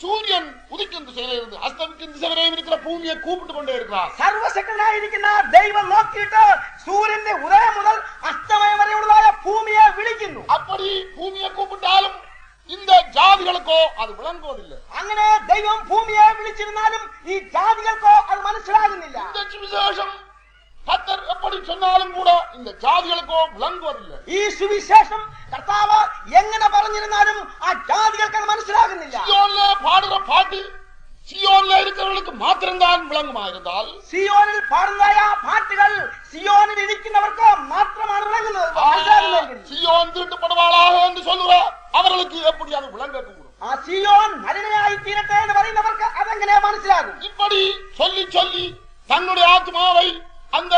சூரியன் உதிக்கும் திசையிலிருந்து அஸ்தமிக்கும் திசை வரையும் இருக்கிற பூமியை கூப்பிட்டு கொண்டே இருக்கிறார். സർവശക്തനായിരിക്കുന്ന ദൈവം നോക്കിയിട്ട് സൂര്യന്റെ ഉദയം മുതൽ അസ്തമയം വരെയുള്ളതായ ഭൂമിയെ വിളിക്കുന്നു. அப்படி பூமியை கூப்பிட்டாலும் இந்த ஜாதிகளுக்கோ அது விளங்குவதில்லை. അങ്ങനെ ദൈവം ഭൂമിയെ വിളിച്ചിരുന്നാലും ഈ ജാതികൾക്കോ അത് മനസ്സിലാകുന്നില്ല. இந்த சுவிசேஷம் கர்த்தர் எப்படி சொன்னாலும் கூட இந்த ஜாதிகளுக்கோ விளங்குவதில்லை. ഈ സുവിശേഷം കർത്താവ് എങ്ങനെ പറഞ്ഞിരുന്നാലും ആ ജാതികൾക്ക് അത് മനസ്സിലാകുന്നില്ല. സിയോനിലെ പാടുற പാട്ട് സിയോനിലെ இருக்கிறவர்களுக்கு മാത്രம்தான் விளங்குமாயிருந்தால், സിയോനിൽ പാടുന്നതായ പാട്ടുകൾ സിയോനിൽ ഇരിക്കുന്നവർക്ക് മാത്രമാണ് വിളങ്ങുന്നത്. സിയോൻ തീട്ടപ്പെടുവാളാக என்று சொல்லுற அவர்களுக்கு எப்படி அது விளங்கக்கூடும்? ആ സിയോൻ മലിനയായി തീരട്ടെ എന്ന് പറയുന്നവർക്ക് അതെങ്ങനെ മനസ്സിലാകും? இப்படி சொல்லி சொல்லி தன்னுடைய ஆத்மாவை அந்த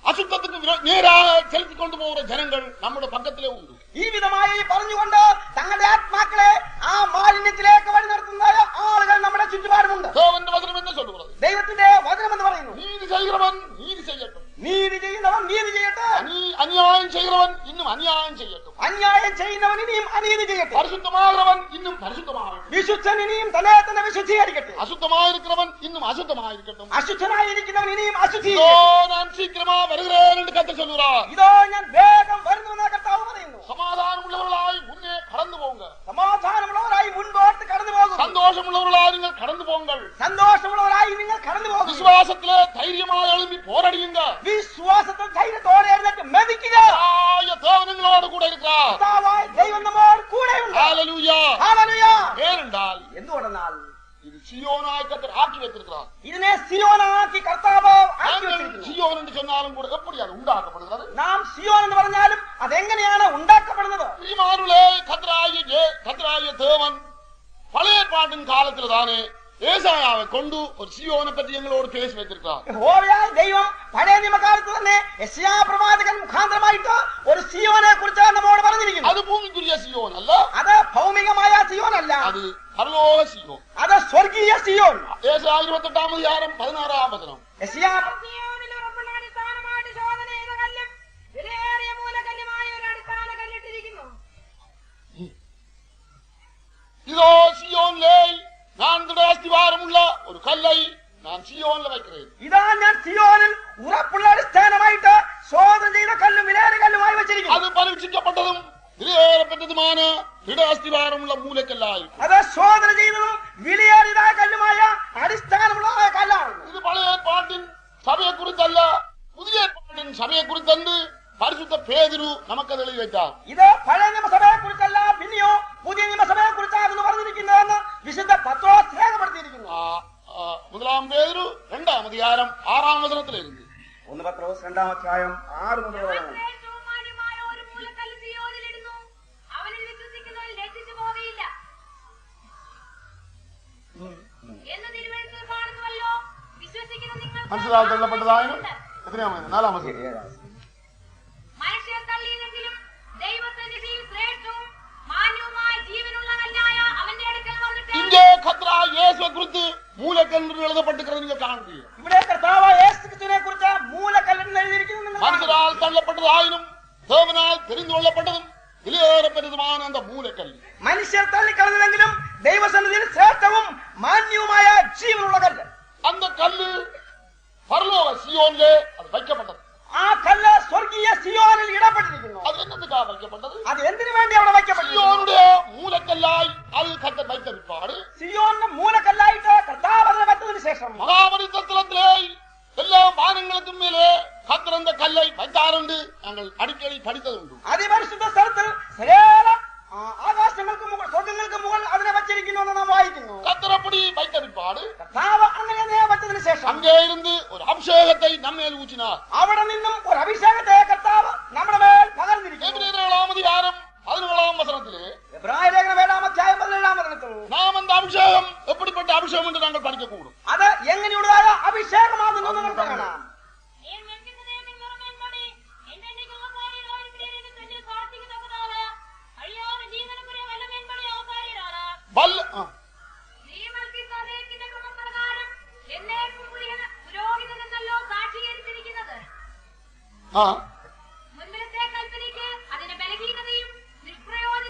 അശുദ്ധത്തിന് നേരാக ചെലുത്തി കൊണ്ടുപോകുന്ന ജനങ്ങൾ നമ്മുടെ പക്കത്തിലേ ഉണ്ട്. ഈ വിധമായി പറഞ്ഞുകൊണ്ട് തങ്ങളുടെ ആത്മാക്കളെ ആ മാലിന്യത്തിലേക്ക് വഴി നടത്തുന്ന ആളുകൾ നമ്മുടെ ചുറ്റുപാടുമുണ്ട്. ദൈവത്തിന്റെ വചനം എന്ന് പറയുന്നു, നീതി ചെയ്യുന്നവൻ നീതി ചെയ്യട്ടെ, നീതി ചെയ്യുന്നവൻ നീതി ചെയ്യട്ടെ, അന്യായം ചെയ്യുന്നവൻ ഇന്നും അന്യായം ചെയ്യട്ടെ, അന്യായം ചെയ്യുന്നവൻ ഇനിയും അനീതി ചെയ്യട്ടെ, പരിശുദ്ധമാകുന്നവൻ ഇന്നും പരിശുദ്ധമാകട്ടെ, വിശുദ്ധൻ ഇനിയും തന്നെ തന്നെ വിശുദ്ധീകരിക്കട്ടെ, അശുദ്ധമായിരിക്കുന്നവൻ ഇന്നും അശുദ്ധമായിരിക്കട്ടെ, അശുദ്ധനായിരിക്കുന്നവൻ ഇനിയും അശുദ്ധീകരിക്കട്ടെ. ഇതോ ഞാൻ വേഗം വരുന്നുവെന്ന് കർത്താവ് പറയുന്നു. സമാധാനമുള്ളവരായി മുന്നേ കടന്നു പോകുക, സമാധാനമുള്ളവരായി മുൻപോട്ട് കടന്നു പോകും. സന്തോഷമുള്ളവരായി നിങ്ങൾ കടന്നു പോകുക, സന്തോഷമുള്ളവരായി നിങ്ങൾ കടന്നു പോകും. വിശ്വാസത്തിലെ ധൈര്യമായി എഴുതി പോരടിയുക, വിശ്വാസത്തിൽ ധൈര്യത്തോടെ എഴുന്നേറ്റ് മെതിക്കുക. നിങ്ങളോട് കൂടെ ഇരിക്കാം, ദൈവം നമ്മോട് കൂടെയുണ്ട്. Hallelujah, hallelujah. ഏനെന്നാൽ എന്തുകൊണ്ടെന്നാൽ ഇത് സിയോനായി കർത്താവ് ആക്കി വെച്ചിരിக்கிறார். ഇതിനെ സിയോനാക്കി കർത്താവ് ആക്കി വെച്ചിരിക്കുന്നു. സിയോൻ എന്ന് சொன்னாலும் கூட எப்படிയാണ് ഉണ്ടാക്കപ്പെടുന്നത്? നാം സിയോൻ എന്ന് പറഞ്ഞാലും അതെങ്ങനെയാണ് ഉണ്ടാക്കപ്പെടുന്നത്? கர்த்தராகிய தேவன் பழைய பாட்டின் காலத்துல தானே ஏசாயாவை கொண்டு ஒரு சியோனை பற்றி எங்களோடு பேசி வைத்திருக்கிறார். യഹോവയായ ദൈവം പഴയ നിയമകാലത്ത് തന്നെ യെശയ്യാ പ്രവാചകൻ മുഖാന്തരമായിട്ട് ഒരു സിയോനെ കുറിച്ച് നമ്മോട് പറഞ്ഞിരിക്കുന്നു. അത് ഭൂമിക്കുரிய സിയോൻ അല്ല, അത് ഭൗമികമായ സിയോൻ അല്ല, അത് പരലോക സിയോൻ, അത് സ്വർഗീയ സിയോൻ. യേശയ്യാ 28-ാം അധ്യായം 16-ാം വചനം. യെശയ്യാ இதோ சியோனிலே நான் அஸ்திவாரமுள்ள ஒரு கல்லை நான் சியோனில் வைக்கிறேன். ഇതാ ഞാൻ സിയോനിൽ ഉറപ്പുള്ള അടിസ്ഥാനമായിട്ട് ശോധന ചെയ്ത കല്ലും വിലയേറിയ കല്ലുമായി വെച്ചിരിക്കുന്നു. അത് പരീക്ഷിക്കപ്പെട്ടതും വിലയേറപ്പെട്ടതുமான അസ്തിവാരമുള്ള മൂലക്കല്ലായിരിക്കും. അത് ശോധന ചെയ്തതും വിലയേറിയതായ കല്ലുമായ അടിസ്ഥാനമുള്ള കല്ലാണ്. ഇത് പഴയ ഏർപ്പാട്ടിൻ സഭയെ കുറിച്ചല്ല, പുതിയ ഏർപ്പാട്ടിൻ സഭയെ കുറിച്ചെന്ന് പരിശുദ്ധ പേതുരു നമുക്കത് എഴുതി വെച്ചാൽ, ഇത് പഴയ നിയമസഭയെ കുറിച്ചല്ല, പിന്നെയോ പുതിയ നിയമസഭയെ കുറിച്ചാകുന്നു പറഞ്ഞിരിക്കുന്നതെന്ന് വിശുദ്ധ പത്രോസ് രേഖപ്പെടുത്തിയിരിക്കുന്നു. 1 പേതുരു 2-ാം അധ്യായം 6-ാം വചനത്തിലിരുന്നു. 1 പത്രോസ് 2-ാം അധ്യായം 6 മുതൽ മനസ്സിലാക്കി തള്ളപ്പെട്ടതായാലും എത്രയാമോ 4-ാം വചനം. മൂലക്കല്ലിന് എഴുതപ്പെട്ടിരിക്കുന്നത് നിങ്ങൾ കാണുകയോ? ഇവിടെ കർത്താവ് യേശുക്രിസ്തുവിനെ കുറിച്ച് മൂലക്കല്ലിന് എഴുതിയിരിക്കുന്നു. മനുഷ്യരാൽ തള്ളപ്പെട്ടതായാലും ദേവനാൽ தெரிந்து கொள்ளப்பட்டതും വിലയേറപ്പെട്ടതുமான அந்த മൂലക്കല്ല്, മനുഷ്യർ തള്ളിക്കളഞ്ഞെങ്കിലും ദൈവസന്നിധിയിൽ ശ്രേഷ്ഠവും മാന്യവുമായ ജീവനുള്ള കല്ല്, அந்த കല്ല് പരലോക സിയോനിലെ അത് വയ്ക്കപ്പെട്ടത്. ആ കല്ല് സ്വർഗീയ സിയോനിൽ ഇടപെട്ടിരിക്കുന്നു. അത് എന്തിനാണ് വയ്ക്കപ്പെട്ടത്? അത് എന്തിനു വേണ്ടി അവിടെ വയ്ക്കപ്പെട്ടു? സിയോനുടെ മൂലക്കല്ലായി അത് കർത്താവ് വയ്ച്ച പിற்பாடு, സിയോന്റെ മൂലക്കല്ലായിട്ട് കർത്താവ് അതിനെ വെച്ചതിന് ശേഷം മഹാപരിതത്തിലെ എല്ലാ മാനങ്ങൾക്കും മേലെ കർത്താവ് அந்த കല്லை வைத்தாருണ്ട് ഞങ്ങൾ അടിക്കടി പഠിച്ചതുണ്ട്. അതിപരിശുദ്ധ സ്ഥലത്തിൽ സകല ആകാശങ്ങൾക്ക് മുകൾ സ്വർഗ്ഗങ്ങൾക്ക് മുകൾ അതിനെ വച്ചിരിക്കുന്നു എന്ന് നാം വായിക്കുന്നു. കർത്താവ് வைத்த പിற்பாடு, കർത്താവ് അങ്ങനെ വെച്ചതിന് ശേഷം അங்கே இருந்து ஒரு அபிஷேகத்தை நம்மேல் ஊற்றினார். അവിടെ നിന്നും ഒരു അഭിഷേകത്തെ കർത്താവ് നമ്മുടെ മേൽ പകർന്നിരിക്കുന്നു. എബ്രായർ 7-ാം അധ്യായം 17-ാം വചനത്തിലെ എബ്രായർ 7-ാം അധ്യായം 17-ാം വചനത്തിൽ നാം அந்த அபிஷேகம் எப்படிப்பட்ட அபிஷேகம் അഭിഷേകം കൊണ്ട് ഞങ്ങൾ പഠിക്കൂടും. അത് എങ്ങനെയുള്ളതായ അഭിഷേകമാകുന്നു നമ്മൾ കാണാം.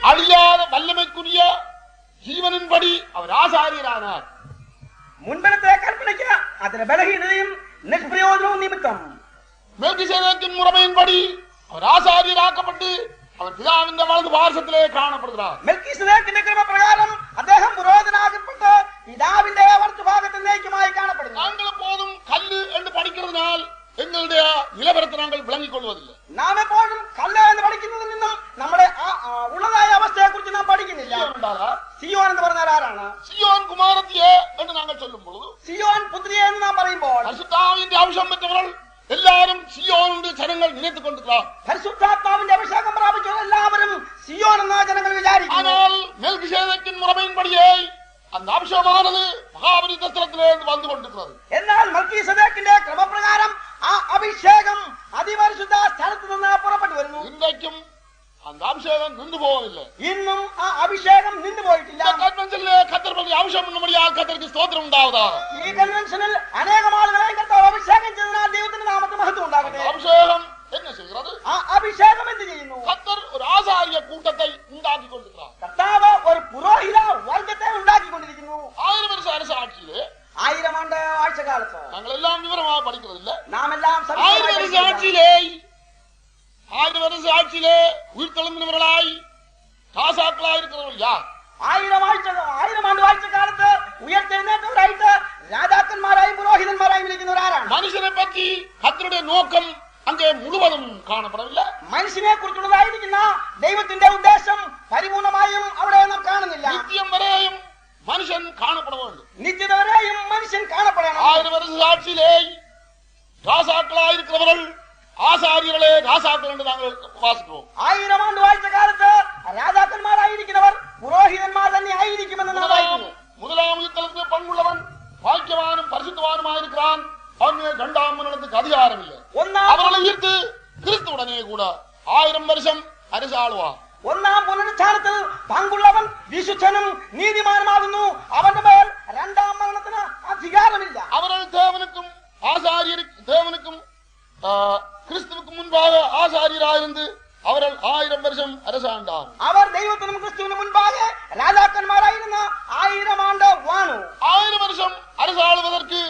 അழிയാതെ വല്ലമയ്ക്കുரிய ജീവനിൻപടി അവർ ആചാര്യരാണ്. മുൻപിലത്തെ കൽപ്പനയ്ക്ക് അതിന് ബലഹീനതയും നിഷ്പ്രയോജനവും നിമിത്തം മെൽക്കിസേദെക്കിൻ മുറമയിൻപടി അവർ ആചാര്യരാക്കപ്പെട്ട് അവർ പിതാവിന്റെ വലതു പാർശ്വത്തിലെ കാണപ്പെടുகிறார். മെൽക്കിസേദെക്കിന്റെ ക്രമപ്രകാരം അദ്ദേഹം പുരോഹിതനാകപ്പെട്ട് പിതാവിന്റെ വലതുഭാഗത്തേക്കുമായി കാണപ്പെടുന്നു. ഞങ്ങൾ എപ്പോഴും കല്ല് എന്ന് പഠിക്കുന്നതിനാൽ എങ്ങളുടെ നിലവരത്തെ ഞങ്ങൾ വിളങ്ങിക്കൊള്ളുവതില്ല. നാം എപ്പോഴും കല്ല് എന്ന് പഠിക്കുന്നതിൽ നിന്നും നമ്മുടെ ഉള്ളതായ അവസ്ഥയെ കുറിച്ച് നാം പഠിക്കുന്നില്ല. സിയോൻ എന്ന് പറഞ്ഞാൽ ആരാണ്? സിയോൻ കുമാരത്തിയെ എന്ന് ഞങ്ങൾ ചൊല്ലുമ്പോൾ, സിയോൻ പുത്രിയെ എന്ന് നാം പറയുമ്പോൾ, പരിശുദ്ധാവിന്റെ അംശം പെറ്റവർ എല്ലാവരും സിയോനുണ്ട് ജനങ്ങൾ നിലത്തുകൊണ്ടിരിക്കാം. പരിശുദ്ധാത്മാവിന്റെ അഭിഷേകം പ്രാപിച്ചവർ എല്ലാവരും സിയോൻ എന്ന ജനങ്ങൾ വിചാരിക്കുന്നു. ஆனால் மெல்கிசேதேக்கின் முறைமையின்படியே அந்த அபிஷேகமானது மகாபரிதத்திலிருந்து வந்து கொண்டிருக்கிறது. എന്നാൽ മൽക്കീസേദെക്കിന്റെ ക്രമപ്രകാരം ആ അഭിഷേകം അതിപരിശുദ്ധ സ്ഥലത്ത് നിന്ന് പുറപ്പെട്ടു വരുന്നു. ഇന്നേക്കും அந்த அபிஷேகம் நின்று போவதில்லை. ഇന്നും ആ അഭിഷേകം നിന്നു പോയിട്ടില്ല. കൺവെൻഷനിലെ ഖത്തർ പള്ളി അഭിഷേകം ഉള്ളപടിയാൽ ഖത്തർക്ക് സ്തോത്രം ഉണ്ടാവതാണ്. ഈ കൺവെൻഷനിൽ അനേകം ആളുകളെ കർത്താവ് അഭിഷേകം ചെയ്തതിനാൽ ദൈവത്തിന്റെ നാമത്തിന് മഹത്വം ഉണ്ടാകട്ടെ. അഭിഷേകം என்ன செய்கிறது? ആ അഭിഷേകം എന്ത് ചെയ്യുന്നു? ഖത്തർ ഒരു ആചാര്യ കൂട്ടത്തെ ഉണ്ടാക്കിക്കൊണ്ടിരിക്കുകയാണ്. കർത്താവ് ഒരു പുരോഹിത വർഗത്തെ ഉണ്ടാക്കിക്കൊണ്ടിരിക്കുന്നു. 1000 വർഷ அரசாட்சியிலே 1000 ആണ്ട് ആഴ്ചകാലത്ത് ഞങ്ങളെല്ലാം വിവരമായി പഠിക്കുന്നില്ല. നാം എല്ലാം 1000 വർഷ ആഴ്ചയിലെ ഉയർത്തെഴുന്നവர்களாய் രാജാക്കളായിരിക്കുന്നവർ യാർ? 1000 ആണ്ട് ആഴ്ചകാലത്ത് ഉയർത്തെഴുന്നേറ്റവരായിട്ട് രാജാക്കന്മാരായും പുരോഹിതന്മാരായും ഇരിക്കുന്നവരാരാണ്? മനുഷ്യനെ പറ്റി ഖത്തറുടെ നോക്കം അങ്ങേ മുഴുവനും കാണപ്പെടില്ല. മനുഷ്യനെ കുറിച്ചുള്ളതായിരിക്കുന്ന ദൈവത്തിന്റെ ഉദ്ദേശം പരിപൂർണമായും അവിടെ നാം കാണുന്നില്ല. നിത്യം വരെയും മനുഷ്യൻ കാണപ്പെടേണ്ടത്. നിത്യത വരെയും മനുഷ്യൻ കാണപ്പെടണം. 1000 വർഷ സാക്ഷിയിലെ രാജാക്കളായിരിക്കുന്നവർ ആചാര്യകളെ രാജാക്കൾ എന്ന് ഞങ്ങൾ വാസിക്കുന്നു. 1000 ആണ്ട് വാഴ്ചകാലത്ത് രാജാക്കന്മാരായിരിക്കുന്നവർ പുരോഹിതന്മാർ തന്നെ ആയിരിക്കുമെന്ന് നാം വായിക്കുന്നു. முதலாம் யுத்தத்துக்கு பங்குள்ளவன் பாக்கியவானும் பரிசுத்தவானுமாயிருக்கிறான். அவனுக்கு இரண்டாம் மரணத்துக்கு அதிகாரம் இல்லை. அவர்களை ஈர்த்து கிறிஸ்துவுடனே கூட 1000 வருஷம் அரசாளுவான். ഒന്നാം പുനരുത്ഥാനത്തിൽ പങ്കുള്ളവൻ വിശുദ്ധനും നീതിമാനുമാകുന്നു. അവന്റെ മേൽ രണ്ടാം മരണത്തിന് അധികാരമില്ല. அவர்கள் தேவனுக்கும் தேவனுக்கும் கிறிஸ்துவுக்கு முன்பாக ஆசாரியராயிருந்து அவர்கள் 1000 வருஷம் அரசாண்டார். അവർ ദൈവത്തിനും ക്രിസ്തുവിനും മുൻപാകെ രാജാക്കന്മാരായിരുന്ന 1000 ആണ്ട് വാണു. 1000 വർഷം அரசாளுவதற்கு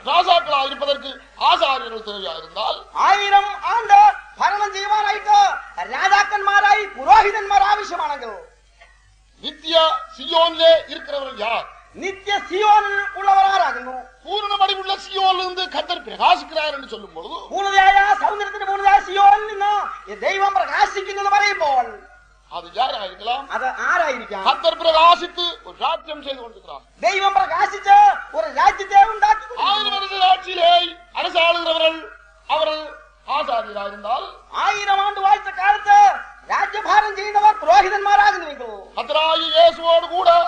ராஜாக்களாயிருப்பதற்கு ஆசாரியர்கள் தேவையாயிருந்தால் 1000 ആണ്ട് ഭരണം ചെയ്യുവാനായിട്ട് രാജാക്കന്മാരായി പുരോഹിതന്മാർ ആവശ്യമാണെങ്കിൽ நித்திய சியோனிலே இருக்கிறவர்கள் யார்? നിത്യ സിയോനിൽ ഉള്ളവർ ആരാകുന്നു? பூரண வடிவுள்ள சியோனிலிருந்து கர்த்தர் பிரகாசிக்கிறார் என்று சொல்லும் பொழுது, പൂർണ്ണതയായ സൗന്ദര്യത്തിന്റെ പൂർണ്ണതയായ സിയോനിൽ നിന്ന് ദൈവം പ്രകാശിക്കുന്നു എന്ന് പറയുമ്പോൾ அது யாராയിരിக்கலாம்? അത് ആരായിരിക്കാം? கர்த்தர் பிரகாசித்து ஒரு ராஜ்யம் செய்து கொண்டிருக்கிறார். ദൈവം പ്രകാശിച്ച് ഒരു രാജ്യത്തെ ഉണ്ടാക്കി 1000 வருஷ ஆட்சியிலே அரசாளுகிறவர்கள் அவர்கள் ആചാര്യരായിരുന്നാൽ 1000 ആണ്ട് വാഴ്ച കാലത്ത് രാജ്യഭാരം ചെയ്യുന്നവർ പുരോഹിതന്മാരാകുന്നുവെങ്കിൽ കർത്താവായ യേശുവോട് കൂടെ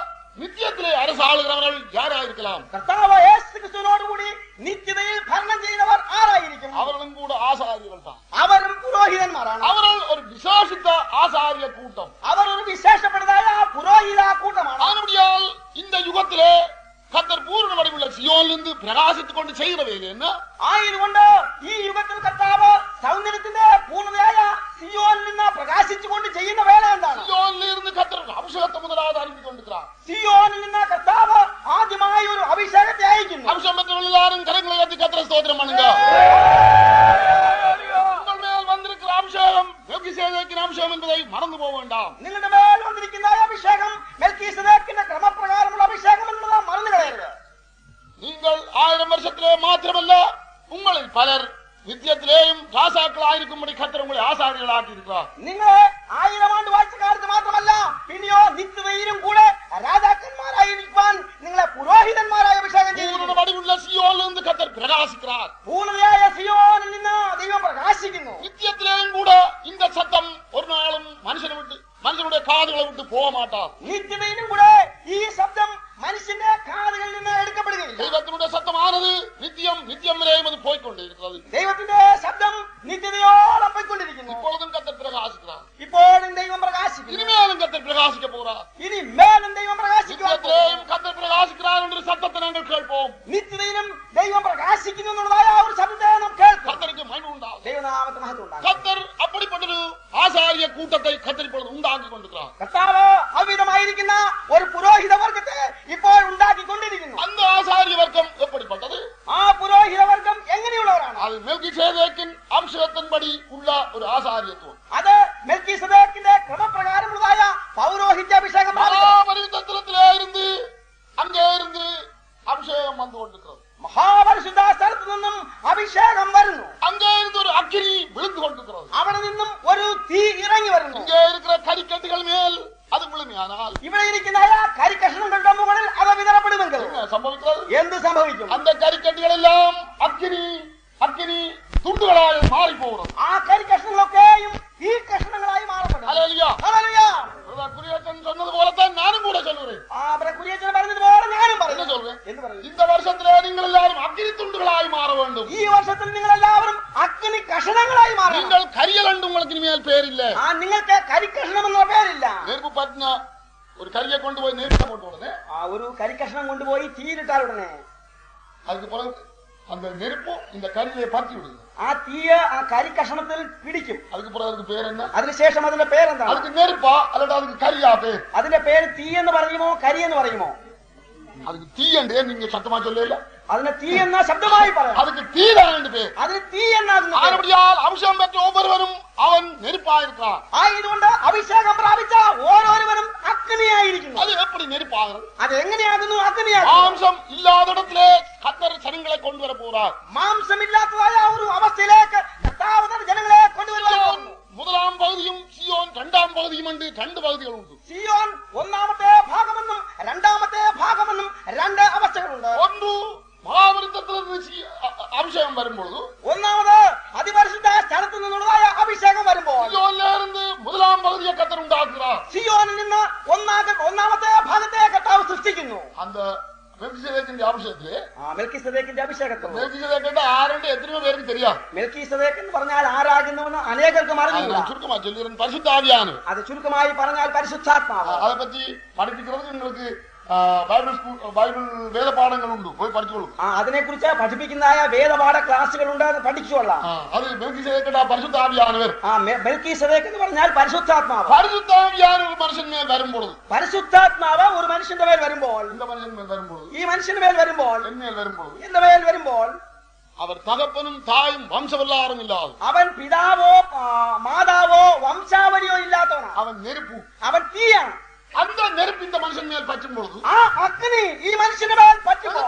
നിത്യത്തിലെ அரசாளுகிறவர்கள் யாராയിരിக்கலாம்? കർത്താവ് യേശു ക്രിസ്തുവിനോട് കൂടി നിത്യതയിൽ ഭരണം ചെയ്യുന്നവർ ആരായിരിക്കും? അവരും കൂടെ ആചാര്യകൾ தான். അവരും പുരോഹിതന്മാരാണ്. അവർ ഒരു വിശേഷിத்த ആചാര്യ കൂട്ടം. അവർ ഒരു വിശേഷപ്പെട്ടതായ പുരോഹിത കൂട്ടമാണ്. ആനപടിയാൽ இந்த യുഗത്തിലെ கர்த்தர் பூரண வடிவுள்ள சியோனிலிருந்து பிரகாசித்துக் கொண்டு செய்கிற வேலை என்ன? ആയതുകൊണ്ട് ഈ യുഗത്തിൽ കർത്താവ് സൗന്ദര്യത്തിന്റെ പൂർണ്ണതയായ സിയോനിൽ നിന്ന് പ്രകാശിച്ചുകൊണ്ട് ചെയ്യുന്ന വേല എന്താണ്? സിയോനിലിருந்து கர்த்தர் அபிஷேகத்தை முதலாவது அறிவித்துக்கொண்டிருக்கிறார். സിയോനിൽ നിന്ന് കർത്താവ് ആദ്യമായി ഒരു അഭിഷേകത്തെ അയക്കുന്നു. அபிஷேகம் பெற்றவர்கள் எல்லாரும் கரங்களை உயர்த்தி கர்த்தரை ஸ்தோத்திரம் பண்ணுங்க. உங்கள் மேல் வந்திருக்கிற அபிஷேகம் மெல்கிசேதேக்கின் அபிஷேகம் என்பதை மறந்து போக வேண்டாம். നിങ്ങളുടെ മേൽ വന്നിരിക്കുന്ന അഭിഷേകം മെൽക്കീസേദെക്കിന്റെ ക്രമപ്രകാരമുള്ള അഭിഷേകം എന്നുള്ളത് മറന്നു കളയരുത്. நீங்கள் 1000 வருஷத்திலே மாத்திரமல்ல, உங்களில் பலர் നിത്യത്തിലെയും രാജാക്കളായിരിക്കുമ്പോൾ ഖത്തർ ഉങ്ങളെ ആചാര്യകളാക്കി இருக்கிறார். നിങ്ങളെ 1000 ആണ്ട് വാഴ്ചക്കാലത്ത് മാത്രമല്ല, പിന്നെയോ നിത്യതയിലും കൂടെ രാജാക്കന്മാരായിരിക്കാൻ നിങ്ങളെ പുരോഹിതന്മാരായി അഭിഷേകം ചെയ്തു. പൂർണ്ണ വടിവുള്ള സിയോനിലിருந்து ഖത്തർ പ്രകാശിக்கிறார். പൂർണ്ണതയായ സിയോനിൽ നിന്ന് ദൈവം പ്രകാശിക്കുന്നു. നിത്യത്തിലെയും കൂടെ இந்த சத்தம் ஒரு நாளுം മനുഷ്യരുടെ കാതുകളെ വിട്ട് പോക മാട്ടാ. നിത്യതയിലും കൂടെ ഈ ശബ്ദം മനുഷ്യ വന്നുകൊണ്ടിരിക്കുന്നത്. മഹാപരിശുദ്ധ സ്ഥലത്ത് നിന്നും അഭിഷേകം വരുന്നു. അங்கே இருந்து ஒரு அக்கினி விழுந்து கொண்டிருக்கிறது. അവിടെ നിന്നും ഒരു തീ ഇറങ്ങി വരുന്നു. இங்கே இருக்கிற கரிக்கட்டுகள் மேல் அது விழுமையானால் ഇവിടെ ഇരിക്കുന്ന കരിക്കഷണങ്ങളുടെ മുകളിൽ അത് വിതരപ്പെടുമെങ്കിൽ என்ன സംഭവിக்கிறது? എന്ത് സംഭവിക്കും? அந்த கரிக்கட்டுகளெல்லாம் அக்கினி துண்டுகளாய் மாறி போகிறது. ആ കരിക്കഷണങ്ങളൊക്കെയും തീ കഷണങ്ങളായി മാറപ്പെടും. ഹല്ലേലൂയ. ഹല്ലേലൂയ. കുരിയച്ചൻ சொன்னது போலத்தான் நானும் கூட சொல்கிறேன். കുരിയച്ചൻ പറഞ്ഞതുപോലെ ഞാനും என்ன சொல்றேன்? എന്ന് പറയും. இந்த வருஷத்திலே நீங்கள் எல்லாரும் அக்கினி துண்டுகளாய் மாற வேண்டும். ഈ വർഷത്തിൽ നിങ്ങൾ എല്ലാവരും അഗ്നി കഷണങ്ങളായി മാറണം. நீங்கள் கரியல் என்று உங்களுக்கு இனிமேல் பேர் இல்ல. നിങ്ങൾക്ക് കരിക്കഷണം എന്ന പേരില്ല. நெருப்பு பத்தின ஒரு கரியை கொண்டு போய் நெருப்பை போட்டு உடனே ഒരു കരിക്കഷണം കൊണ്ടുപോയി തീയിലിട്ടാൽ ഉടനെ அதுக்கு பிறகு அந்த நெருப்பு இந்த கரியை பற்றி விடுது. ആ തീയ ആ കരിക്കഷണത്തിൽ പിടിക്കും. அதுக்கு பிறகு அதுக்கு பேர் என்ன? അതിനുശേഷം അതിന്റെ പേരെന്താണ്? அதுக்கு நெருப்பா அல்லது அதுக்கு கரியா பேர்? അതിന്റെ പേര് തീ എന്ന് പറയുമോ കരി എന്ന് പറയുമോ? அதுக்கு தீ என்றே நீங்க சத்தமா சொல்லல. അതിന് തീ എന്ന ശബ്ദമായി പറയാം. அதுக்கு தீதான் என்று பேர். അതിന് തീ എന്നാകുന്നു. ஆனபடியால் அபிஷேகம் பெற்ற ஒவ்வொருவரும் அவன் நெருப்பாயிருக்கான். ആയതുകൊണ്ട് അഭിഷേകം പ്രാപിച്ച ഓരോരുവരും അഗ്നിയായിരിക്കുന്നു. அது எப்படி நெருப்பாகிறது? അത് എങ്ങനെയാകുന്നു അഗ്നിയാകുന്നു? மாംசம் இல்லாத இடத்திலே கர்த்தர் ஜனங்களை கொண்டு வர போறார். മാംസമില്ലാത്തതായ ഒരു അവസ്ഥയിലേക്ക് കർത്താവ് ജനങ്ങളെ കൊണ്ടുവരുവാൻ முதலாம் பகுதியும் சியோன் இரண்டாம் பகுதியும் என்று ரெண்டு பகுதிகள் உண்டு. സിയോൻ ഒന്നാമത്തെ ഭാഗമെന്നും രണ്ടാമത്തെ ഭാഗമെന്നും രണ്ട് അവസ്ഥകളുണ്ട്. ஒன்று மகாபரித்தத்திலிருந்து அபிஷேகம் வரும்பொழுது, ഒന്നാമത് അതിപരിശുദ്ധ സ്ഥലത്തു നിന്നുള്ളതായ അഭിഷേകം വരുമ്പോൾ சியோனிலிருந்து முதலாம் பகுதியை கர்த்தர் உண்டாக்குகிறார். സിയോനിൽ നിന്ന് ഒന്നാമത്തെ ഭാഗത്തെ കർത്താവ് സൃഷ്ടിക്കുന്നു. அந்த மெல்கிசேதேக்கிന്റെ அபிஷேகத்திலே മെൽക്കിസദേക്കിന്റെ അഭിഷേകത്തിൽ மெல்கிசேதேக்கிന്റെ ആരുടെ എത്രയോ പേർക്ക് தெரியாது. മെൽക്കിസദേക്ക് എന്ന് പറഞ്ഞാൽ ആരാകുന്നുവെന്ന് അനേകർക്കും അറിയില്ല. சுருக்கமா சொல்லிடுறேன், பரிசுத்த ஆவியானவர். അത് ചുരുക്കമായി പറഞ്ഞാൽ പരിശുദ്ധാത്മാവ്. அதை பத்தி படிப்பிக்கிறது உங்களுக்கு ബൈബിൾ വേദ പാഠങ്ങൾ ഉണ്ട്, പോയി പഠിച്ചോളൂ. അതിനെക്കുറിച്ച് പഠിപ്പിക്കുന്നതായ വേദപാഠ ക്ലാസുകൾ ഉണ്ട്, അത് പഠിച്ചുകൊള്ളാം. അത് மெல்கிசேதேக்கிന്റെ പരിശുദ്ധ ആവിയാനவர். മെൽക്കിസദേക്ക് എന്ന് പറഞ്ഞാൽ പരിശുദ്ധാത്മാവ്. പരിശുദ്ധ ആവിയാനவர் മനുഷ്യന്മേൽ വരുമ്പോൾ, പരിശുദ്ധാത്മാവ് ഒരു മനുഷ്യന്റെ മേൽ വരുമ്പോൾ, இந்த മനുഷ്യന്മേൽ വരുമ്പോൾ, ഈ മനുഷ്യന്റെ മേൽ വരുമ്പോൾ, എന്മേൽ വരുമ്പോൾ, എന്റെ മേൽ വരുമ്പോൾ അവർ തകപ്പനും തായും വംശവല്ലാറും ഇല്ലാതെ, അവൻ പിതാവോ മാതാവോ വംശാവലിയോ ഇല്ലാത്തവനാണ്. അവൻ നെരുപ്പു, അവൻ തീയാണ്. அந்த நெருப்பு இந்த மனுஷன் மேல் பറ്റുம்போது, ആ അഗ്നി ഈ മനുഷ്യന്റെ മേൽ പറ്റുമ്പോൾ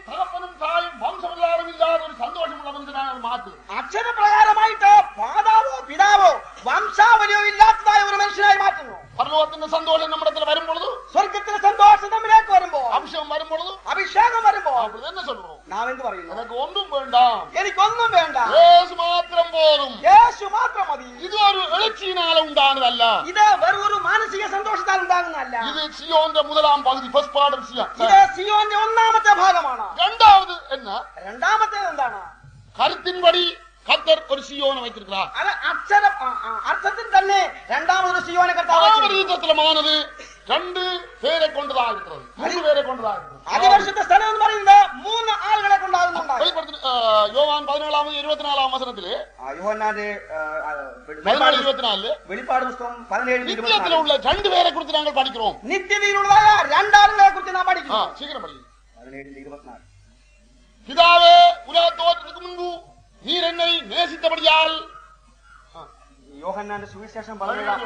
தகப்பனும் தாயும் வம்சவல்லாറുம் இல்லாத ஒரு சந்தோஷமுள்ள மனுஷனாக மாற்று. അക്ഷരപ്രകാരമായിട്ട് മാതാവോ പിതാവോ വംശാവലിയോ ഇല്ലാത്തതായ ഒരു മനുഷ്യനായി മാറ്റുന്നു. പരലോകത്തിന്റെ സന്തോഷം നമ്മുടെ വരുമ്പൊழுது, സ്വർഗത്തിന്റെ സന്തോഷം നമ്മിലേക്ക് വരുമ്പോൾ, അഭിഷേകം വരുമ്പൊழுது, അഭിഷേകം വരുമ്പോൾ அப்படி என்ன சொல்றோம்? നാം എന്ത് പറയുന്നു? எனக்கு ഒന്നും வேண்டாം, എനിക്കൊന്നും വേണ്ട, യേശു മാത്രം പോതും. യേശു മാത്രം മതി. ഇത് ഒരു எழுச்சியினால உண்டானதல்ல. ഇത് വെറൊരു മാനസിക സന്തോഷത്താൽ ഉണ്ടാകുന്നതല്ല. ഇത് സിയോന്റെ முதலாம் பகுதி, ഫസ്റ്റ് പാർട്ട് ഓഫ് സിയോൻ. ഇത് സിയോന്റെ ഒന്നാമത്തെ ഭാഗമാണ്. രണ്ടാമത് എന്നാ? രണ്ടാമത്തേത് എന്താണ്? കരുത്തിൻപടി കർത്തർ ഒരു സിയോനെ വച്ചിരിக்கிறார். അത് അർത്ഥത്തിൽ തന്നെ രണ്ടാമതൊരു സിയോനെ കർത്താവ് യുദ്ധത്തിലുമാനത് രണ്ട് പേരെ കൊണ്ടതാ இருக்கிறது, മൂന്ന് പേരെ കൊണ്ടതാ இருக்கிறது. അതിപരിശുദ്ധ സ്ഥലം എന്ന് പറയുന്നത് മൂന്ന് ആളുകളെ കൊണ്ടാകുന്നുണ്ട്. യോവാൻ 17-24 വചനത്തില്, വെളിപ്പാട് പുസ്തകം 17-24 നിത്യത്തിലുള്ള രണ്ടുപേരെ കുറിച്ച് ഞങ്ങൾ പഠിக்கிறோம். നിത്യതയിലുള്ളതായ രണ്ടാളുകളെ കുറിച്ച് നാം പഠിക്കുന്നു. ശീഘ്രം പഠിക്കും. 17-24 പിതാവേ, ഉലകത്തോറ്റത്തിനു മുൻപ് നീർ എന്നെ നേസിച്ചപടിയാൽ. യോഹന്നാന്റെ സുവിശേഷം 17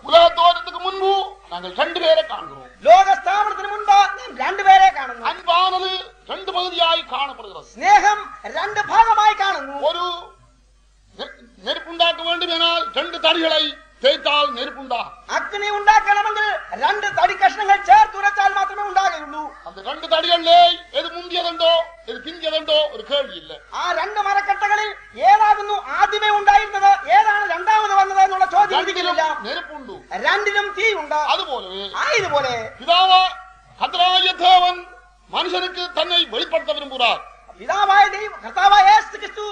ഉലകത്തോറ്റത്തിനു മുൻപ് ഞങ്ങൾ രണ്ടുപേരെ കാണുന്നു. ലോകസ്ഥാപനത്തിന് മുൻപ് രണ്ടുപേരെ കാണുന്നു. അൻപാനത് രണ്ട് പകുതിയായി കാണപ്പെടുന്നത്. സ്നേഹം രണ്ട് ഭാഗമായി കാണുന്നു. ഒരു നെരുപ്പുണ്ടാക്ക വേണ്ടുമെന്നാൽ രണ്ട് തടികളായി തേയ്ത്താൽ നെരുപ്പുണ്ടാ. അഗ്നി ഉണ്ടാക്കണമെങ്കിൽ രണ്ട് തടി കഷ്ണങ്ങൾ ചേർത്തുരച്ചാൽ മാത്രമേ ഉണ്ടാകുകയുള്ളൂ. അത് രണ്ട് തടികളിലെ ഏത് മുന്തിയതുണ്ടോ ഏത് പിന്തിയതുണ്ടോ ഒരു കേൾവിയില്ല. ആ രണ്ട് മരക്കട്ടകളിൽ ഏതാകുന്നു ആദ്യമേ ഉണ്ടായിരുന്നത്, ഏതാണ് രണ്ടാമത് വന്നത് എന്നുള്ള ചോദ്യം നെരുപ്പുണ്ടു, രണ്ടിലും തീ ഉണ്ട്. അതുപോലെ പിതാവ് കർത്താവായ ദേവൻ മനുഷ്യനുക്ക് തന്നെ വെളിപ്പെടുത്ത വിരുമ്പുகிறார். പിതാവായ ദൈവം കർത്താവായ യേശു ക്രിസ്തു,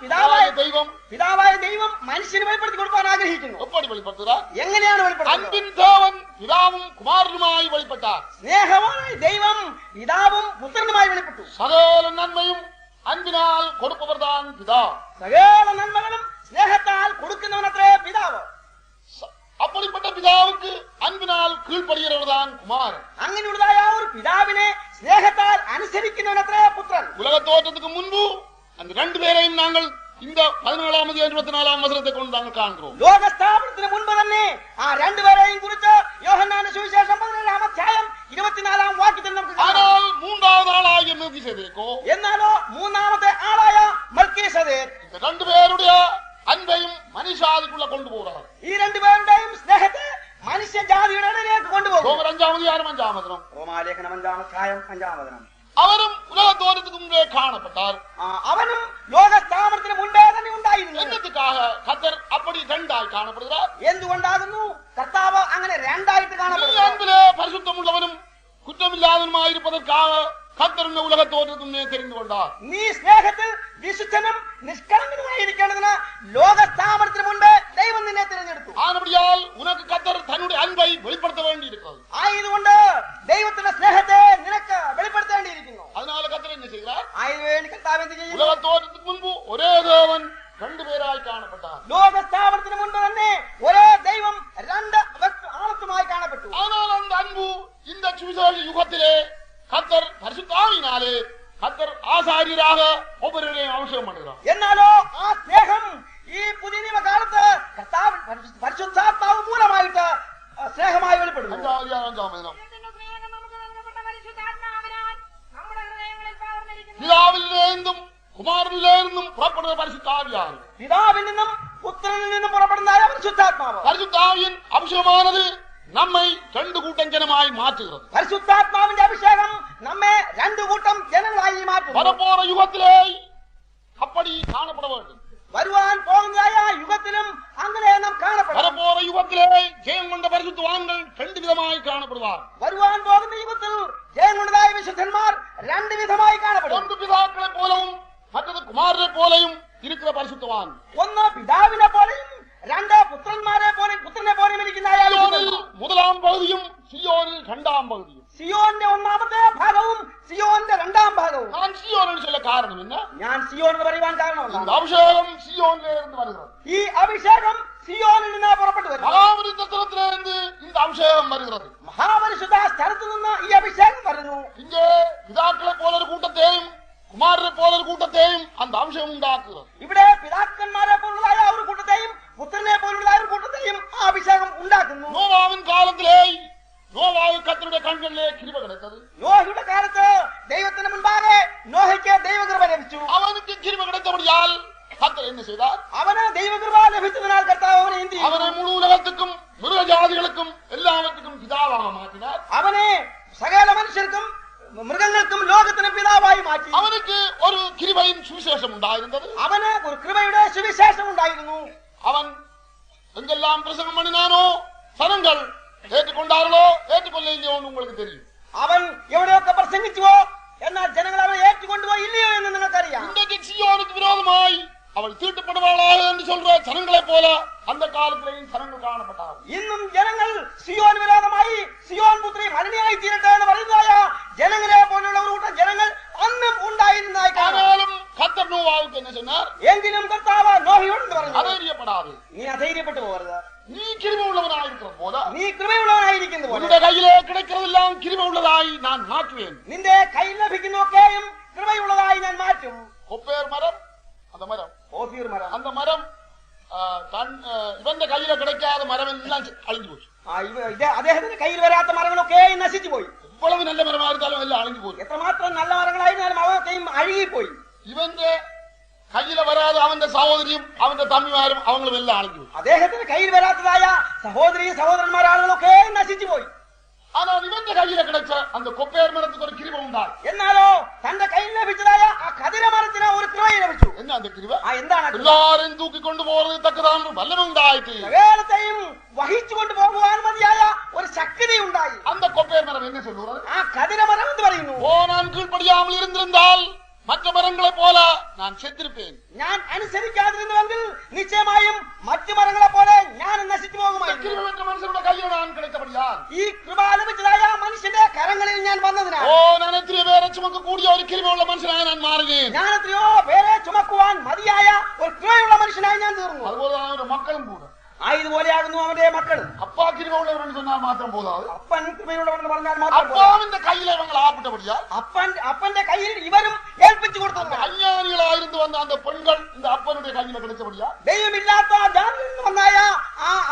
പിതാവായ ദൈവം മനുഷ്യന് വെളിപ്പെടുത്തി കൊടുക്കാൻ ആഗ്രഹിക്കുന്നു. എങ്ങനെയാണ് വെളിപ്പെടുത്തുന്നത്? പിതാവും കുമാരനുമായി വെളിപ്പെട്ടാർ. സ്നേഹമായ ദൈവം പിതാവും പുത്രനുമായി വെളിപ്പെട്ടു. സകല നന്മയും അൻപിനാൽ കൊടുപ്പവർത്താൻ പിതാ. സകല നന്മകളും സ്നേഹത്താൽ കൊടുക്കുന്നവനത്രേ പിതാവ്. அப்படிப்பட்ட பிதாவுக்கு அன்பினால் கீழ்ப்படுகிறவர்தான் குமாரன். അങ്ങനെയുള്ളതായ ഒരു പിതാവിനെ സ്നേഹത്താൽ അനുസരിക്കുന്നവനത്രേ പുത്രൻ. உலக தோற்றத்துக்கு முன்பு அந்த ரெண்டு பேரையும் நாங்கள் இந்த 14 24 வசனத்தை கொண்டு நாங்கள் காண்கிறோம். ലോകസ്ഥാപനത്തിന് മുൻപ് തന്നെ ആ രണ്ടുപേരെയും കുറിച്ച് യോഹന്നാന്റെ സുവിശേഷം 17 അധ്യായം 24 വാക്യത്തിൽ നമുക്ക് കാണാം. ஆனால் மூன்றாவது ஆளாகிய மெல்கிசேதேக்கோ, എന്നാലോ മൂന്നാമത്തെ ആളായ മൽക്കീസേദെക്ക് இந்த ரெண்டு பேருடைய அன்பையும் மனுஷாதிக்குள்ள கொண்டு போறார். ഈ രണ്ടുപേരുടെയും സ്നേഹത്തെ മനുഷ്യജാതിയുടെ ഇടയിലേക്ക് കൊണ്ടുപോകും. ரோமர் 5:5 വചനം. റോമാലേഖനം 5 അധ്യായം 5 വചനം. அவரும் உலக தோற்றத்துக்கு முன்பே காணப்பட்டார். അവനും ലോകസ്ഥാപനത്തിന് മുൻപേ തന്നെ ഉണ്ടായിരുന്നു. என்னத்துக்காக கர்த்தர் அப்படி ரெண்டாய் காணப்படுகிறார்? എന്തുകൊണ്ടാകുന്നു കർത്താവ് അങ്ങനെ രണ്ടായിട്ട് ഈ കാണപ്പെടുന്നത്? அன்பிலே பரிசுத்தமுள்ளவனும் குற்றமில்லாதவனுமாயிருப்பதற்காக கர்த்தர் இந்த உலக தோற்றத்துக்கு முன்னே தெரிந்து கொண்டார். നീ സ്നേഹത്തിൽ വിശുദ്ധനും നിഷ്കളങ്കനുമായിരിക്കേണ്ടതിന് ലോകസ്ഥാപനത്തിന് മുൻപേ ദൈവം നിന്നെ തിരഞ്ഞെടുത്തു. ஆனபடியால் உனக்கு கர்த்தர் தன்னுடைய அன்பை வெளிப்படுத்த வேண்டி இருக்கிறது. ആയതുകൊണ്ട് ദൈവത്തിന്റെ സ്നേഹത്തെ നിനക്ക് വെളിപ്പെടുത്തേണ്ടിയിരിക്കുന്നു. அதனால கர்த்தர் என்ன செய்கிறார்? ആയതുവേണ്ടി കർത്താവ് എന്ത് ചെയ്യും? உலக தோற்றத்துக்கு முன்பு ஒரே தேவன் ரெண்டு பேராய் காணப்பட்டார். ലോകസ്ഥാപനത്തിന് മുൻപ് തന്നെ ഒരേ ദൈവം രണ്ട് ആളത്തുമായി കാണപ്പെട്ടു. ஆனால் அந்த அன்பு இந்த சுவிசேஷ யுகத்திலே கர்த்தர் பரிசுத்தாவினாலே கர்த்தர் ஆசாரியராக ஒவ்வொருவரையும் அபிஷேகம் பண்ணுகிறார். എന്നാലോ ആ സ്നേഹം ഈ പുതിയ നിയമകാലത്ത് കർത്താവ് പരിശുദ്ധാത്മാവ് മൂലമായിട്ട് സ്നേഹമായി വെളിപ്പെടുന്നു. 5:5 വചനം. പിതാവിലിരുന്നും കുമാരനിലിരുന്നും പുറപ്പെടുന്ന പരിശുദ്ധാവിയാണ്. പിതാവിൽ നിന്നും പുത്രനിൽ നിന്നും പുറപ്പെടുന്ന പരിശുദ്ധാത്മാവ്. பரிசுத்தாவியின் அபிஷேகமானது நம்மை ரெண்டு கூட்டம் ஜனமாய் மாற்றுகிறது. പരിശുദ്ധാത്മാവിന്റെ അഭിഷേകം നമ്മെ രണ്ടു കൂട്ടം ജനങ്ങളായി മാറ്റുന്നു. வரப்போற யுகத்திலே அப்படி காணப்பட வேண்டும். വരുവാൻ പോകുന്നതായ യുഗത്തിലും അങ്ങനെ നാം കാണപ്പെടണം. வரப்போற யுகத்திலே ஜெயம் கொண்ட பரிசுத்தவான்கள் ரெண்டு விதமாய் காணப்படுவார். വരുവാൻ പോകുന്ന യുഗത്തിൽ ജയം കൊണ്ടതായ വിശുദ്ധന്മാർ രണ്ട് വിധമായി കാണപ്പെടും. ஒன்று பிதாக்களை போலவும் மற்றது குமாரனை போலவும் இருக்கிற பரிசுத்தவான். ഒന്ന് പിതാവിനെ പോലെയും രണ്ട് പുത്രന്മാരെ പോലെയും പുത്രനെ പോലെയും ഇരിക്കുന്ന முதலாம் பகுதியும் சியோனில் இரண்டாம் பகுதியும். സിയോന്റെ ഒന്നാമത്തെ ഭാഗവും സിയോന്റെ രണ്ടാം ഭാഗവും. நான் சியோன் சொல்ல காரணம் என்ன? ഞാൻ സിയോൻ എന്ന് പറയുവാൻ കാരണം இந்த அபிஷேகம் சியோனிலே இருந்து வருகிறது. ഈ അഭിഷേകം സിയോനിൽ നിന്ന് പുറപ്പെട്ടു വരുന്നു. மகாபரிசுத்தத்திலிருந்து இந்த அபிஷேகம் வருகிறது. മഹാപരിശുദ്ധ സ്ഥലത്ത് നിന്ന് ഈ അഭിഷേകം വരുന്നു. இங்கே பிதாக்களை போல ஒரு கூட்டத்தையும் குமாரனை போல ஒரு கூட்டத்தையும் அந்த அபிஷேகம் உண்டாக்குகிறது. ഇവിടെ പിതാക്കന്മാരെ പോലുള്ളതായ ഒരു കൂട്ടത്തെയും പുത്രനെ പോലുള്ളതായ ഒരു കൂട്ടത്തെയും ആ അഭിഷേകം ഉണ്ടാക്കുന്നു. நோவாவின் காலத்திலே நோவாவு கர்த்தருடைய கண்களிலே கிருபை கிடைத்தது. നോഹയുടെ കാലത്ത് ദൈവത്തിന് മുൻപാകെ നോഹയ്ക്ക് ദൈവകൃപ ലഭിച്ചു. அவனுக்கு கிருபை கிடைத்தபடியால் கர்த்தர் என்ன செய்தார்? അവന് ദൈവകൃപ ലഭിച്ചതിനാൽ കർത്താവ് അവനെ എന്ത് ചെയ്തു? அவனை முழு உலகத்துக்கும் மிருகஜாதிகளுக்கும் எல்லாவற்றுக்கும் பிதாவாக மாற்றினார். അവനെ സകല മനുഷ്യർക്കും മൃഗങ്ങൾക്കും ലോകത്തിനും പിതാവായി മാറ്റി. அவனுக்கு ஒரு கிருபையின் சுவிசேஷம் உண்டாயிருந்தது. അവന് ഒരു കൃപയുടെ സുവിശേഷം ഉണ്ടായിരുന്നു. அவன் எங்கெல்லாம் பிரசங்கம் பண்ணினானோ சனங்கள் ஏற்றுக்கொண்டார்களோ ஏற்றுக்கொள்ளலையோ உங்களுக்கு தெரியும். അവൻ എവിടെയൊക്കെ പ്രസംഗിച്ചുവോ എന്നാൽ ജനങ്ങൾ അവനെ ഏറ്റുകൊണ്ടുപോയി ഇല്ലയോ എന്ന് നിങ്ങൾക്കറിയാം. இன்றைக்கு சியோனுக்கு விரோதமாய் அவள் தீட்டுப்படுவாளாக என்று சொல்ற ஜனங்களை போல அந்த காலத்திலேயும் ஜனங்கள் காணப்பட்டார்கள். ഇന്നും ജനങ്ങൾ സിയോൻ വിരോധമായി സിയോൻ പുത്രി മലിനയായി തീരട്ടെ എന്ന് പറയുന്നതായ ജനങ്ങളെ പോലുള്ള ഒരു കൂട്ടം ജനങ്ങൾ അന്നും ഉണ്ടായിരുന്നതായി കാണാം. ஆனாலும் கர்த்தர் நோவாவுக்கு என்ன சொன்னார்? എങ്കിലും കർത്താവ് നോഹയോട് പറഞ്ഞു, அதைரியப்படாது, നീ അധൈര്യപ്പെട്ടു പോകരുത്. நீ கிருபை உள்ளவனாயிருக்கிற போல നീ കൃപയുള്ളവനായിരിക്കുന്ന പോലെ உன்னுடைய கையிலே கிடைக்கிறதெல்லாம் கிருபை உள்ளதாய் நான் மாற்றுவேன். നിന്റെ കയ്യിൽ ലഭിക്കുന്നതൊക്കെയും കൃപയുള്ളതായി ഞാൻ മാറ്റും. கொப்பேர் மரம், அந்த மரம் ഓഫീർ മരം, அந்த മരം ഇവന്റെ കയ്യിലെ கிடைக்காத മരം എല്ലാം അழிഞ്ഞു പോയി. അദ്ദേഹത്തിന്റെ കയ്യിൽ വരാത്ത മരങ്ങളൊക്കെ നശിച്ചു പോയി. ഇவ்வளவு நல்ல മരമായിരുന്നാലും എല്ലാം അழிഞ്ഞു പോയി. എത്രമാത്രം നല്ല മരങ്ങളായിരുന്നാലും അവയൊക്കെയും അഴുകിപ്പോയി. ഇവന്റെ കയ്യിലെ വരാതെ അവന്റെ സഹോദരിയും അവന്റെ തമ്മിമാരും അവങ്ങളും എല്ലാം അழிഞ്ഞു പോയി. അദ്ദേഹത്തിന്റെ കയ്യിൽ വരാത്തതായ സഹോദരി സഹോദരന്മാരാളുകളൊക്കെ നശിച്ചു പോയി. ஆனால் இவന്റെ കയ്യിലെ கிடைச்ச அந்த கொப்பேர் மரத்துக்கு ஒரு கிருபை உண்டாய். എന്നാലോ തന്റെ കയ്യിൽ ലഭിച്ചതായ ആ കതിരമരത്തിന് ഒരു കൃപ ലഭിച്ചു. என்ன அந்த கிருபை? എന്താണ്? எல்லாரையும் தூக்கி கொண்டு போறது தக்கதான் வல்லமுண்டாயிட்டு സകലത്തെയും വഹിച്ചു കൊണ്ടുപോകുവാൻ മതിയായ ഒരു ശക്തി ഉണ്ടായി. அந்த கொப்பேர் மரம் என்ன சொல்லுறது? ആ കതിരമരം എന്ന് പറയുന്നു, ஓ நான் கீழ்ப்படியாமல் இருந்திருந்தால் மற்ற மரங்களை போல நான் செத்திருப்பேன். ഞാൻ അനുസരിക്കാതിരുന്നുവെങ്കിൽ നിശ്ചയമായും മറ്റു മരങ്ങളെ പോലെ ഞാൻ നശിച്ചു പോകുമായിരുന്നു. மனுஷனுடைய கையில் நான் கிடைத்தபடியால் ഈ കൃപ ലഭിച്ചതായ മനുഷ്യന്റെ കരങ്ങളിൽ ഞാൻ വന്നതിനാൽ ഓ நான் എത്രയോ പേരെ ചുമക്കக்கூடிய ഒരു കിരുബയുള്ള മനുഷ്യനായി ഞാൻ മാറുകയും ഞാൻ എത്രയോ പേരെ ചുമക്കുവാൻ മതിയായ ഒരു കൃപയുള്ള മനുഷ്യനായി ഞാൻ തീർന്നു. അതുപോലെ ഒരു മക്കളും കൂടെ ആയതുപോലെയാകുന്നു അവന്റെ മക്കൾ. அப்பா கிருபை உள்ளவன் சொன்னால் மாத்திரம் போதாது. അപ്പൻ കൃപയുള്ളവനെന്ന് പറഞ്ഞാൽ മാത്രം அப்பாவின் கையில இவங்க ஆப்பிட்டபடியா അപ്പന്റെ കയ്യിൽ ഇവരും ഏൽപ്പിച്ചു കൊടുത്തത്. അജ്ഞാനികളായിരുന്നു വന്ന அந்த பெண்கள் இந்த அப்பனுடைய கையில கிடைச்சபடியா ദൈവമില്ലാത്ത ജാതിയിൽ നിന്ന് വന്നായ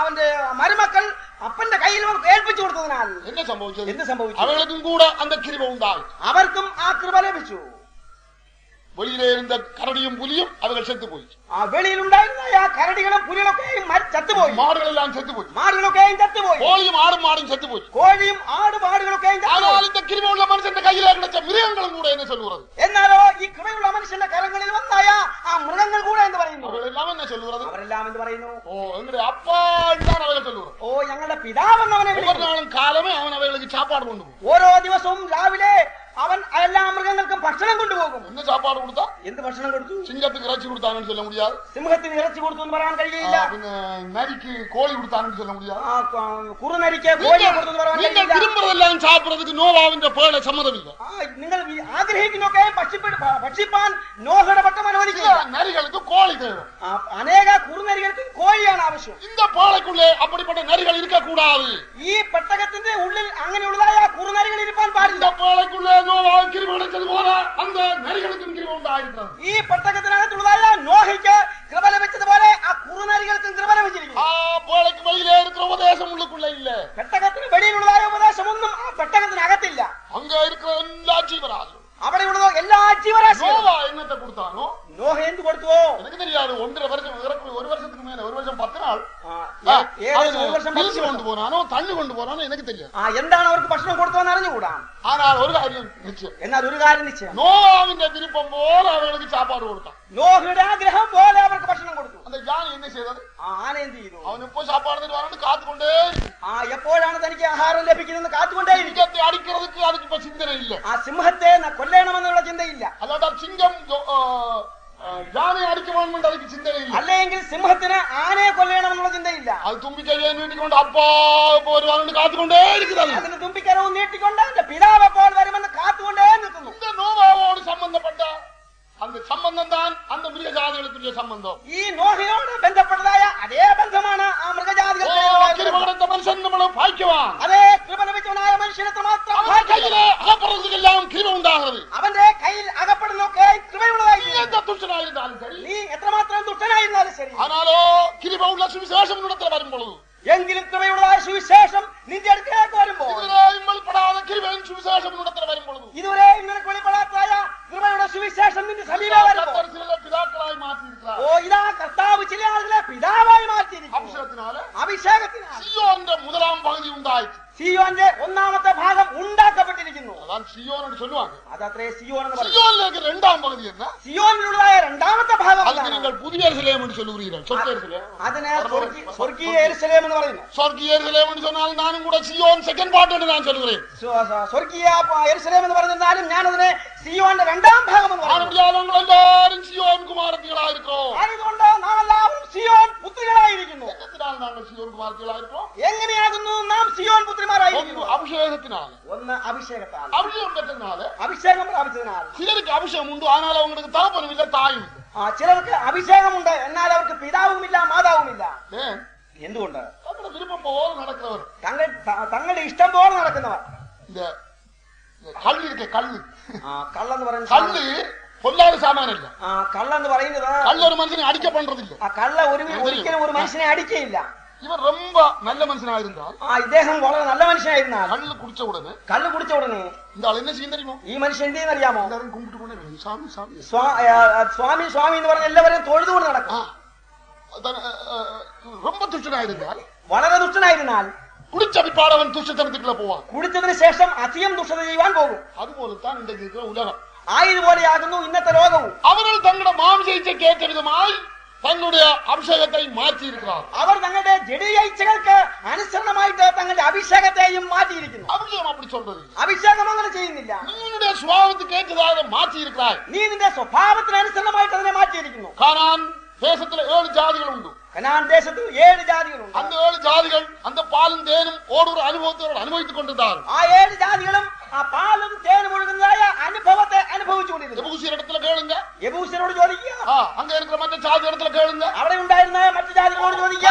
അവന്റെ മരുമക്കൾ അപ്പന്റെ കയ്യിൽ ഏൽപ്പിച്ചു കൊടുത്തതിനാൽ എന്ത് സംഭവിച്ചു? അവர்களுக்கும் கூட அந்த கிருபை உண்டாയി. അവർക്കും ആ കൃപ ലഭിച്ചു. வெளியிலே இருந்த கரடியும் புலியும் அவர்கள் செத்து போய். വെളിയിലുണ്ടായിരുന്ന ആ കരടികളും പുലികളൊക്കെയും ചത്തുപോയി. மாடுகளெல்லாம் செத்து போய். മാടുകളൊക്കെയും ചത്തുപോയി. கோழியும் ஆடும் மாடும் செத்து போய். കോഴിയും ആടും ആടുകളൊക്കെയും ஆனால் இந்த கிருபை உள்ள மனுஷന്റെ கையில கிடைச்ச மிருகங்களும் கூட என்ன சொல்லுகிறது? എന്നാലോ ഈ കൃപയുള്ള മനുഷ്യന്റെ കരങ്ങളിൽ വന്നായ ആ മൃഗങ്ങൾ കൂടെ എന്ന് പറയുന്നു. അവരെല്ലാം என்ன சொல்லுகிறது? അവരെല്ലാം എന്ന് പറയുന്നു, ஓ எங்களுடைய அப்பா தான் அவர்கள் சொல்லுகிறது. ഓ ഞങ്ങളുടെ പിതാവെന്ന് അവനെ ஒவ்வொரு വിളിക്കുന്നു. நாளும் காலமே அவன் அவர்களுக்கு சாப்பாடு கொண்டு പോകും. ഓരോ ദിവസവും രാവിലെ അവൻ എല്ലാ മൃഗങ്ങൾക്കും ഭക്ഷണം കൊണ്ടുപോകും. என்ன சாப்பாடு கொடுத்தா? എന്ത് ഭക്ഷണം കൊടുത്തു? சிங்கத்துக்கு இறைச்சி கொடுத்தாங்கன்னு சொல்ல முடியாது. സിംഹത്തിന് ഇറച്ചി കൊടുത്തു എന്ന് പറയാൻ കഴിയില്ല. நரிக்கு கோழி கொடுத்தாங்கன்னு சொல்ல முடியாது. കുറുനരിക്ക് കോഴിയെ കൊടുത്തു എന്ന് പറയാൻ நீங்கள் കഴിയില്ല. விரும்புறதெல்லாம் சாப்பிடுறதுக்கு நோவாவின் பேழ சம்மதம் இல்லை. നിങ്ങൾ ആഗ്രഹിക്കുന്നൊക്കെ ഭക്ഷിപ്പാൻ നോഹയുടെ പട്ടം അനുവദിക്കില്ല. நரிகளுக்கு கோழி தேவை. അനേക കുറുനരികൾക്ക് കോഴിയാണ് ആവശ്യം. இந்த பேழைக்குள்ளே அப்படிப்பட்ட நரிகள் இருக்கக்கூடாது. ഈ പെട്ടകത്തിന്റെ ഉള്ളിൽ അങ്ങനെയുള്ളതായ കുറുനരികൾ ഇരിപ്പാൻ പാടില്ല. இந்த பேழைக்குள்ளே நோவாவுக்கு கிருபை கிடைச்சது போல அந்த நரிகளுக்கும் கிருபை உண்டாயிருக்கிறது. ഈ പെട്ടകത്തിനകത്തുള്ളതായ നോഹയ്ക്ക് കൃപ ലഭിച്ചതുപോലെ ആ കുറുനരികൾക്കും കൃപ ലഭിച്ചിരിക്കുന്നു. ആ பேழைக்கு வெளியிலே இருக்கிற உபதேசம் உள்ளுக்குள்ள இல்ல. പെട്ടകത്തിന് വെളിയിലുള്ളതായ ഉപദേശമൊന്നും ആ പെട്ടകത്തിനകത്തില്ല. அங்க இருக்கிற எல்லா ஜீவராசியும் അവിടെയുള്ളതോ എല്ലാ ജീവരാശികളും. நோவா என்னத்தை கொடுத்தானோ? നോഹ എന്ത് കൊടുത്തുവോ? எனக்கு தெரியாது. 1.5 வருஷம் ஒரு வருஷத்துக்கு மேல 1 வருஷம் 10 நாள் ഒരു വർഷം கொண்டு போறானோ தண்ணி கொண்டு போறானோ எனக்கு தெரியாது. എന്താണ് അവർക്ക് ഭക്ഷണം കൊടുത്തതെന്ന് അറിഞ്ഞുകൂടാ. ஆனால் ஒரு കാര്യം நிச்சயம், എന്നാൽ ഒരു കാര്യം നിശ്ചയം, நோவாவின் விருப்பம் போல அவர்களுக்கு சாப்பாடு கொடுத்தான். നോഹയുടെ ആഗ്രഹം പോലെ അവർക്ക് ഭക്ഷണം കൊടുത്തു. அந்த யானை என்ன செய்தது? ആന എന്ത് ചെയ്തു? அவன் எப்போ சாப்பாடு தருவான்னு காத்துக்கொண்டே എപ്പോഴാണ് തനിക്ക് ആഹാരം ലഭിക്കുന്നത് കാത്തുകൊണ്ടേ சிங்கத்தை அடிக்கிறதுக்கு அதுக்கு இப்ப சிந்தனை இல்ல. ആ സിംഹത്തെ കൊല്ലണമെന്നുള്ള ചിന്തയില്ല. அல்லாட்டா சிங்கம் யானை அடிக்க வேண்டும் அதுக்கு சிந்தனை இல்ல. അല്ലെങ്കിൽ സിംഹത്തിന് ആനയെ കൊല്ലണമെന്നുള്ള ചിന്തയില്ല. அது தும்பிக்கையை நீட்டிக்கொண்டு அப்பா இப்போ வருவான்னு காத்துக்கொண்டே இருக்கிறது. അതിന് തുമ്പിക്കരവും നീട്ടിക്കൊണ്ട് എന്റെ പിതാവ് എപ്പോൾ വരുമെന്ന് കാത്തുകൊണ്ടേ നിൽക്കുന്നു. இந்த நோவாவோடு சம்பந்தப்பட்ட அந்த சம்பந்தம் தான் அந்த மிருகஜாதிகளுக்குரிய சம்பந்தம். ഈ നോഹയോട് ബന്ധപ്പെട്ടതായ അതേ ബന്ധമാണ് ആ മൃഗജാതികളുടെ. மனுஷன் நம்மளும் பாய்க்குவான். അതേ കൃപ ലഭിച്ചവനായ മനുഷ്യനത്ര മാത്രം கையிலே அகப்படுறதுக்கெல்லாம் கிருபை உண்டாகிறது. അവന്റെ കയ്യിൽ അകപ്പെടുന്നൊക്കെ കൃപയുള്ളതായി. எந்த துஷ்டனாயிருந்தாலும் சரி, നീ എത്രമാത്രം ദുഷ്ടനായിരുന്നാലും ശരി, ஆனாலோ கிருபை உள்ள சுவிசேஷம் இடத்துல வரும் பொழுது, എങ്കിലും കൃപയുള്ളതായ സുവിശേഷം നിന്റെ അടുക്കലേക്ക് വരുമ്പോൾ, വെളിപ്പെടാതെ கிருபையின் சுவிசேஷம் இடத்துல வரும் பொழுது, ഇതുവരെ നിനക്ക് വെളിപ്പെടാത്തതായ കൃപയുടെ സുവിശേഷം നിന്റെ സമീപം വരുമ്പോൾ, சில பிதாக்களாய் மாற்றியிருக்கிறார். ഓ ഇതാ കർത്താവ് ചില ആളുകളെ പിതാവായി മാറ്റിയിരിക്കുന്നു. അഭിഷേകത്തിനാൽ സിയോന്റെ முதலாம் பகுதி உண்டாயிற்று. സിയോന്റെ ഒന്നാമത്തെ ഭാഗം ഉണ്ടാക്കപ്പെട്ടിരിക്കുന്നു. அதான் சியோன்னு சொல்லுவாங்க. അതത്രേ സിയോൻ എന്ന് പറയുന്നത്. சியோனிലേക്ക് இரண்டாம் பகுதி என்ன? സിയോനിലുള്ളതായ രണ്ടാമത്തെ ഭാഗം அதுக்கு நீங்கள் புதிய எருசலேம் என்று சொல்லுகிறீர்கள். சொர்க்க எருசலேம். അതിനെ സ്വർഗീയ യെരൂശലേം എന്ന് പറയുന്നു. சொர்க்க எருசலேம் என்று சொன்னால் நானும் கூட சியோன் செகண்ட் பார்ட் என்று நான் சொல்லுகிறேன். സ്വർഗീയ യെരൂശലേം എന്ന് പറഞ്ഞാലും ഞാൻ അതിനെ സിയോന്റെ രണ്ടാം ഭാഗം എന്ന് പറയുന്നു. எல்லாரும் சியோன் குமாரத்திகளா இருக்கிறோம். അതുകൊണ്ട് നാം എല്ലാവരും സിയോൻ പുത്രികളായിരിക്കുന്നു. എങ്ങനെയാണ് നാങ്ങൾ സിയോൻ കുമാരത്തികളായിരിക്കും? എങ്ങനെയാകുന്നു നാം സിയോൻ പുത്രിമാരായിരിക്കുന്നു? അഭിഷേകത്തിനാണ്. ഒന്ന് അഭിഷേകത്താൽ. അഭിഷേകം പെറ്റതിനാല്, അഭിഷേകം പ്രാപിച്ചതിനാൽ. ചിലർക്ക് അഭിഷേകമുണ്ട്, ஆனால் அவங்களுக்கு தகப்பனுமில்லை தாயும் இல்லை. ചിലർക്ക് അഭിഷേകമുണ്ട്, എന്നാൽ അവർക്ക് പിതാവുമില്ല മാതാവുമില്ല. എന്തുകൊണ്ട്? തങ്ങളുടെ വിരുപ്പം പോലെ നടക്കുന്നവർ, തങ്ങളുടെ ഇഷ്ടം പോലെ നടക്കുന്നവർ. இந்த കള്ള് ഇരിക്കെ കള്ള്, കള്ളെന്ന് പറയുന്നത് കള്ള് കൊല്ലാതെ സാമാനല്ല. കള്ളെന്ന് പറയുന്നത് കള്ള് ഒരു മനുഷ്യനെ അടിക്ക പண்றதில்லை. കള്ള ഒരിക്കലും ഒരു മനുഷ്യനെ അടിക്കയില്ല. ഇവർ ரொம்ப நல்ல മനുഷ്യനായിരുന്നാൽ, ഇദ്ദേഹം വളരെ നല്ല മനുഷ്യനായിരുന്നാൽ, കള്ള് കുടിച്ച ഉടനെ இந்த ആൾ എന്നെ ചെയ്യുന്ന അറിയുമോ? ഈ മനുഷ്യൻ എന്ത് ചെയ്യുന്നറിയാമോ? എല്ലാവരും കുമ്പിട്ടുകൊണ്ടേ സ്വാമി സ്വാമി സ്വാമി സ്വാമി എന്ന് പറഞ്ഞ എല്ലാവരും തൊഴുതുകൊണ്ട് നടക്കും. ரொம்ப துஷ்டனாயிருந்தாൽ, വളരെ ദുഷ്ടനായിരുന്നാൽ, കുടിച്ച പിപ്പാടവൻ ദുഷ്ടത്തനത്തിലുള്ള പോവാൻ, കുടിച്ചതിന് ശേഷം അധികം ദുഷ്ടത ചെയ്യുവാൻ പോകും. അതുപോലെ താൻ ഉണ്ടെങ്കിൽ ഉലകം ആയതുപോലെയാകുന്നു ഇന്നത്തെ ലോകവും. അവർ തങ്ങളുടെ മാംസയിച്ചയ്ക്ക് ഏറ്റ വിധമായി തങ്ങളുടെ അഭിഷേകത്തെ മാറ്റിയിരിക്കുകയാണ്. അവർ തങ്ങളുടെ ജഡീയ ഇച്ഛകൾക്ക് അനുസരണമായിട്ട് തങ്ങളുടെ അഭിഷേകത്തെയും മാറ്റിയിരിക്കുന്നു. അഭിഷേകം അപ്പടി சொல்றது. അഭിഷേകം അങ്ങനെ ചെയ്യുന്നില്ല. നിങ്ങളുടെ സ്വഭാവത്തിക്ക് ഏറ്റതായ മാറ്റിയിരിക്കുകയാണ്. നീ നിന്റെ സ്വഭാവത്തിന് അനുസരണമായിട്ട് അതിനെ മാറ്റിയിരിക്കുന്നു. കാനാൻ ദേശത്തിലെ 7 ജാതികളുണ്ട്. കനാൻ ദേശത്ത് 7 ജാതികളുണ്ട്. அந்த 7 ജാതികൾ அந்த பாலும் தேனும் ஓடுற അനുഭവത്തോട് അനുഭവിച്ചു കൊണ്ടിരുന്നാർ. ആ 7 ജാതികളും ആ പാലും തേനും ഒഴുകുന്നതായ അനുഭവത്തെ അനുഭവിച്ചുകൊണ്ടിരുന്നു. യബൂസിയരുടെ இடத்துல കേളുங்க. യബൂസിനോട് ചോദിക്കുക. அங்க இருக்கிற மற்ற ஜாதி இடத்துல கேளுங்க. അവിടെ ഉണ്ടായിരുന്ന മറ്റു ജാതികളോട് ചോദിക്കുക.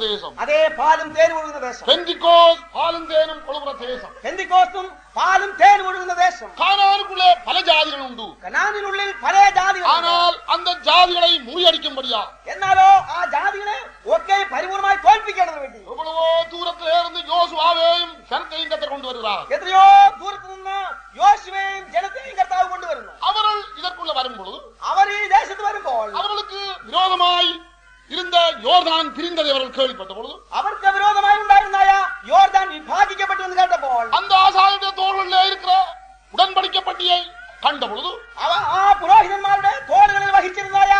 தேசம். அதே பாலும் தேன் ஒழுகுന്ന தேசம். பெந்திகோஸ் பாலும் தேனும் ஒழுகுற தேசம். பெந்திகோஸ்தும் பாலும் தேன் ஒழுகுന്ന தேசம். கானானுக்குள்ளே பல ஜாதிகள் உண்டு. கனானினுள்ளில் பல ஜாதிகள். ஆனால் அந்த ஜாதிகளை முறியடிக்கும்படியா എന്നാലോ ആ ജാതികളെ ഒക്കെ പരിപൂർണമായി തോൽപ്പിക്കേണ്ടതിന് വേണ്ടി எவ்வளவோ தூரத்திலே இருந்து யோசுவாவையும் ஜனத்தையும் கத்தர் கொண்டு வருகிறார். എത്രയോ ദൂരത്ത് നിന്ന് യോശുവയും ജനത്തെയും കർത്താവ് കൊണ്ടുവരുന്നു. அவர்கள் இதற்குள்ள வரும்பொழுது അവർ ഈ ദേശത്ത് വരുമ്പോൾ அவர்களுக்கு விரோதமாய் இருந்த யோர்தான் பிரிந்ததை அவர்கள் கேள்விப்பட்ட பொழுது അവർക്ക് വിരോധമായി ഉണ്ടായിരുന്നായ യോർദാൻ വിഭാഗിക്കപ്പെട്ടു എന്ന് കേട്ടപ്പോൾ அந்த ஆசாரியருடைய தோள்களிலே இருக்கிற உடன்படிக்கப்பட்டியை கண்ட பொழுது ആ പുരോഹിതന്മാരുടെ തോളുകളിൽ വഹിച്ചിരുന്നായ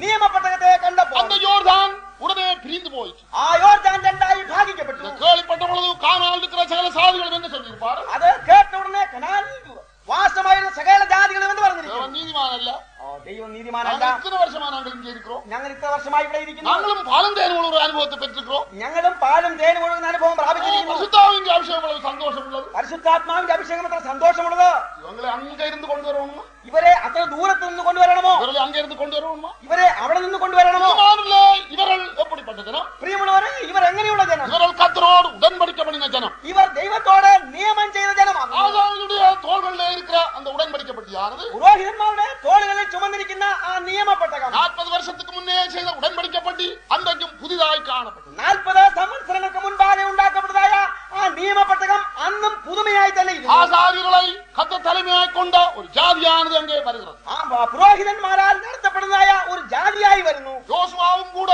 നിയമപെട്ടകത്തെ കണ്ടപ്പോൾ அந்த யோர்தான் உடனே பிரிந்து போயிற்று. ആ യോർദാൻ രണ്ടായി വിഭാഗിക്കപ്പെട്ടു. கேள்விப்பட்ட பொழுது கானானில் இருக்கிற சகல சாதிகள் என்ன சொல்லியிருப்பார்? അത് കേട്ട ഉടനെ കനാനിൽ വാസമായിരുന്ന സകല ജാതികളും എന്ന് പറഞ്ഞിരിക്കുന്നു. நீதிமானல்ல, ദൈവം നീതിമാനല്ല. இத்தனை வருஷமா நாங்கள் இங்கே இருக்கிறோம். ഞങ്ങൾ ഇത്ര വർഷമായി ഇവിടെ ഇരിക്കുന്നു. நாங்களும் பாலும் தேனும் ஒரு அனுபவத்தை பெற்றிருக்கிறோம். ഞങ്ങളും പാലും തേനും ഒഴുകുന്ന അനുഭവം പ്രാപിച്ചിരിക്കുന്നു. பரிசுத்தாவின் அபிஷேகம் எவ்வளவு சந்தோஷம் உள்ளது. പരിശുദ്ധാത്മാവിന്റെ അഭിഷേകം എത്ര സന്തോഷമുള്ളത്. இவங்களை அங்க இருந்து கொண்டு வரணுமா? ഇവരെ അത്ര ദൂരത്ത് നിന്ന് കൊണ്ടുവരണമോ? இவர்களை அங்க இருந்து கொண்டு வரணுமா? ഇവരെ അവിടെ നിന്ന് കൊണ്ടുവരണമോ? இவர்கள் எப்படிப்பட்ட ஜனம்? പ്രിയമുള്ളവരെ, ഇവർ എങ്ങനെയുള്ള ജനം? இவர்கள் கர்த்தரோடு உடன்படிக்கை பண்ணின ஜனம். ഇവർ ദൈവത്തോട് നിയമം ചെയ്ത ജനമാണ്. ஆசாரியனுடைய தோள்களில் இருக்கிற அந்த உடன்படிக்கைப்பட்டியானது പുരോഹിതന്മാരുടെ തോളുകളിൽ ചുമന്നിരിക്കുന്ന ആ നിയമപ്പെട്ടകം 40 வருஷத்துக்கு முன்னே செய்த உடன்படிக்கைப்பட்டி அன்றைக்கும் புதிதாய் காணப்பட்டது. 40 സംവത്സരങ്ങൾക്ക് മുൻപാകെ ഉണ്ടാക്കപ്പെട്ടതായ ആ നിയമപ്പെട്ടകം അന്നും പുതുമയായി തന്നെ ഇരുന്നു. ஆசாரியர்களை கர்த்தர் தலைமையாய் கொண்ட ஒரு ஜாதியானது அங்கே வருகிறது. ആ പുരോഹിതന്മാരാൽ നടത്തപ്പെടുന്നതായ ഒരു ജാതിയായി വരുന്നു. யோசுவாவும் கூட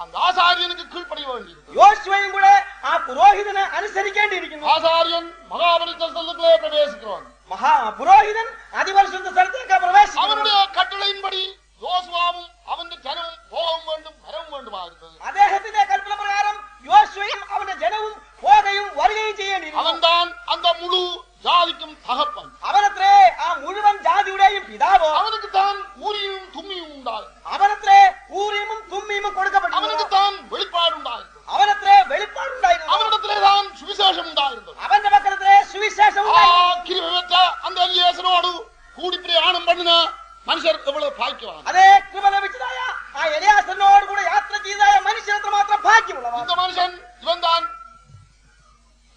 அந்த ஆசாரியனுக்கு கீழ்ப்படிய வேண்டியிருக்கிறது. യോശുവയും കൂടെ ആ പുരോഹിതനെ അനുസരിക്കേണ്ടിയിരിക്കുന്നു. ஆசாரியன் மகாபலித்த ஸ்தலத்திலே பிரவேசிக்கிறான். പുരോഹിതൻ അതിപരിശുദ്ധ സ്ഥലത്തേക്ക് പ്രവേശിക്കുന്നു. அவனுடைய கட்டளையின்படி யோசுவாவும் அவனுடைய ஜனமும் போகவும் வேண்டும் வரவும் வேண்டுமா இருந்தது. അദ്ദേഹത്തിന്റെ കൽപ്പന പ്രകാരം യോശുവയും അവന്റെ ജനവും പോകയും വരികയും ചെയ്യേണ്ടിയിരുന്നു. அவன்தான் அந்த முழு ஜாதிக்கும் தகப்பன். അവനത്രേ ആ മുഴുവൻ ജാതിയുടെയും പിതാവ്. அவனுக்கு தான் ஊரியும் தும்மியும் உண்டாய். അവനത്രേ ഊരീമും തുമ്മീമും കൊടുക്കപ്പെട്ടു. அவனுக்கு தான் வெளிப்பாடு உண்டாயிருந்தது. അവനത്രേ വെളിപ്പാടുണ്ടായിരുന്നു. அவனிடத்திலே தான் சுவிசேஷம் உண்டாயிருந்தது. അവന്റെ പക്കലത്രേ സുവിശേഷം ஆ, கிருபை பெற்ற அந்த எலியாசனோடு கூடி பிரயாணம் பண்ணின மனுஷர் எவ்வளவு பாக்கியவான். അതേ കൃപ ലഭിച്ചതായ ആ എലിയാസനോട് കൂടെ യാത്ര ചെയ്തതായ മനുഷ്യർ എത്രമാത്രം ഭാഗ്യമുള്ളവർ. இந்த மனுஷன் இவன் தான்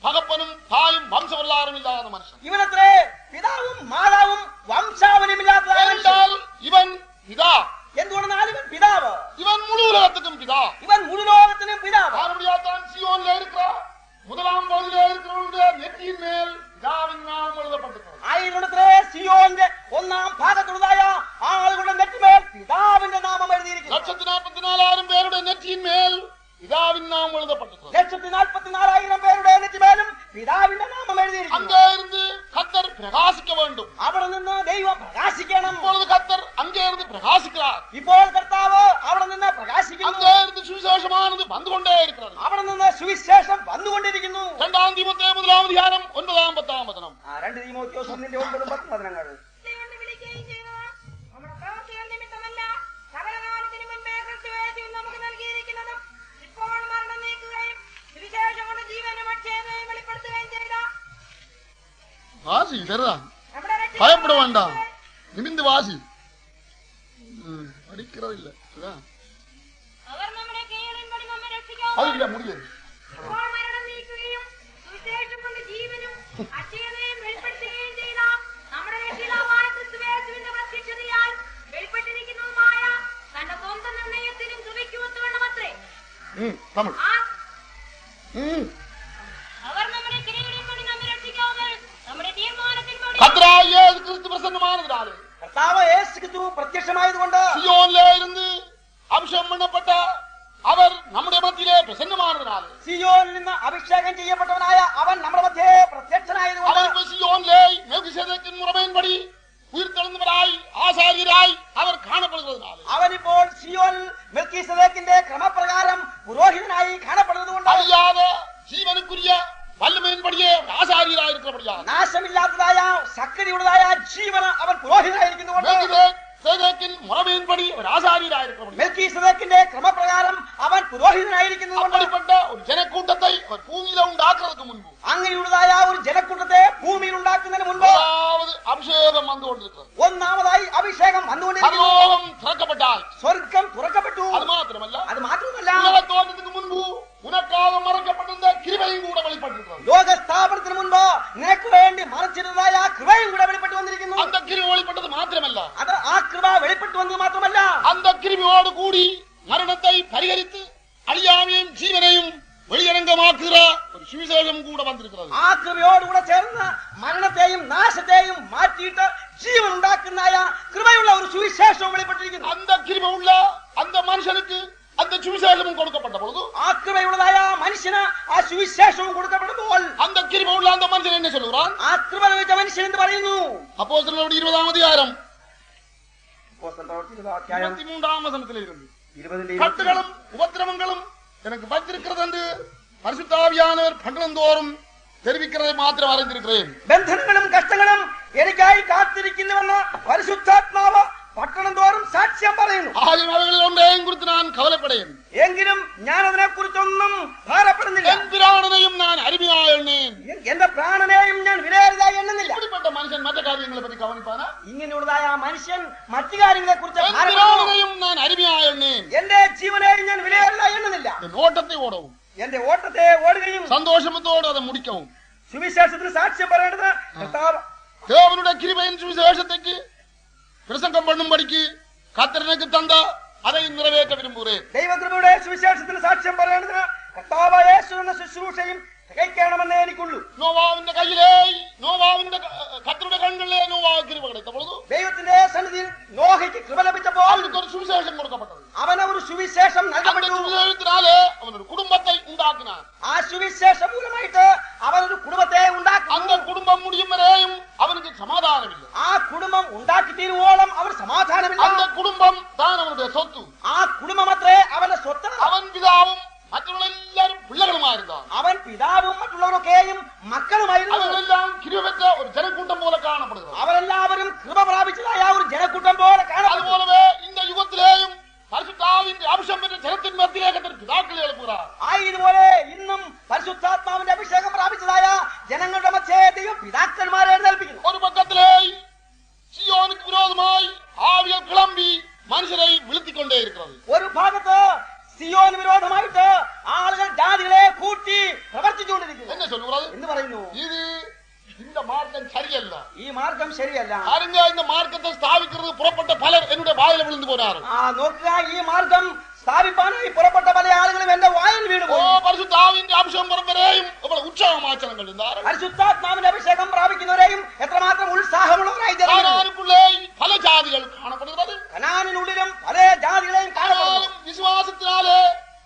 தகப்பனும் தாயும் வம்ச வரலாறும் இல்லாத மனுஷன். ഇവനത്രേ പിതാവും മാതാവും വംശാവലിയുമില്ലാത്തതായ മനുഷ്യൻ. இவன் பிதா. എന്തുകൊണ്ടെന്നാൽ ഇവൻ പിതാവ്. இவன் முழு உலகத்துக்கும் பிதா. ഇവൻ മുഴു ലോകത്തിനും പിതാവ്. தான் சியோன்ல இருக்கிற முதலாம் பகுதியிலே இருக்கிறவருடைய நெற்றியின் மேல் பிதாவின் நாமம் எழுதப்பட்டிருக்கிறது. ആയിരത്തിലെ സിയോന്റെ ഒന്നാം ഭാഗത്തുള്ളതായ ആളുകളുടെ നെറ്റിമേൽ പിതാവിന്റെ നാമം എഴുതിയിരിക്കുന്നു. 144,000 പേരുടെ നെറ്റിயின் மேல் பிதாவின் நாமம் எழுதப்பட்டிருக்கிறது. 144,000 പേരുടെ നെറ്റിമേലും പിതാവിന്റെ നാമം എഴുതിയിരിക്കുന്നു. அங்கே இருந்து கர்த்தர் பிரகாசிக்க வேண்டும். അവിടെ നിന്ന് ദൈവം പ്രകാശിക്കണം. இப்பொழுது கர்த்தர் அங்கே இருந்து பிரகாசிக்கிறார். ഇപ്പോൾ കർത്താവ് അവിടെ നിന്ന് പ്രകാശിക്കുന്നു. அங்கே இருந்து சுவிசேஷமானது வந்து கொண்டே இருக்கிறது. അവിടെ നിന്ന് സുവിശേഷം വന്നുകൊണ്ടിരിക്കുന്നു. 2 തീമോത്തേ 1-ാം അധ്യായം 9-10 വചനം. 2 തീമോഥെയോസ് 1:9-10 വചനങ്ങൾ. வாசி சரிதான், பயப்பட வேண்டாம், நிமிந்து வாசி. படிக்கிறது இல்ல அது இல்ல முடியாது. தமிழ் கர்த்தராகிய இயேசு கிறிஸ்து பிரசன்னமானதினாலே കർത്താവ് യേശു ക്രിസ്തു പ്രത്യക്ഷമായതുകൊണ്ട് സിയോനിலே இருந்து அபிஷேகம் பண்ணப்பட்ட அவர் நம்முடைய மத்தியிலே பிரசன்னமானதினாலே സിയോനിൽ നിന്ന് അഭിഷേകം ചെയ്യപ്പെട്ടവനായ അവൻ നമ്മുടെ മധ്യേ പ്രത്യക്ഷനായതുകൊണ്ട് அவர் സിയോനിலே மெல்கிசேதேக்கின் முறைமையின்படி உயிர்த்தெழுந்தவராய் ஆசாரியராய் அவர் காணப்படுகிறதுனாலே അവനിപ്പോൾ സിയോനിൽ മെൽക്കീസേദെക്കിന്റെ ക്രമപ്രകാരം പുരോഹിതനായി കാണപ്പെടുന്നതുകൊണ്ട് அழியாத ஜீவனுக்குரிய வல்லமையின்படியே ஆசாரியராய் இருக்கிறபடியா നാശമില്ലാത്തതായ ശക്തിയുള്ളതായ ജീവന് അവൻ പുരോഹിതനായിരിക്കുന്നുകൊണ്ട് மெல்கிசேதேக்கின் முறைமையின்படி ஒரு ஆசாரியராய் இருக்கிறபடியா മെൽക്കീസേദെക്കിന്റെ ക്രമപ്രകാരം അവൻ പുരോഹിതനായിരിക്കുന്നതുകൊണ്ട് அப்படிப்பட்ட ஒரு ஜனக்கூட்டத்தை அவர் பூமியில உண்டாக்குறதுக்கு முன்பு അങ്ങനെയുള്ളതായ ഒരു ജനക്കൂട്ടത്തെ ഭൂമിയിൽ ഉണ്ടാക്കുന്നതിന് മുൻപ് அபிஷேகம் வந்து கொண்டிருக்கிறது. ഒന്നാമതായി അഭിഷേകം വന്നുകൊണ്ടിരിക്കുന്നു. திறக்கப்பட்டால் സ്വർഗം തുറക്കപ്പെട്ടു. அது மாத்திரமல்ல അത് മാത്രമല്ല உலக தோற்றத்துக்கு முன்பு சுவிசேஷம் கூட வந்திருக்கிறது. ആ കൃപയോട് കൂടെ ചേർന്ന് മരണത്തെയും നാശത്തെയും മാറ്റിയിട്ട് ജീവൻ ഉണ്ടാക്കുന്നതായ കൃപയുള്ള ഒരു സുവിശേഷം വെളിപ്പെട്ടിരിക്കുന്നു. அந்த கிருபை உள்ள அந்த மனுஷனுக்கு அந்த சுவிசேஷமும் கொடுக்கப்பட்ட பொழுது, ആ കൃപയുള്ളതായ മനുഷ്യന് ആ സുവിശേഷവും കൊടുക്കപ്പെടുമ്പോൾ அந்த கிருபை உள்ள அந்த மனுஷன் என்ன சொல்லுகிறான்? ആ കൃപ ലഭിച്ച മനുഷ്യൻ എന്ത് പറയുന്നു? அப்போஸ்தலர்களுடைய 20-ஆம் அதிகாரம் അപ്പോസ്തലപ്രവൃത്തി 23-ஆம் வசனத்தில் இருந்து, 20 கட்டுகளும் உபத்திரவங்களும் எனக்கு வைத்திருக்கிறது என்று பரிசுத்த ஆவியானவர் பண்டந்தோறும் தெரிவிக்கிறதை மாத்திரம் அறிந்திருக்கிறேன். ബന്ധനങ്ങളും കഷ്ടങ്ങളും എനിക്കായി കാത്തിരിക്കുന്നുവെന്ന് പരിശുദ്ധാത്മാവ് പട്ടണം തോറും സാക്ഷ്യം പറയുന്നു. ஆகிய அவைகளில் ஒன்றையும் குறித்து நான் கவலைப்படேன். എങ്കിലും ഞാൻ അതിനെ കുറിച്ചൊന്നും ഭാരപ്പെടുന്നില്ല. என் பிராணனையும் நான் அருமையாக எண்ணேன். എന്റെ പ്രാണനെയും ഞാൻ വിലയേറിയതായി എണ്ണുന്നില്ല. இப்படிப்பட்ட மனுஷன் மற்ற காரியங்களை பற்றி கவனிப்பானா? ഇങ്ങനെയുള്ളതായ ആ മനുഷ്യൻ മറ്റു കാര്യങ്ങളെ കുറിച്ച് என் பிராணனையும் நான் அருமையாக எண்ணேன். എന്റെ ജീവനെയും ഞാൻ വിലയേറിയതായി എണ്ണുന്നില്ല. என் ஓட்டத்தை ஓடவும் എന്റെ ഓട്ടത്തെ ഓടുകയും சந்தோஷத்தோடு அதை முடிக்கவும் സുവിശേഷത്തിന് സാക്ഷ്യം പറയേണ്ടത് കർത്താവ് தேவனுடைய கிருபையின் சுவிசேஷத்துக்கு பிரசங்கம் பண்ணும்படிக்கு கர்த்தர் எனக்கு தந்த அதை நிறைவேற்ற விரும்புகிறேன். ദൈവകൃപയുടെ സുവിശേഷത്തിന് സാക്ഷ്യം പറയേണ്ടത് കർത്താവ് യേശു എന്ന ശുശ്രൂഷയും തികയ്ക്കണമെന്നേ എനിക്കുള്ളൂ. നോവാവിന്റെ കയ്യിലെ നോവാവിന്റെ കർത്തരുടെ കണ്ണുകളിലെ നോവാവ് കൃപ கிடைத்த பொழுது ദൈവത്തിന്റെ സന്നിധിയിൽ നോഹയ്ക്ക് കൃപ ലഭിച്ചപ്പോൾ அவனுக்கு ஒரு சுவிசேஷம் கொடுக்கப்பட்டது. അവന് ഒരു സുവിശേഷം அந்த നൽകപ്പെട്ടു. சுவிசேஷத்தினாலே அவன் ஒரு குடும்பத்தை உண்டாக்கினான். ആ സുവിശേഷം മൂലമായിട്ട് അവൻ ഒരു കുടുംബത്തെ ഉണ്ടാക്കി. அந்த குடும்பம் முடியும் வரையும் அவனுக்கு சமாதானம் இல்லை. ആ കുടുംബം ഉണ്ടാക്കി തീരുവോളം അവൻ സമാധാനമില്ല. அந்த குடும்பம் தான் அவனுடைய சொத்து. ആ കുടുംബമത്രേ അവന്റെ സ്വത്ത്. அவன் பிதாவும் மற்றவர்கள் எல்லாரும் பிள்ளைகளுமாயிருந்தான். അവൻ പിതാവും മറ്റുള്ളവരൊക്കെയും മക്കളുമായിരുന്നു. அவர்களெல்லாம் கிருபை பெற்ற ஒரு ஜனக்கூட்டம் போல காணப்படுகிறது. അവരെല്ലാവരും കൃപ പ്രാപിച്ചതായ ഒരു ജനക്കൂട്ടം പോലെ കാണപ്പെടുന്നു. அதுபோலவே இந்த யுகத்திலேயும் பரிசுத்தாவின் அபிஷேகம் பெற்ற ஜனத்தின் மத்தியிலே கர்த்தர் பிதாக்களை எழுப்புகிறார். ഇതുപോലെ ഇന്നും പരിശുദ്ധാത്മാവിന്റെ അഭിഷേകം പ്രാപിച്ചതായ ജനങ്ങളുടെ മധ്യേ ദൈവം പിതാക്കന്മാരെ എഴുന്നേൽപ്പിക്കുന്നു. ஒரு பக்கத்திலே சீயோனுக்கு விரோதமாய் ஆவிகள் கிளம்பி மனுஷரை விழுத்திக் கொண்டே இருக்கிறது. ഒരു ഭാഗത്ത് സിയോന് വിരോധമായിട്ട് ആളുകൾ ജാതികളെ കൂട്ടി പ്രവർത്തിച്ചുകൊണ്ടിരിക്കുന്നു. என்ன சொல்லுகிறது? എന്ന് പറയുന്നു, இது இந்த மார்க்கம் சரியல்ல. ഈ മാർഗം ശരിയല്ല. பாருங்க, இந்த மார்க்கத்தை ஸ்தாபிக்கிறது புறப்பட்ட பலர் என்னுடைய வாயில விழுந்து போனார். നോക്കുക, ഈ മാർഗം സ്ഥാപിപ്പാനായി പുറപ്പെട്ട പല ആളുകളും എന്റെ വായിൽ വീണു ஓ, പോയി. பரிசுத்தாவின் அபிஷேகம் பெறுவரையும் இவ்வளவு உற்சாகமாச்சனங்கள் இருந்தார். പരിശുദ്ധാത്മാവിന്റെ അഭിഷേകം പ്രാപിക്കുന്നവരെയും എത്രമാത്രം ഉത്സാഹമുള്ളവരായി ജനങ്ങൾ. கானானுக்குள்ளே பல ஜாதிகள் காணப்படுகிறது. കനാനിനുള്ളിലും പല ജാതികളെയും കാണപ്പെടുന്നു. விசுவாசத்தினாலே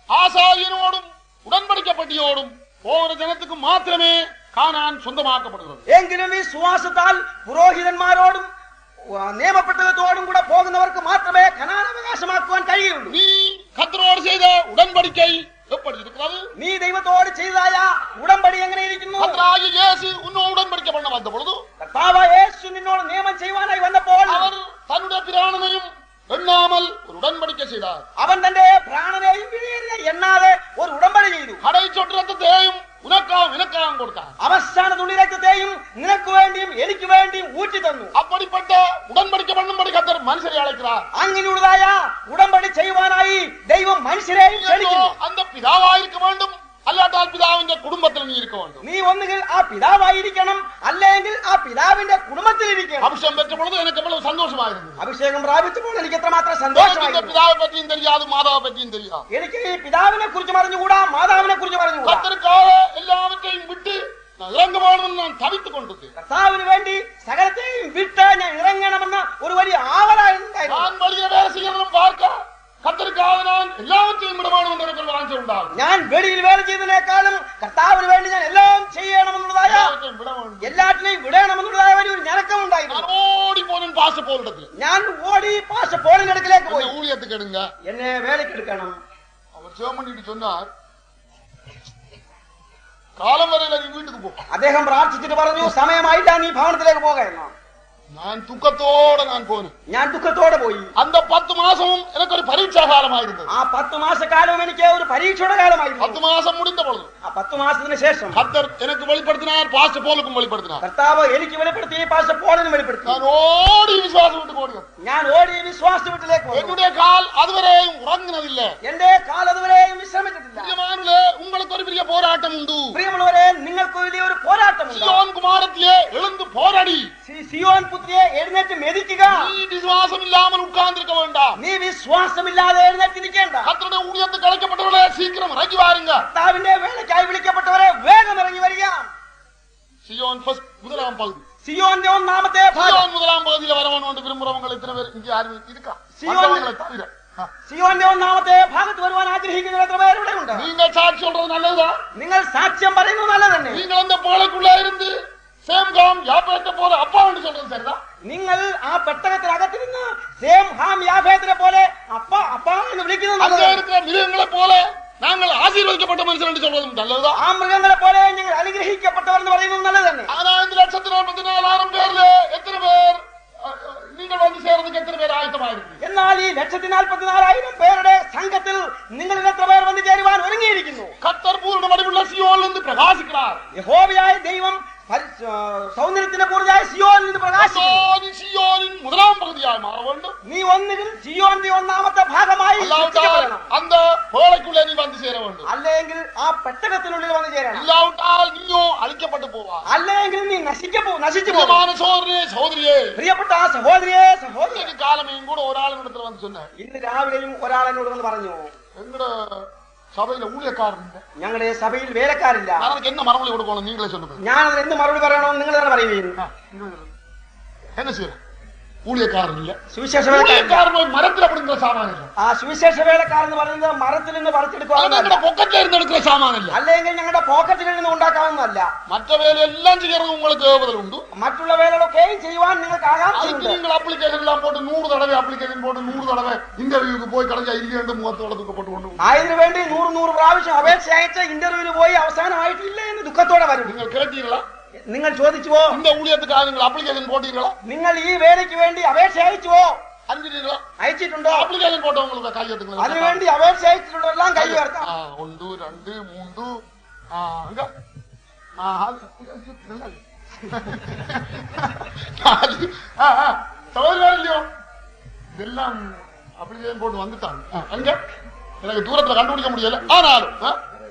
ஆசாரியனோடும் உடன்படிக்கப்பட்டியோடும் போகிற ஜனத்துக்கு மாத்திரமே கானான் சொந்தமாக்கப்படுகிறது. എങ്കിലും ഈ വിശ്വാസത്താൽ പുരോഹിതന്മാരോടും നിയമപ്പെട്ടതോടും കൂടെ പോകുന്നവർക്ക് മാത്രമേ കനാൻ അവകാശമാക്കുവാൻ കഴിയുള്ളൂ. நீ கர்த்தரோடு செய்த உடன்படிக்கை எப்படி இருக்கிறது? നീ ദൈവത്തോട് ചെയ്തതായ ഉടമ്പടി എങ്ങനെ ഇരിക്കുന്നു? கர்த்தராகிய இயேசு உன்னோடு உடன்படிக்கை பண்ண வந்த பொழுது കർത്താവ് യേശു നിന്നോട് നിയമം ചെയ്യുവാനായി വന്നപ്പോൾ அவர் தன்னுடைய பிராணனையும் எண்ணாமல் ஒரு உடன்படிக்கை செய்தார். അവൻ തന്റെ പ്രാണനെയും എണ്ണാതെ ഒരു ഉടമ്പടി ചെയ്തു. கடை சொட்டு ரத்தத்தையும் உனக்காகவும் எனக்காகவும் கொடுத்தார். അവസാന തുള്ളി രക്തത്തെയും നിനക്ക് വേണ്ടിയും എനിക്ക് വേണ്ടിയും ഊറ്റി തന്നു. அப்படிப்பட்ட உடன்படிக்கை பண்ணும்படி கர்த்தர் மனுஷரை அழைக்கிறார். അങ്ങനെയുള്ളതായ ഉടമ്പടി ചെയ്യുവാനായി ദൈവം മനുഷ്യരെയും ക്ഷണിക്കുന്നു. அந்த பிதாவாயிருக்க வேண்டும், அல்லாட்டால் பிதாவின் குடும்பத்தில் நீ இருக்க வேண்டும். നീ ഒന്നുകിൽ ആ പിതാവായിരിക്കണം, അല്ലെങ്കിൽ ആ പിതാവിന്റെ കുടുംബത്തിൽ ഇരിക്കണം. அபிஷேகம் பெற்ற பொழுது எனக்கு எவ்வளவு சந்தோஷமா இருந்தது. അഭിഷേകം പ്രാപിച്ചപ്പോൾ എനിക്ക് എത്രമാത്രം எனக்கு இந்த സന്തോഷമായിരുന്നു. பிதாவை பற்றியும் தெரியாது, மாதாவை பற்றியும் தெரியாது. എനിക്ക് ഈ പിതാവിനെ കുറിച്ച് പറഞ്ഞുകൂടാ, മാതാവിനെ കുറിച്ച് പറഞ്ഞുകൂടാ. கர்த்தருக்காக எல்லாவற்றையும் விட்டு நான் இறங்க வேணும்னு நான் தவித்துக் கொண்டிருக்கேன். കർത്താവിന് വേണ്ടി സകലത്തെയും വിട്ട് ഞാൻ ഇറങ്ങണമെന്ന് ഒരു വലിയ ആവലായിരുന്നു. நான் வழியில வேலை செய்யறதும் பார்க்க கர்த்தருக்காக நான் எல்லாவற்றையும் விட வேண்டும் என்று எனக்கு ஒரு வாஞ்சை உண்டாகும். ഞാൻ വെളിയിൽ വേല ചെയ്തതിനേക്കാളും കർത്താവിന് വേണ്ടി ഞാൻ എല്ലാം ചെയ്യണമെന്നുള്ളതായ எல்லாவற்றையும் விட வேண்டும். എല്ലാറ്റിനെയും വിടണമെന്നുള്ളതായ വലിയൊരു ഞരക്കം நான் ഉണ്ടായിരുന്നു. ஓடி போனேன் பாஸ்டர் போலிடத்துல. ഞാൻ ഓടി പാസ്റ്റർ പോളിന്റെ അടുക്കലേക്ക് പോയി. என்னை ஊழியத்துக்கு எடுங்க. എന്നെ വേലയ്ക്ക് എടുക്കണം. அவர் ஜெபம் பண்ணிட்டு சொன்னார், காலம் வரையில நீ வீட்டுக்கு போ. അദ്ദേഹം പ്രാർത്ഥിച്ചിട്ട് പറഞ്ഞു, സമയമായിട്ടാ നീ ഭവനത്തിലേക്ക് പോകാമെന്നോ. நான் துக்கத்தோட நான் போனேன். ഞാൻ ദുഃഖത്തോടെ പോയി. அந்த 10 மாசமும் எனக்கு ஒரு பரீட்சா காலமாயிருந்தது. ആ 10 മാസക്കാലവും എനിക്ക് ഒരു പരീക്ഷയുടെ കാലമായിരുന്നു. 10 மாசம் முடிந்த பொழுது ആ 10 മാസത്തിന് ശേഷം கர்த்தர் எனக்கு வெளிப்படுத்தினார், பாஸ்டர் போலுக்கும் வெளிப்படுத்தினார். കർത്താവ് എനിക്ക് വെളിപ്പെടുത്തി, പാസ്റ്റർ പോളിനും വെളിപ്പെടുത്തി. நான் ஓடி விசுவாசம் விட்டு ஓடி வந்தேன். ഞാൻ ഓടി വിശ്വാസ വീട്ടിലേക്ക് വന്നു. என்னுடைய கால் அதுவரையும் உறங்கினதில்லை. എന്റെ കാൽ അതുവരെയും വിശ്രമിച്ചിട്ടില്ല. பிரியமானவர்களே, உங்களுக்கு ஒரு பெரிய போராட்டம் உண்டு. പ്രിയമുള്ളവരെ, നിങ്ങൾക്ക് വലിയൊരു പോരാട്ടമുണ്ട്. சீயோன் குமாரத்திலே எழுந்து போராடி. സിയോൻ പുത്രിയെ എഴുന്നേറ്റ് മെതിക്കുക. நீ விசுவாசம் இல்லாமல் உட்கார்ந்திருக்க வேண்டாம். നീ വിശ്വാസമില്ലാതെ എഴുന്നേറ്റ് നിൽക്കേണ്ട. கர்த்தருடைய ஊழியத்துக்கு அழைக்கப்பட்டவர்களே, சீக்கிரம் இறங்கி வாருங்க. കർത്താവിന്റെ വേലയ്ക്കായി വിളിക്കപ്പെട്ടവരെ വേഗം സിയോന്റെ ഒന്നാമത്തെ ഭാഗം. സിയോൻ முதலாம் பகுதியில வரவன் കൊണ്ട് விரும்புறவங்க எத்தனை பேர் இங்க யாரும் இருக்கா? സിയോന്റെ தவிர സിയോന്റെ ഒന്നാമത്തെ ഭാഗത്ത് വരുവാൻ ആഗ്രഹിക്കുന്ന എത്ര പേർ ഇവിടെ ഉണ്ട്? நீங்கள் சாட்சி சொல்றது நல்லதா? നിങ്ങൾ സാക്ഷ്യം പറയുന്നത് നല്ലത് തന്നെ. நீங்கள் அந்த போலக்குள்ள இருந்து சேம் காம் யாப்பேட்ட போல அப்பா என்று சொல்றது சரிதா? നിങ്ങൾ ആ പെട്ടകത്തിനകത്ത് നിന്ന് സേം ഹാം യാഫേത്തിനെ പോലെ അപ്പ അപ്പാ എന്ന് വിളിക്കുന്നത് அங்க നല്ലത്. இருக்கிற மிருகங்களை போல நாங்கள் ஆசீர்வதிக்கப்பட்ட மனுஷன் என்று சொல்றது நல்லதா? ആ മൃഗങ്ങളെ പോലെ ഞങ്ങൾ അനുഗ്രഹിക്കപ്പെട്ടവർ എന്ന് പറയുന്നത് നല്ലത് തന്നെ. ஆனா 5,44,000 பேர்ல எத்தனை பேர் நீங்கள் வந்து சேர்றதுக்கு எத்தனை பேர் ஆயத்தமாயிருக்கு? എന്നാൽ ഈ 144,000 പേരുടെ സംഘത്തിൽ നിങ്ങളിൽ എത്ര പേർ വന്നു ചേരുവാൻ ഒരുങ്ങിയിരിക്കുന്നു? கர்த்தர் பூரண வடிவுள்ள சியோனில் இருந்து பிரகாசிக்கிறார். യഹോവയായ ദൈവം സൗന്ദര്യത്തിന് പൂർണ്ണയായ സിയോനിൽ നിന്ന് പ്രകാശിക്കുന്നു. சியோனின் முதலாம் பகுதியாய் மாற வேண்டும். നീ ഒന്നുകിൽ സിയോന്റെ ഒന്നാമത്തെ ഭാഗമായി സൃഷ്ടിക്കപ്പെടണം. அந்த போலக்குள்ள நீ வந்து சேர வேண்டும். അല്ലെങ്കിൽ ആ പെട്ടകത്തിനുള്ളിൽ വന്നു ചേരണം. இல்லாவிட்டால் நீயும் அழிக்கப்பட்டு போவாய். അല്ലെങ്കിൽ നീ നശിച്ചു പോകും. பிரியமான சகோதரனே சகோதரியே, പ്രിയപ്പെട്ട ആ സഹോദരിയെ സഹോദരി, இன்னைக்கு காலமையும் கூட ஒரு ஆளுமிடத்துல வந்து சொன்னேன், ഇന്ന് രാവിലെയും ഒരാളെന്നോട് വന്ന് പറഞ്ഞു, எங்கட சபையில ஊழியக்காரன் இல்ல, ഞങ്ങളുടെ സഭയിൽ വേലക്കാരില്ല. அதுக்கு என்ன மறுமொழி கொடுக்கணும் நீங்களே சொல்லுங்க. ഞാൻ അതിന് എന്ത് മറുപടി പറയണമെന്ന് നിങ്ങൾ തന്നെ പറയുകയും. என்ன செய்ய? ஊழியக்காரன் இல்ல, സുവിശേഷ വേലക്കാരൻ. ஊழியக்காரன் மரத்துல பிடிக்கிற சாமான் இல்ல, ആ സുവിശേഷ വേലക്കാരൻ എന്ന് പറയുന്നത് മരത്തിൽ നിന്ന് പറിച്ചെടുക്കാവുന്നതല്ല, பொக்கத்துல இருந்து எடுக்கிற சாமான் இல்ல, അല്ലെങ്കിൽ ഞങ്ങളുടെ പോക്കറ്റുകളിൽ നിന്ന് ഉണ്ടാക്കാവുന്നതല്ല. மற்ற வேலை எல்லாம் செய்யறது உங்களுக்கு ஏவுதல் உண்டு. മറ്റുള്ള വേലകളൊക്കെയും ചെയ്യുവാൻ നിങ്ങൾക്ക് ആകാംക്ഷയുണ്ട്. நீங்கள் அப்ளிகேஷன் எல்லாம் போட்டு 100 தடவை அப்ளிகேஷன் போட்டு 100 தடவை இன்டர்வியூக்கு போய் கடைஞ்சா இல்லையென்று முகத்தோட துக்கப்பட்டு கொண்டு അതിനു വേണ്ടി 100 പ്രാവശ്യം അപേക്ഷ അയച്ച് ഇന്റർവ്യൂവിന് പോയി അവസാനമായിട്ടില്ല എന്ന് ദുഃഖത്തോടെ വരും. நீங்கள் கேட்டீங்களா? നിങ്ങൾ ചോദിച്ചുവോ? இந்த ஊழியத்துக்காக நீங்கள் அப்ளிகேஷன் போட்டீங்களா? നിങ്ങൾ ഈ വേലയ്ക്ക് വേണ്ടി അപേക്ഷ അയച്ചുവോ? அஞ்சிட்டீங்களா? അയച്ചിട്ടുണ്ടോ? அப்ளிகேஷன் போட்டவங்களுக்கு கையெழுத்துங்களா? അതിനുവേണ്ടി അപേക്ഷ അയച്ചിട്ടുള്ളവരെല്ലാം കൈ ഉയർത്താം. 1 2 3 அங்க சகோதரர் இல்லையோ இதெல்லாம் அப்ளிகேஷன் போட்டு வந்துட்டாங்க. அங்க எனக்கு தூரத்துல கண்டுபிடிக்க முடியல, ஆனாலும்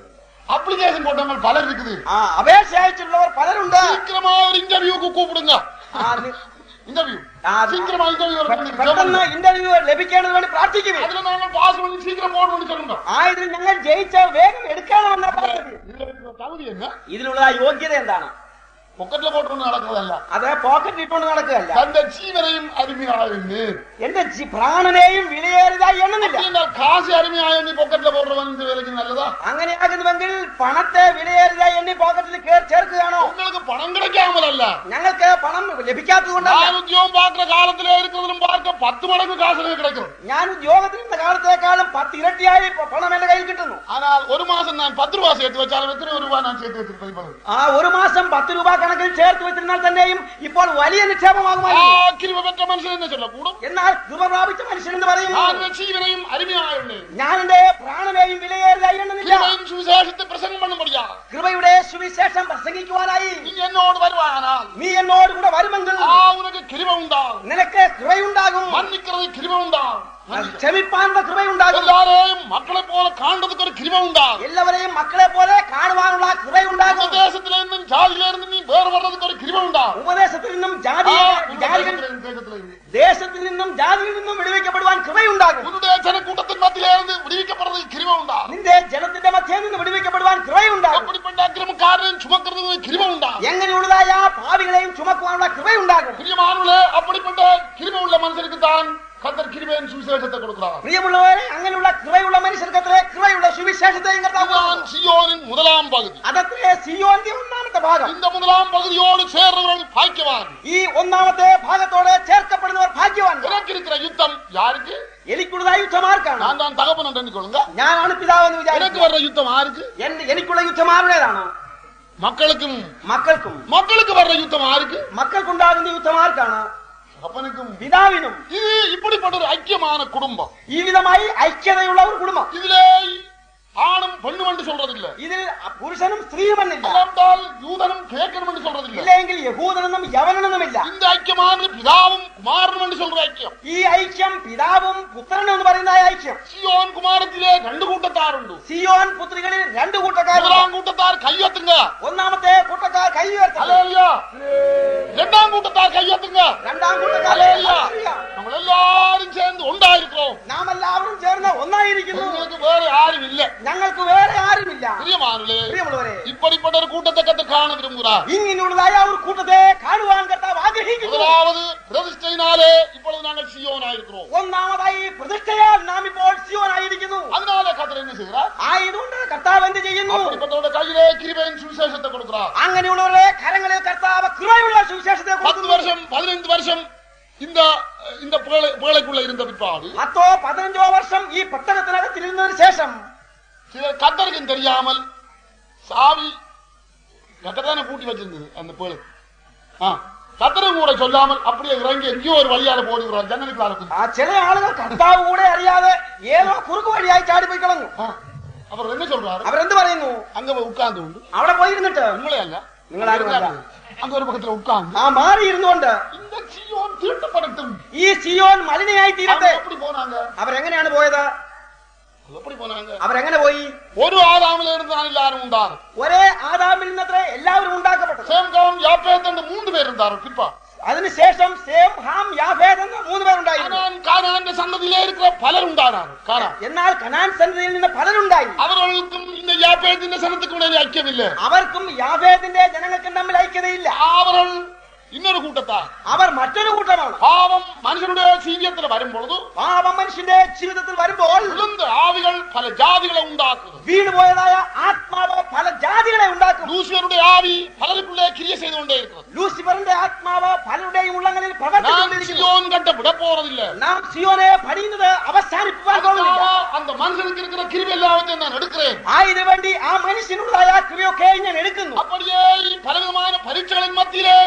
அப்ளிகேஷன் போட்டவங்க பலர் இருக்குது. അപേക്ഷ അയച്ചിട്ടുള്ളവർ പലരുണ്ട്. சீக்கிரமா ஒரு இன்டர்வியூக்கு கூப்பிடுங்க. இன்டர்வியூ சீக்கிரமா இன்டர்வியூ പെട്ടെന്ന് ഇന്റർവ്യൂ ലഭിക്കേണ്ടത് വേണ്ടി പ്രാർത്ഥിക്കുവേ. அதுல நாங்கள் பாஸ் பண்ணி சீக்கிரம் போடணும்னு சொல்லுங்க. ഇതിൽ ഞങ്ങൾ ജയിച്ച വേഗം എടുക്കണമെന്ന പദ്ധതി. தகுதி என்ன? ഇതിലുള്ള യോഗ്യത എന്താണ്? പൊക്കറ്റിൽ പോട്ടൊന്നും നടക്കുന്നതല്ല, അത് പോക്കറ്റ് ഇട്ടുകൊണ്ട് നടക്കുകയല്ല. തന്റെ ജീവനെയും അരുമയായെന്ന്, എന്റെ പ്രാണനെയും വിലയേറിയതായി എണ്ണുന്നില്ല. കാശ് അരുമയായ എണ്ണി പോക്കറ്റിൽ പോടുന്നവൻ വേലയ്ക്ക് നല്ലതാ? അങ്ങനെയാകുന്നുവെങ്കിൽ പണത്തെ വിലയേറിയതായി എണ്ണി പോക്കറ്റിൽ ചേർക്കുകയാണോ? നിങ്ങൾക്ക് പണം கிடைக்காமல்ல, ഞങ്ങൾക്ക് പണം ലഭിക്കാത്തത് കൊണ്ടല്ല. ഞാൻ ഉദ്യോഗം പാർക്കുന്ന കാലത്തിലെ ഇരിക്കുന്നതിനും പാർക്ക 10 മടങ്ങ് കാശിന് കിടക്കും. ഞാൻ ഉദ്യോഗത്തിലിരുന്ന കാലത്തേക്കാളും 10 ഇരട്ടിയായി പണം എന്റെ കയ്യിൽ കിട്ടുന്നു. ஆனால் ஒரு மாசம் நான் 10 ரூபாய் சேர்த்து வச்சாலும் எத்தனை ரூபாய் நான் சேர்த்து வச்சிருப்பேன்? ഒരു മാസം 10 രൂപ കണക്കിൽ ചേർത്ത് വെച്ചിരുന്നാൽ തന്നെയും ഇപ്പോൾ വലിയ നിക്ഷേപമാകുമായിരുന്നു. മനുഷ്യൻ എന്ന് ചൊല്ലക്കൂടും. എന്നാൽ കൃപ പ്രാപിച്ച മനുഷ്യൻ എന്ന് പറയുന്നു, ജീവനെയും അരുമയായുണ്ട്, ഞാൻ എന്റെ പ്രാണനെയും വിലയേറിയതായി എണ്ണുന്നില്ല. സുവിശേഷത്തെ പ്രസംഗം പണ്ണുമ്പടിയാ, കൃപയുടെ സുവിശേഷം പ്രസംഗിക്കുവാനായി നീ എന്നോട് വരുവാനാൽ, നീ എന്നോട് കൂടെ വരുമെങ്കിൽ ഉനക്ക് കിരുപ ഉണ്ടാകും, നിനക്ക് കൃപയുണ്ടാകും, മന്നിക്കുന്നത് കിരുപ ഉണ്ടാകും, ക്ഷമിപ്പാനുള്ള കൃപയുണ്ടാകും, എല്ലാരെയും മക്കളെ പോലെ കാണുന്നതൊക്കെ ഒരു കിരുപ ഉണ്ടാകും, എല്ലാവരെയും മക്കളെ പോലെ കാണുവാനുള്ള കൃപയുണ്ടാകും, ഉപദേശത്തിൽ നിന്നും ജാതിയിലിരുന്ന് നീ വേറെ പറഞ്ഞതൊക്കെ ഒരു കിരുപ ഉണ്ടാകും, ഉപദേശത്തിൽ നിന്നും ദേശത്തിൽ നിന്നും ജാതിയിൽ നിന്നും വിടുവിക്കപ്പെടുവാൻ കൃപയുണ്ടാകും, ജനക്കൂട്ടത്തിന്റെ മധ്യയിലിരുന്ന് വിടുവിക്കപ്പെടുന്നത് കിരുപ ഉണ്ടാകും, നിന്റെ ജനത്തിന്റെ മധ്യയിൽ നിന്ന് വിടുവിക്കപ്പെടുവാൻ കൃപയുണ്ടാകും, അക്രമക്കാരനെയും ചുമക്കുന്നത് കിരുപ ഉണ്ടാകും, എങ്ങനെയുള്ളതായ പാപികളെയും ചുമക്കുവാനുള്ള കൃപയുണ്ടാകും. പ്രിയമാനുള്ളേ, അപ്പടിപ്പെട്ട കിരുപയുള്ള മനുഷ്യർക്ക് താൻ കർത്തർ കിരുപയും സുവിശേഷത്തെ കൊടുക്കണം. പ്രിയമുള്ളവരെ, അങ്ങനെയുള്ള കൃപയുള്ള മനുഷ്യർക്ക് കൃപയുള്ള സുവിശേഷത്തെയും സിയോനിൻ முதலாம் പകുതി, അതത്രേ സിയോന്റെ ഒന്നാമത്തെ ഭാഗം. இந்த முதலாம் പകുതിയോട് ചേർന്നവർ ഭാഗ്യവാൻ. ഈ ഒന്നാമത്തെ ഭാഗത്തോട് ചേർക്കപ്പെടുന്നവർ ഭാഗ്യവാൻ. എനിക്കിരിക്കുന്ന യുദ്ധം യാർക്ക്? എനിക്കുള്ളതായ യുദ്ധം ആർക്കാണ്? ഞാൻ താൻ തകപ്പനുണ്ട് എണ്ണിക്കൊള്ളുക. ഞാനാണ് പിതാവെന്ന് എനിക്ക് വിചാരിച്ചു. വരുന്ന യുദ്ധം ആർക്ക്? എനിക്കുള്ള യുദ്ധം ആരുടേതാണ്? മക്കൾക്കും. മക്കൾക്ക് വരുന്ന യുദ്ധം ആർക്ക്? മക്കൾക്കുണ്ടാകുന്ന യുദ്ധം ആർക്കാണ്? അപ്പനുക്കും പിതാവിനും. ഇത് ഇപ്പടിപ്പെട്ട ഒരു ഐക്യമാണ് കുടുംബം. ഈ വിധമായി ഐക്യതയുള്ള ഒരു കുടുംബം. ഇതിലെ ஆணும் பெண்ணும் என்று சொல்றதில்லை, ഇതിൽ പുരുഷനും സ്ത്രീയുമെന്നില്ല, யூதனும் கிரேக்கனும் என்று சொல்றதில்லை, ഇല്ലെങ്കിൽ യഹൂദനെന്നും യവനെന്നുമില്ല. இந்த ஐக்கியமானது பிதாவும் குமாரனும் என்று சொல்ற ஐக்கியம். ഈ ഐക്യം പിതാവും പുത്രനും എന്ന് പറയുന്ന ഐക്യം. സിയോൻ കുമാരത്തിലെ 2 കൂട്ടത്താറുണ്ട്. സിയോൻ പുത്രികളിൽ 2 കൂട്ടക്കാർ. ഒന്നാം കൂട്ടത്താർ കൈയെത്തുക, ഒന്നാമത്തെ കൂട്ടക്കാർ കൈ ഉയർത്തുക. രണ്ടാം കൂട്ടത്താർ കൈയെത്തുക, രണ്ടാം കൂട്ടക്കാർ. നമ്മൾ എല്ലാവരും ചേർന്ന് ഉണ്ടായിരിക്കും. നാം എല്ലാവരും ചേർന്ന് ഒന്നായിരിക്കുന്നു. നിങ്ങൾക്ക് വേറെ ആരുമില്ല, ഞങ്ങൾക്ക് വേറെ ആരുമില്ല. പ്രിയമാനുള്ളേ, പ്രിയമുള്ളവരെ, இப்படிப்பட்ட இப்படிப்பட்ட ஒரு கூட்டத்தை கர்த்தர் காண விரும்புகிறார். ഇങ്ങനെയുള്ളതായ ഒരു കൂട്ടത്തെ കാണുവാൻ കർത്താവ് ആഗ്രഹിക്കുന്നു. முதலாவது பிரதிஷ்டையினாலே இப்பொழுது நாங்கள் சீயோனாயிருக்கிறோம். ഒന്നാമതായി പ്രതിഷ്ഠയാൽ നാം ഇപ്പോൾ സിയോനായിരിക്കുന്നു. அதனால கர்த்தர் என்ன செய்கிறார்? ആയതുകൊണ്ട് കർത്താവ് എന്ത് ചെയ്യുന്നു? அப்படிப்பட்டவருடைய கையிலே கிருபையின் சுவிசேஷத்தை கொடுக்கிறார். അങ്ങനെയുള്ളവരുടെ കരങ്ങളിൽ കർത്താവ് കൃപയുള്ള സുവിശേഷത്തെ 10 കൊടുക്കുന്നു. வருஷம் 15 வருஷம் இந்த பேழைக்குள்ள இருந்த பிற்பாடு 10-15 വർഷം ഈ പട്ടണത്തിനകത്ത് ഇരുന്നതിന് ശേഷം சிலர் கர்த்தருக்கும் தெரியாமல் சாவி கர்த்தர் பூட்டி வச்சிருந்தது அந்த பேழை. கர்த்தரும் கூட சொல்லாமல் அப்படியே இறங்கி எங்கேயோ ஒரு வழியால போடுகிறார் ஜன்னலுக்குள்ள. ചില ആളുകൾ കർത്താവ് കൂടെ അറിയാതെ ഏതോ കുറുക്ക് വഴിയായി ചാടി പോയി കളഞ്ഞു. அவர் என்ன சொல்றாரு? അവരെന്ത് പറയുന്നു? அங்க உட்கார்ந்து உண்டு അവിടെ പോയിരുന്നിട്ട് உங்களே அல்ல നിങ്ങളാരും அங்க ஒரு பக்கத்துல உட்கார்ந்து മാറി ഇരുന്നുകൊണ്ട് இந்த சீயோன் தீட்டப்படட்டும், ഈ സിയോൻ മലിനയായി തീരട്ടെ. எப்படி போனாங்க? അവരെങ്ങനെയാണ് പോയത്? எப்படி போனாங்க? അവരെങ്ങനെ പോയി? ஒரு ஆதாமில இருந்து தான் எல்லாரும் உண்டாரு. ഒരേ ആദാമിൽ നിന്നത്രേ എല്ലാവരും ഉണ്ടാക്കപ്പെട്ടത്. சேம் காம் யாப்பேத் என்று 3 பேர் இருந்தார்கள். பிற்பா അതിനുശേഷം സേം ഹാം യാഫേത്ത് എന്ന 3 പേരുണ്ടായിരുന്നു. கானாന്റെ சந்ததியிலே இருக்கிற பலர் உண்டானார்கள். എന്നാൽ കനാൻ സന്തതിയിൽ നിന്ന് പലരുണ്ടായി. அவர்களுக்கும் இந்த யாப்பேத்தின் சனத்துக்கும் இடையே ஐக்கியமில்லை. അവർക്കും യാഫേത്തിന്റെ ജനങ്ങൾക്കും തമ്മിൽ ഐക്യതയില്ല. அவர்கள் இன்னொரு கூட்டத்தார். അവർ മറ്റൊരു കൂട്ടമാണ്. பாவம் மனுஷனுடைய ஜீவியத்தில் வரும்பொழுது, പാപം മനുഷ്യന്റെ ജീവിതത്തിൽ വരുമ്പോൾ விழுந்த ஆவிகள் பல ஜாதிகளை உண்டாக்குது. വീണുപോയതായ ആത്മാവ് പല ജാതികളെ ഉണ്ടാക്കും. லூசிபருடைய ஆவி பலருக்குள்ளே கிரியை செய்து கொண்டே இருக்கிறது. ലൂസിഫറിന്റെ ആത്മാവ് പലരുടെയും ഉള്ളങ്ങളിൽ പ്രവർത്തിച്ചുകൊണ്ടിരിക്കുന്നു. சியோன் கட்ட விட போறதில்லை. നാം സിയോനെ പണിയുന്നത് അവസാനിപ്പിക്കാൻ പോകുന്നില്ല. அந்த மனுஷனுக்கு இருக்கிற கிருபை எல்லாவற்றையும் நான் எடுக்கிறேன். ആയതിനു വേണ്ടി ആ മനുഷ്യനുള്ളതായ കൃപയൊക്കെ ഞാൻ എടുക്കുന്നു. அப்படியே பலவிதமான பரீட்சைகளின் மத்தியிலே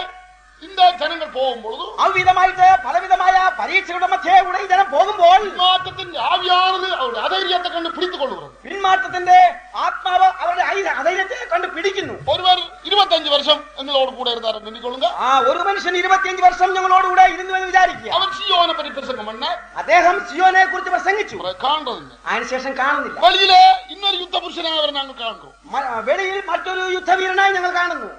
இந்த ஜனங்கள் போகும்போது, അവിധമായിട്ട് പലവിധമായ പരീക്ഷകളുടെ മധ്യേ കൂടെ ഈ ജനം പോകുമ്പോൾ പിന്മാറ്റത്തിന്റെ ആവിയാனது അവരുടെ അധൈര്യത്തെ കണ്ട് പിടിച്ചു കൊള്ളുന്നത്. പിന്മാറ്റത്തിന്റെ ആത്മാവ് അവരുടെ അധൈര്യത്തെ കണ്ട് പിടിക്കുന്നു. ഒരുവർ 25 വർഷം എന്നോട് കൂടെ இருந்தார் എണ്ണിക്കൊള്ളുക. ഒരു മനുഷ്യൻ 25 വർഷം ഞങ്ങളോടുകൂടെ ഇരുന്നു എന്ന് വിചാരിക്കുക. അവൻ സിയോനെ പറ്റി പ്രസംഗം பண்ண, അദ്ദേഹം സിയോനെ കുറിച്ച് പ്രസംഗിച്ചു. കാണുന്നില്ല. അതിനുശേഷം കാണുന്നില്ല. വെളിയിലെ ഇന്നൊരു യുദ്ധപുരുഷനായി അവരെ ഞങ്ങൾ കാണുന്നു. വെളിയിൽ മറ്റൊരു യുദ്ധവീരനായി ഞങ്ങൾ കാണുന്നു.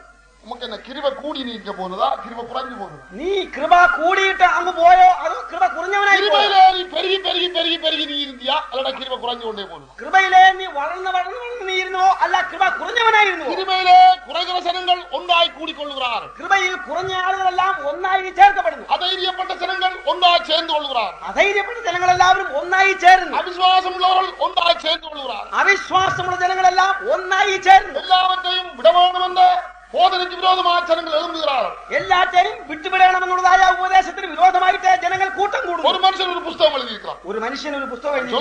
നമുക്ക് എന്നാ കിരുവ കൂടി നീക്ക പോകുന്നതാ, കിരുവ കുറഞ്ഞു പോകുന്നതാ? നീ കൃപ കൂടിയിട്ട് അങ്ങ് പോയോ അതോ കൃപ കുറഞ്ഞവനായി? കിരുബയിലെ നീ പെരുകി പെരുകി പെരുകി പെരുകി നീ ഇരുന്നിയാ അല്ലടാ കിരുവ കുറഞ്ഞുകൊണ്ടേ പോകുന്നു? കൃപയിലെ നീ വളർന്ന് വളർന്ന് വളർന്ന് നീ ഇരുന്നോ അല്ല കൃപ കുറഞ്ഞവനായിരുന്നു? കിരുബയിലെ കുറയുന്ന ജനങ്ങൾ ഒന്നായി കൂടിക്കൊള്ളുகிறார். കൃപയിൽ കുറഞ്ഞ ആളുകളെല്ലാം ഒന്നായി ചേർക്കപ്പെടുന്നു. അധൈര്യപ്പെട്ട ജനങ്ങൾ ഒന്നായി ചേർന്ന് കൊള്ളുகிறார். അധൈര്യപ്പെട്ട ജനങ്ങളെല്ലാവരും ഒന്നായി ചേർന്നു. അവിശ്വാസമുള്ളവർ ഒന്നായി ചേർന്ന് കൊള്ളുகிறார். അവിശ്വാസമുള്ള ജനങ്ങളെല്ലാം ഒന്നായി ചേർന്നു. എല്ലാവരെയും വിടവേണമെന്ന് ബോധനയ്ക്ക് വിരോധമായ ജനങ്ങൾ എഴുതുகிறாർ. എല്ലാറ്റെയും വിട്ടുവിടണമെന്നുള്ളതായ ഉപദേശത്തിന് വിരോധമായിട്ട് ജനങ്ങൾ കൂട്ടം കൂടുന്നു. ഒരു മനുഷ്യൻ ഒരു പുസ്തകം എഴുതിയിരിക്കണം. ഒരു മനുഷ്യൻ ഒരു പുസ്തകം എഴുതി.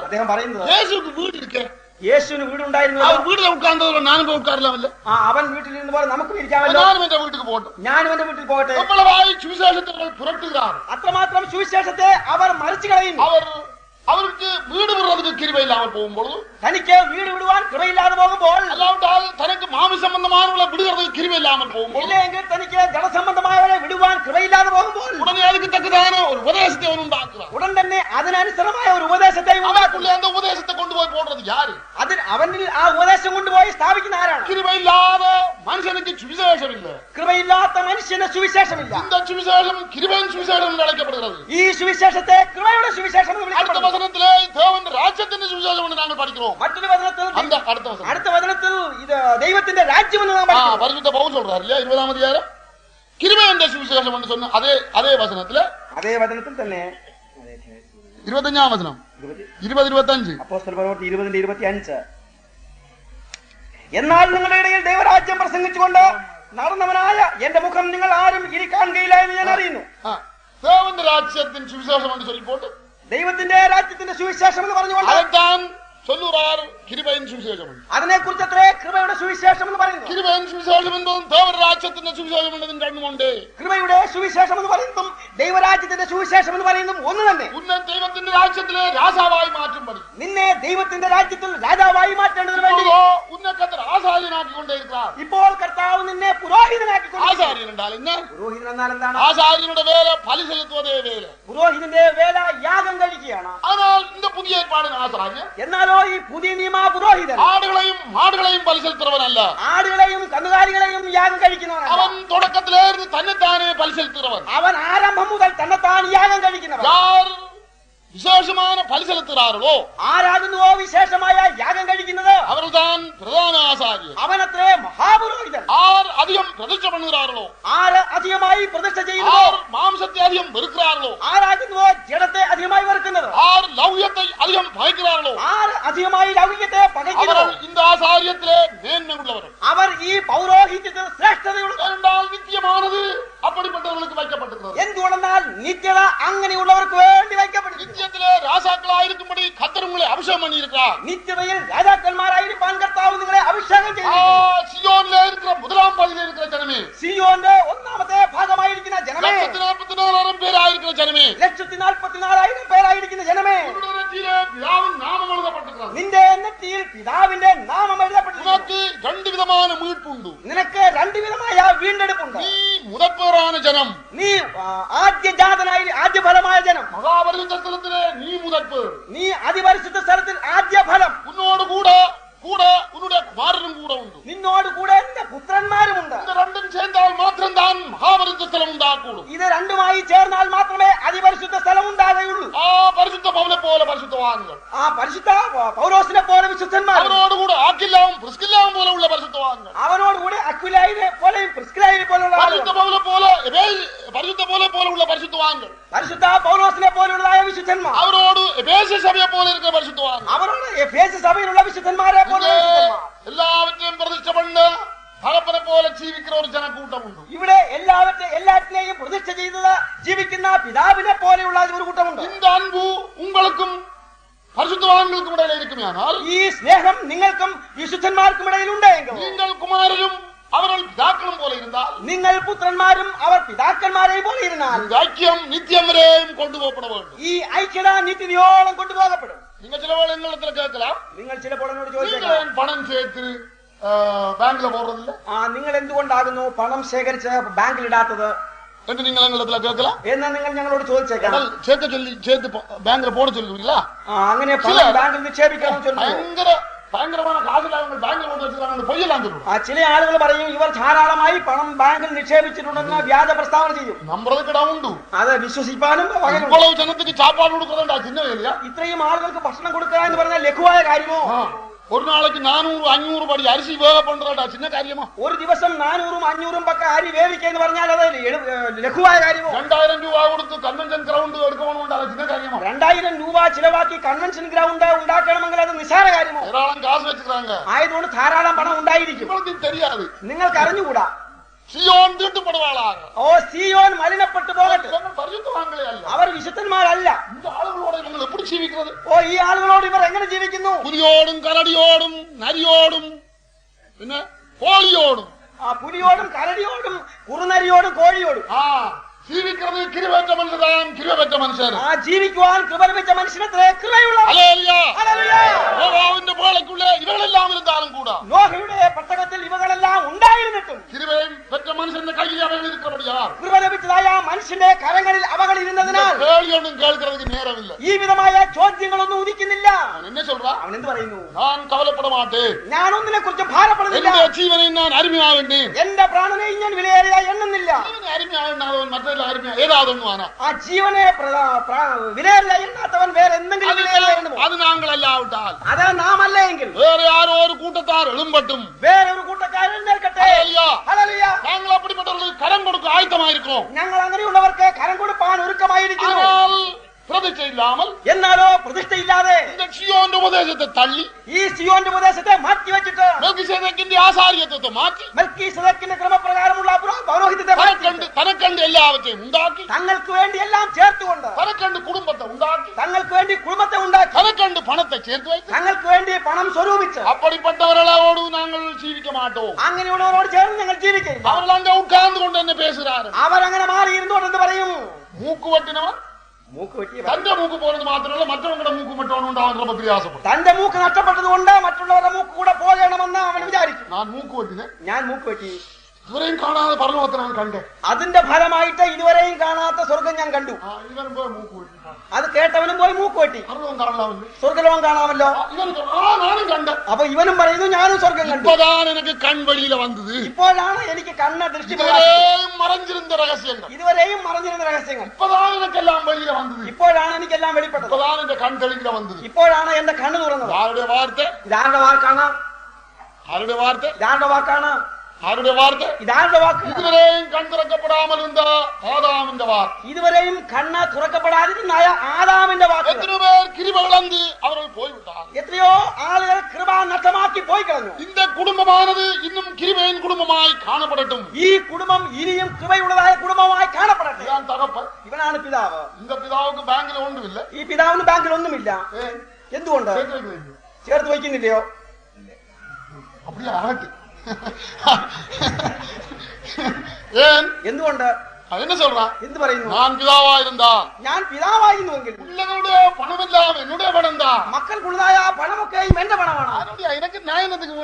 അദ്ദേഹം പറയുന്നത് യേശുക്ക് വീട്ടിരിക്കെ, യേശുവിന് വീടുണ്ടായിരുന്നു. വീട്ടിൽ ഉட்கார்ந்தവർ ഞാനും ഉட்காരലാമല്ല. അവൻ വീട്ടിലിരുന്ന് പോലെ നമുക്ക് ഇരിക്കാമല്ലോ. ഞാനും എന്റെ വീട്ടിൽ പോകട്ടെ. ഞാനും എന്റെ വീട്ടിൽ പോകട്ടെ. നമ്മളായി സുവിശേഷത്തെ പുരട്ടുகிறாർ. അത്രമാത്രം സുവിശേഷത്തെ അവർ മറിച്ചു കളയുന്നു. അവർക്ക് വീട് വിടുന്നതിന് കിരുബയില്ലാതെ പോകുമ്പോൾ, തനിക്ക് വീട് വിടുവാൻ കൃപയില്ലാതെ പോകുമ്പോൾ, അല്ലാണ്ടാൽ തനിക്ക് മാംസംബന്ധമായുള്ള വിടുന്നത് കിരുബയില്ലാതെ പോകുമ്പോൾ, ഇല്ലെങ്കിൽ തനിക്ക് ജനസംബന്ധമായവരെ വിടുവാൻ കൃപയില്ലാതെ പോകുമ്പോൾ, ഉടനെ അതിന് തക്കതാണ് ഒരു ഉപദേശത്തെ അവൻ ഉണ്ടാക്കുക. ഉടൻ തന്നെ അതിനനുസരമായ ഒരു ഉപദേശത്തെ ഉണ്ടാക്കുക. அந்த ഉപദേശത്തെ കൊണ്ടുപോയി പോടുന്നത് യാര്? അവനിൽ ആ ഉപദേശം കൊണ്ടുപോയി സ്ഥാപിക്കുന്ന ആരാണ്? കിരുബയില്ലാതെ മനുഷ്യനുക്ക് സുവിശേഷമില്ല. കൃപയില്ലാത്ത മനുഷ്യന് സുവിശേഷമില്ല. இந்த സുവിശേഷം കിരുബയിൻ സുവിശേഷം എന്ന് അழைக்கப்படுகிறது. ഈ സുവിശേഷത്തെ കൃപയുടെ സുവിശേഷം എന്ന് വിളിക്കപ്പെടുന്നു. വചനത്തിലെ ദേവന്റെ രാജ്യത്തിന്റെ സുവിശേഷം എന്ന് ഞങ്ങൾ പഠിக்கிறோம். മറ്റൊരു വചനത്തിൽ അടുത്ത വചനത്തിൽ ഇത് ദൈവത്തിന്റെ രാജ്യം എന്ന് നാം പഠിക്കുന്നു. പരിശുദ്ധ പൗൽ சொல்றாரு இல்லையா 20-ാം അധ്യായം കിരുബയുടെ സുവിശേഷം എന്ന് சொன்ன അതേ വചനത്തിൽ തന്നെ 25-ാം വചനം 20-25 അപ്പോസ്തല പ്രവൃത്തി 20-25 എന്നാൽ നിങ്ങളുടെ ഇടയിൽ ദൈവരാജ്യം പ്രസംഗിച്ചുകൊണ്ട് നടന്നവനായ എന്റെ മുഖം നിങ്ങൾ ആരും ഇനി കാണുകയില്ല എന്ന് ഞാൻ അറിയുന്നു. ദേവന്റെ രാജ്യത്തിന്റെ സുവിശേഷം എന്ന് ചൊല്ലിപ്പോട്ട് ദൈവത്തിന്റെ രാജ്യത്തിന്റെ സുവിശേഷം എന്ന് പറഞ്ഞുകൊണ്ട് சொல்லுறார் கிருபையின் சுவிசேஷம். അതിനെ കുറിച്ച് അത്രേ കൃപയുടെ സുവിശേഷം എന്ന് പറയുന്നു. കിരുബയിൻ സുവിശേഷം എന്നതും ദൈവരാജ്യത്തിന്റെ സുവിശേഷം എന്നതും രണ്ടുമുണ്ട്. കൃപയുടെ സുവിശേഷം എന്ന് പറയുന്നതും ദൈവരാജ്യത്തിന്റെ സുവിശേഷം എന്ന് പറയുന്നതും ഒന്ന് തന്നെ. ദൈവത്തിന്റെ രാജ്യത്തിലെ രാജാവായി മാറ്റും പടി. നിന്നെ ദൈവത്തിന്റെ രാജ്യത്തിൽ രാജാവായി മാറ്റേണ്ടതിന് വേണ്ടി ആചാര്യനാക്കിക്കൊണ്ടേയിരിക്കാം. ഇപ്പോൾ കർത്താവ് നിന്നെ പുരോഹിതനാക്കിക്കൊണ്ട്. ആചാര്യൻ എന്നാൽ ഇന്ന് പുരോഹിതൻ എന്നാൽ എന്താണ്? ആചാര്യനുടെ വേല ബലി സെലുത്തുവതേ വേല. പുരോഹിതന്റെ വേല യാഗം കഴിക്കുകയാണ്. ஆனால் இந்த புதிய ஏற்பாடின் ஆசாரியன் എന്നാലോ ഈ പുതിയ നിയമ പുരോഹിതൻ ആടുകളെയും മാടുകളെയും ബലി സെലുത്തുന്നവനല്ല. ആടുകളെയും കന്നുകാലികളെയും യാഗം കഴിക്കുന്നവനല്ല. അവൻ തുടക്കത്തിലേർന്ന് തന്നെത്താനെ ബലി സെലുത്തുന്നവൻ. അവൻ ആരംഭം മുതൽ തന്നെത്താൻ യാഗം കഴിക്കുന്നവൻ. விசேஷமான பலி செலுத்துகிறார்களோ ആരാകുന്നുവോ വിശേഷമായ യാഗം കഴിക്കുന്നത് அவர்கள்தான் பிரதான ஆசாரியர். അവനത്രേ മഹാപുരോഹിതൻ. ஆர் அதிகம் பிரதிஷ்டை பண்ணுகிறார்களோ, ആര് അധികമായി പ്രതിഷ്ഠ ചെയ്യുന്നു, ஆர் மாம்சத்தை அதிகம் வெறுக்கிறார்களோ, ആരാകുന്നുവോ ജഡത്തെ അധികമായി വെറുക്കുന്നത്, ஆர் லௌகியத்தை அதிகம் பகைக்கிறார்களோ ആര് അധികമായി ലൗകികത്തെ പകയ്ക്കുന്നു, அவர்கள் இந்த ஆசாரியத்திலே மேன்மை உள்ளவர்கள். അവർ ഈ പൗരോഹിത്യത്തിൽ ശ്രേഷ്ഠതയുള്ളത്. ஏனென்றால் நித்தியமானது அப்படிப்பட்டவர்களுக்கு வைக்கப்பட்டிருக்கிறது. എന്തുകൊണ്ടെന്നാൽ നിത്യത അങ്ങനെയുള്ളവർക്ക് വേണ്ടി വയ്ക്കപ്പെട്ടിരിക്കുന്നു. நித்தியத்திலே ராசாக்களாயிருக்கும்படி கர்த்தர் உங்களை அபிஷேகம் பண்ணி இருக்கிறார். നിത്യതയിൽ രാജാക്കന്മാരായിരിക്കാൻ കർത്താവ് നിങ്ങളെ അഭിഷേകം ചെയ്തു. சியோனிலே இருக்கிற முதலாம் பகுதியில் இருக்கிற ஜனமே, സിയോന്റെ ഒന്നാമത്തെ ഭാഗമായിരിക്കുന്ന ജനമേ, 144,000 பேராயிருக்கிற ஜனமே, 144,000 പേരായിരിക്കുന്ന ജനമേ, உன்னுடைய நெற்றியிலே பிதாவின் நாமம் எழுதப்பட்டிருக்கிறது. നിന്റെ നെറ്റിയിൽ പിതാവിന്റെ നാമം എഴുതപ്പെട്ടിരിക്കുന്നു. உனக்கு ரெண்டு விதமான மீட்பு உண்டு. നിനക്ക് രണ്ടു വിധമായ വീണ്ടെടുപ്പുണ്ട്. நீ முதற்பேரான ஜனம், നീ ആദ്യജാതനായി ആദ്യഫലമായ ജനം, மகாபரிசுத்த ஸ்தலத்திலே நீ முதற்பேர். നീ അതിപരിശുദ്ധ സ്ഥലത്തിൽ ആദ്യഫലം. உன்னோடு கூட உன்னுடைய குமாரனும் கூட உண்டு. നിന്നോട് കൂടെ എന്റെ പുത്രന്മാരുമുണ്ട്. இந்த ரெண்டும் சேர்ந்தால் மாத்திரம்தான் மகாபரிசுத்த ஸ்தலம் உண்டாகக்கூடும். ഇത് രണ്ടുമായി ചേർന്നാൽ മാത്രമേ അതിപരിശുദ്ധ സ്ഥലം ഉണ്ടാകുകയുള്ളൂ. பரிசுத்த பவுலை போல பரிசுத்தவான்கள், ആ പരിശുദ്ധ പൗലോസിനെ പോലെ വിശുദ്ധന്മാർ, அவனோடு கூட ஆக்கில்லாவும் பிரிஸ்கில்லாவும் போல உள்ள பரிசுத்தவான்கள், അവനോട് കൂടെ അക്വിലായിനെ പോലെയും പ്രിസ്കിലായിനെ പോലുള്ള பரிசுத்த பவுலை போல பரிசுத்த பவுலை போல உள்ள பரிசுத்தவான்கள், പരിശുദ്ധ പൗലോസിനെ പോലുള്ളതായ വിശുദ്ധന്മാർ, அவரோடு எபேசு சபையை போல இருக்கிற பரிசுத்தவான்கள், അവരോട് എഫേസു സഭയിലുള്ള വിശുദ്ധന്മാരെ പോലെ വിശുദ്ധന്മാർ. எல்லாவற்றையும் பிரதிஷ்டை பண்ண தகப்பனை போல ஜீவிக்கிற ஒரு ஜனக்கூட்டம் உண்டு. ഇവിടെ എല്ലാറ്റിനെയും പ്രതിഷ്ഠ ചെയ്തത് ജീവിക്കുന്ന പിതാവിനെ പോലെയുള്ള ഒരു കൂട്ടമുണ്ട്. இந்த അன்பு உங்களுக்கும் பரிசுத்தவான்களுக்கும் இடையில இருக்குமேயானால், ഈ സ്നേഹം നിങ്ങൾക്കും വിശുദ്ധന്മാർക്കും ഇടയിൽ ഉണ്ടെങ്കിൽ, நீங்கள் കുമാരരും அவர்கள் பிதாக்களும் போல இருந்தால், നിങ്ങൾ പുത്രന്മാരും അവർ പിതാക്കന്മാരെയും പോലെ ഇരുന്നാൽ, இந்த ஐக்கியம் நித்தியம் வரையும் கொண்டு போகப்பட வேண்டும். ഈ ഐക്യത നിത്യതയോളം കൊണ്ടുപോകപ്പെടും. நீங்க சில வேளை எங்களிடத்துல கேட்கலாம், നിങ്ങൾ ചിലപ്പോൾ എന്നോട് நீங்கள் ചോദിച്ചേക്കാം, ஏன் பணம் சேர்த்து பேங்க்ல போடுறதில்ல നിങ്ങൾ എന്തുകൊണ്ടാകുന്നു പണം ശേഖരിച്ച് ബാങ്കിൽ ഇടാത്തത് என்று நீங்கள் எங்களிடத்துல கேட்கலாம். എന്ന് നിങ്ങൾ ഞങ്ങളോട് ചോദിച്ചേക്കാം. சேர்த்து பேங்க்ல போட சொல்லுவீங்களா? അങ്ങനെ പണം ബാങ്കിൽ നിക്ഷേപിക്കണം ചൊല്ലുന്നു. பயங்கரமான காசுல அவங்க பேங்க்ல போட்டு வச்சிருக்காங்க, பொய்யெல்லாம் சொல்லுவோம். ചില ആളുകൾ പറയും ഇവർ ധാരാളമായി പണം ബാങ്കിൽ നിക്ഷേപിച്ചിട്ടുണ്ടെന്ന് വ്യാജ പ്രസ്താവന ചെയ്യും. நம்புறதுக்கு இடம் உண்டு. അത് വിശ്വസിക്കാനും വകയുണ്ട്. இவ்வளவு ஜனத்துக்கு சாப்பாடு கொடுக்கறதா சின்ன வேலையா? ഇത്രയും ആളുകൾക്ക് ഭക്ഷണം കൊടുക്കുക എന്ന് പറഞ്ഞാൽ ലഘുവായ കാര്യമോ? ஒரு நாளைக்கு 400-500 படி அரிசி வேக பண்றதா சின்ன காரியமா? ഒരു ദിവസം 400-500 പക്ക അരി വേവിക്കുക എന്ന് പറഞ്ഞാൽ അത് ലഘുവായ കാര്യമോ? 2000 രൂപ കൊടുത്ത് കൺവെൻഷൻ ഗ്രൗണ്ട് എടുക്കണമെന്നുണ്ട്, അത് ചിന്ന കാര്യമോ? 2000 രൂപ ചിലവാക്കി കൺവെൻഷൻ ഗ്രൗണ്ട് ഉണ്ടാക്കണമെങ്കിൽ അത് നിസ്സാര കാര്യമോ? ധാരാളം കാശ് വെച്ചിട്ടാங்க, ആയതുകൊണ്ട് ധാരാളം പണം ഉണ്ടായിരിക്കും. உங்களுக்கு தெரியாது. നിങ്ങൾക്ക് അറിഞ്ഞുകൂടാ. സിയോൻ തീട്ടുപടുവാളാക. ഓ സിയോൻ മലിനപ്പെട്ടു പോകട്ടെ. പരിശുദ്ധവാന്കളെ അല്ല, അവർ വിശുദ്ധന്മാരല്ല. இந்த ആളുകളോട് നിങ്ങൾ எப்படி ജീവിക്കുന്നത്? ഓ ഈ ആളുകളോട് ഇവർ എങ്ങനെ ജീവിക്കുന്നു? പുലിയോടും കരടിയോടും നരിയോടും പിന്നെ കോഴിയോടും, പുലിയോടും കരടിയോടും കുറുനരിയോടും കോഴിയോടും ജീവിക്കുന്നത് കിരുവേറ്റ മനുഷ്യരാം, കിരുവറ്റ മനുഷ്യർ. ജീവിക്കുവാൻ കൃപ ലഭിച്ച മനുഷ്യനത്രേ കൃപയുള്ള. നോവാവിന്റെ വേളയ്ക്കുള്ള ഇവകളെല്ലാം ഇരുന്നാലും കൂടാ, നോഹയുടെ പെട്ടകത്തിൽ ഇവകളെല്ലാം ഉണ്ടായിരുന്നിട്ടും കിരുവയും പെറ്റ മനുഷ്യന്റെ കയ്യിൽ അവകൾ ഇരിക്കപ്പെടുകയാ, കൃപ ലഭിച്ചതായ മനുഷ്യന്റെ കരങ്ങളിൽ അവകൾ ഇരുന്നതിനാൽ കേളിയൊന്നും കേൾക്കുന്നതിന് നേരമില്ല. ഈ വിധമായ ചോദ്യങ്ങളൊന്നും ഉദിക്കുന്നില്ല. എന്നെ சொல்றா, അവൻ എന്ത് പറയുന്നു? ഞാൻ കവലപ്പെട മാട്ടേൻ, ഞാൻ ഒന്നിനെ കുറിച്ച് ഭാരപ്പെടുന്നില്ല. എന്റെ ജീവനെ ഞാൻ അരുമയാവേണ്ടേ, എന്റെ പ്രാണനെയും ഞാൻ വിലയേറിയ എണ്ണുന്നില്ല. അരുമയാവേണ്ടവൻ മറ്റേ അരുമ ഏതാതൊന്നും ആന, ആ ജീവനെ വിലയേറിയ എണ്ണാത്തവൻ വേറെ എന്തെങ്കിലും അത് നാങ്ങളല്ലാവിട്ടാൽ, അത് നാം അല്ലെങ്കിൽ വേറെ ആരോ ഒരു കൂട്ടത്താർ എളുമ്പട്ടും വേറെ ഒരു കൂട്ടക്കാരൻ എഴുന്നേൽക്കട്ടെ. ഞങ്ങൾ അപ്പടിപ്പെട്ടവർക്ക് കരം കൊടുക്കുക ആയുധമായിരിക്കും. ഞങ്ങൾ അങ്ങനെയുള്ളവർക്ക് കരം കൊടുപ്പാൻ ഒരുക്കമായിരിക്കുന്നു. പ്രതിഷ്ഠയില്ലാமல், എന്നാലോ പ്രതിഷ്ഠയില്ലാതെ സിയോന്റെ ഉപദേശത്തെ തള്ളി, ഈ സിയോന്റെ ഉപദേശത്തെ മാറ്റിവെച്ചിട്ട് മെൽക്കിസേദെക്കിന്റെ ആസാരിയത്വത്തെ മാറ്റി, മെൽക്കിസേദെക്കിന്റെ ക്രമപ്രകാരമുള്ള പൗരോഹിത്യത്തെ തനക്കണ്ട് എല്ലാവற்றைയും ഉണ്ടാക്കി, തങ്ങൾക്ക് വേണ്ടി എല്ലാം ചേർത്തുകൊണ്ട് തനക്കണ്ട് കുടുംബത്തെ ഉണ്ടാക്കി, തങ്ങൾക്ക് വേണ്ടി കുടുംബത്തെ ഉണ്ടാക്കി, തനക്കണ്ട് പണത്തെ ചേർത്ത് വെച്ച്, തങ്ങൾക്ക് വേണ്ടി പണം സ്വരൂപിച്ച് അപ്പടിപ്പെട്ടവരോട് ഞങ്ങൾ ജീവിക്ക മാട്ടോ. അങ്ങനെയുള്ളവരോട് ചേർന്ന് ഞങ്ങൾ ജീവിക്കില്ല. അവർ അங்கே ഉட்கார்ந்து കൊണ്ട് തന്നെ പേசுறாரு. അവരങ്ങനെ മാറിയിരുന്നോണ്ടെന്ന് പറയും. മൂക്ക് വെട്ടിനവൻ തന്റെ മൂക്ക് പോകുന്നത് മാത്രമല്ല, മറ്റവരുടെ മൂക്ക് വെട്ടണമെന്നുണ്ടാവുന്ന പ്രയാസപ്പെടും. തന്റെ മൂക്ക് നഷ്ടപ്പെട്ടത് കൊണ്ട് മറ്റുള്ളവരുടെ മൂക്ക് കൂടെ പോകണമെന്ന് അവൻ വിചാരിക്കും. ഞാൻ മൂക്ക് വെട്ടിനെ, ഞാൻ മൂക്ക് വെട്ടി, ഇവരെയും കാണാതെ പരലോകത്തെ ഞാൻ കണ്ടേ. അതിന്റെ ഫലമായിട്ട് ഇതുവരെയും കാണാത്ത സ്വർഗം ഞാൻ കണ്ടു. ഇവനും പോയി മൂക്ക് വെട്ടി. അത് കേട്ടവനും പോയി മൂക്ക് വെട്ടി. പരലോകം കാണാമല്ലോ, സ്വർഗലോകം കാണാമല്ലോ. ഞാനും കണ്ട. അപ്പൊ ഇവനും പറയുന്നു ഞാനും സ്വർഗം കണ്ടു. ഇപ്പോഴാണ് എനിക്ക് കൺവഴിയില വന്നത്. ഇപ്പോഴാണ് എനിക്ക് കണ്ണ ദൃഷ്ടി മറഞ്ഞിരുന്ന രഹസ്യങ്ങൾ, ഇതുവരെയും മറഞ്ഞിരുന്ന രഹസ്യങ്ങൾ ഇപ്പോഴാണ് എനിക്കെല്ലാം വെളിയില വന്നത്. ഇപ്പോഴാണ് എനിക്കെല്ലാം വെളിപ്പെട്ടത്. ഇപ്പോഴാണ് എന്റെ കൺ തെളിയില വന്നത്. ഇപ്പോഴാണ് എന്റെ കണ്ണ് തുറന്നത്. ആരുടെ വാർത്ത? ഇതാരുടെ വാക്കാണ്? ആരുടെ വാർത്ത? ഇതാരുടെ വാക്കാണ്? ആരുടെ വാർത്ത? ഇതാരുടെ വാക്ക്? ഇതുവരെയും കൺ തുറക്കപ്പെടാമലുണ്ട് ആദാമിന്റെ വാക്ക്. ഇതുവരെയും കണ്ണ് തുറക്കപ്പെടാതിരുന്നായ ആദാമിന്റെ വാക്ക്. എത്ര പേർ കിരുപകളന്ത് അവർ പോയിവിട്ടാർ. എത്രയോ ആളുകൾ കൃപ നഷ്ടമാക്കി പോയി കളഞ്ഞു. இந்த കുടുംബമാனது இன்னுം கிருபையின் കുടുംബമായി കാണപ്പെടട്ടും. ഈ കുടുംബം ഇനിയും കൃപയുള്ളതായ കുടുംബമായി കാണപ്പെടട്ടെ. ഞാൻ തകപ്പൻ. ഇവനാണ് പിതാവ്. இந்த പിതാവുക്ക് ബാങ്കിൽ ഒന്നുമില്ല. ഈ പിതാവിന് ബാങ്കിൽ ഒന്നുമില്ല. എന്തുകൊണ്ട്? ചേർത്ത് വയ്ക്കുന്നില്ലയോ? அப்படியே ஆகட்டு. ஏன்? എന്തുകൊണ്ട്? என்ன சொல்றான்? എന്ത് പറയുന്നു? நான் பிதாவா இருந்தா, ഞാൻ പിതാവായിരുന്നുവെങ്കിൽ பிள்ளைகளுடைய பணமெல்லாம் என்னுடைய பணம் தான். മക്കൾക്കുള്ളതായ പണമൊക്കെയും എന്റെ പണമാണ്. எனக்கு நான் என்னதுக்கு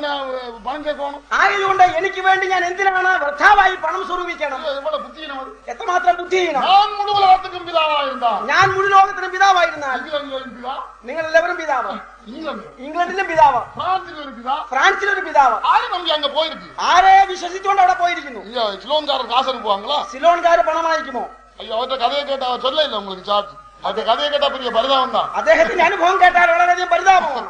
பணம் கேட்கணும்? ആയതുകൊണ്ട് എനിക്ക് വേണ്ടി ഞാൻ എന്തിനാണ് വൃഥാവായി പണം സ്വരൂപിക്കണം? எவ்வளவு புத்தியினம் அது. എത്രമാത്രം ബുദ്ധിഹീനം. நான் முழு உலகத்துக்கும் பிதாவா இருந்தா, ഞാൻ മുഴു ലോകത്തിനും പിതാവായിരുന്നാൽ இங்கிலாந்துல பிதா, നിങ്ങൾ എല്ലാവരും പിതാവ്. இங்கிலாந்து, ഇംഗ്ലണ്ടിലും പിതാവ്, பிரான்சில் ஒரு பிதா. ഫ്രാൻസിലൊരു പിതാവ്. ஆறு நம்பி அங்க போயிருக்கு. ആരെ വിശ്വസിച്ചുകൊണ്ട് അവിടെ പോയിരിക്കുന്നു? சிலோன்காரர் காசு அனுப்புவாங்களா? സിലോൺകാര് പണം അയക്കുമോ? ஐயோ, அவர்கிட்ட கதையை கேட்டா அவர் சொல்ல இல்ல உங்களுக்கு சார்ஜ். அவர்கிட்ட கதையை கேட்டா பெரிய பரிதாபம் தான். അദ്ദേഹത്തിന്റെ അനുഭവം കേട്ടാൽ വളരെയധികം പരിതാപമാണ്.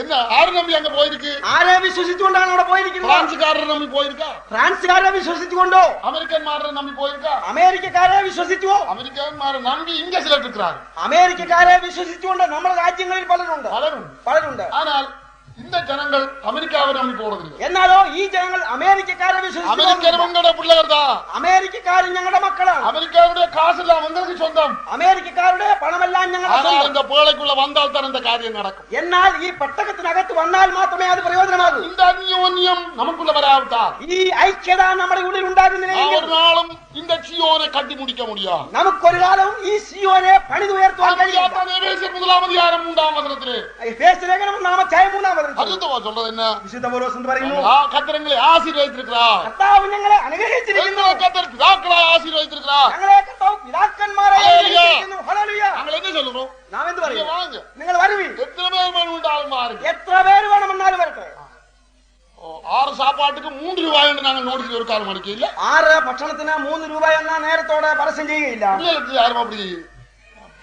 என்ன ஆறு நம்பி அங்க போயிருக்கு? ആരെ വിശ്വസിച്ചുകൊണ്ടാണ് അവിടെ പോയിരിക്കുന്നത്? பிரான்சுக்காரர் நம்பி போயிருக்கா? ഫ്രാൻസുകാരെ വിശ്വസിച്ചുകൊണ്ടോ? அமெரிக்கன்மாரை நம்பி போயிருக்கா? അമേരിക്കക്കാരെ വിശ്വസിച്ചുവോ? அமெரிக்கன்மாரை நம்பி இங்க சிலர் இருக்கிறார். അമേരിക്കക്കാരെ വിശ്വസിച്ചുകൊണ്ട് നമ്മുടെ രാജ്യങ്ങളിൽ പലരുണ്ട്. പലരുണ്ട്. ஆனால் இந்த ஜனங்கள் அமெரிக்காவை நம்பி போறதில்லை. എന്നാലോ ഈ ജനങ്ങൾ അമേരിക്കക്കാരെ വിശ്വസിച്ചു. அமெரிக்கர் உங்களோட பிள்ளைகள் தான். അമേരിക്കക്കാരും ഞങ്ങളുടെ മക്കളാണ്. அமெரிக்காவுடைய காசு எல்லாம் உங்களுக்கு சொந்தம். അമേരിക്കക്കാരുടെ പണമെല്ലാം ഞങ്ങളുടെ സ്വന്തം. இந்த பேழைக்குள்ள வந்தால் தான் இந்த காரியம் நடக்கும். എന്നാൽ ഈ പെട്ടകത്തിനകത്ത് വന്നാൽ മാത്രമേ അത് പ്രയോജനമാകൂ. இந்த அந்யோன்யம் நமக்குள்ள வராவிட்டால், ഈ ഐക്യത നമ്മുടെ ഉള്ളിൽ ഉണ്ടാകുന്നില്ലെങ്കിൽ ஒரு നാളും இந்த சியோனை கட்டி முடிக்க முடியாது. നമുക്കൊരു കാലവും ഈ സിയോനെ പണിതുയർത്തുവാൻ കഴിയില്ല. എഫേസ്യർ 1:3 എഫേസ്യ ലേഖനം 1:3 அதுதான் சொல்றது என்ன? വിശുദ്ധ പൗലോസ് എന്ന് പറയുന്നു, கர்த்தர் எங்களை ஆசீர்வதித்திருக்கிறார். കർത്താവ് ഞങ്ങളെ അനുഗ്രഹിച്ചിരിക്കുന്നു. கர்த்தர் பிதாக்களை ஆசீர்வதித்திருக்கிறார். ഞങ്ങളെ കർത്താവ് പിതാക്കന്മാരെ അനുഗ്രഹിച്ചിരിക്കുന്നു. ഹല്ലേലൂയ. நாங்கள் என்ன சொல்றோம்? നാം എന്ത് പറയും? வாங்க, നിങ്ങൾ വരുവീൻ. எத்தனை பேர் வேணும்னாலும் மாறுங்க. എത്ര പേര് വേണമെന്നാലും വരട്ടെ. 6 சாப்பாட்டுக்கு 3 ரூபாய் என்று நாங்கள் நோட்டீஸ் ஒரு காலம் அடிக்க இல்ல. 6 ഭക്ഷണത്തിന് 3 രൂപ എന്ന നേരത്തോടെ പരസ്യം ചെയ്യുകയില്ല. யாரும் அப்படி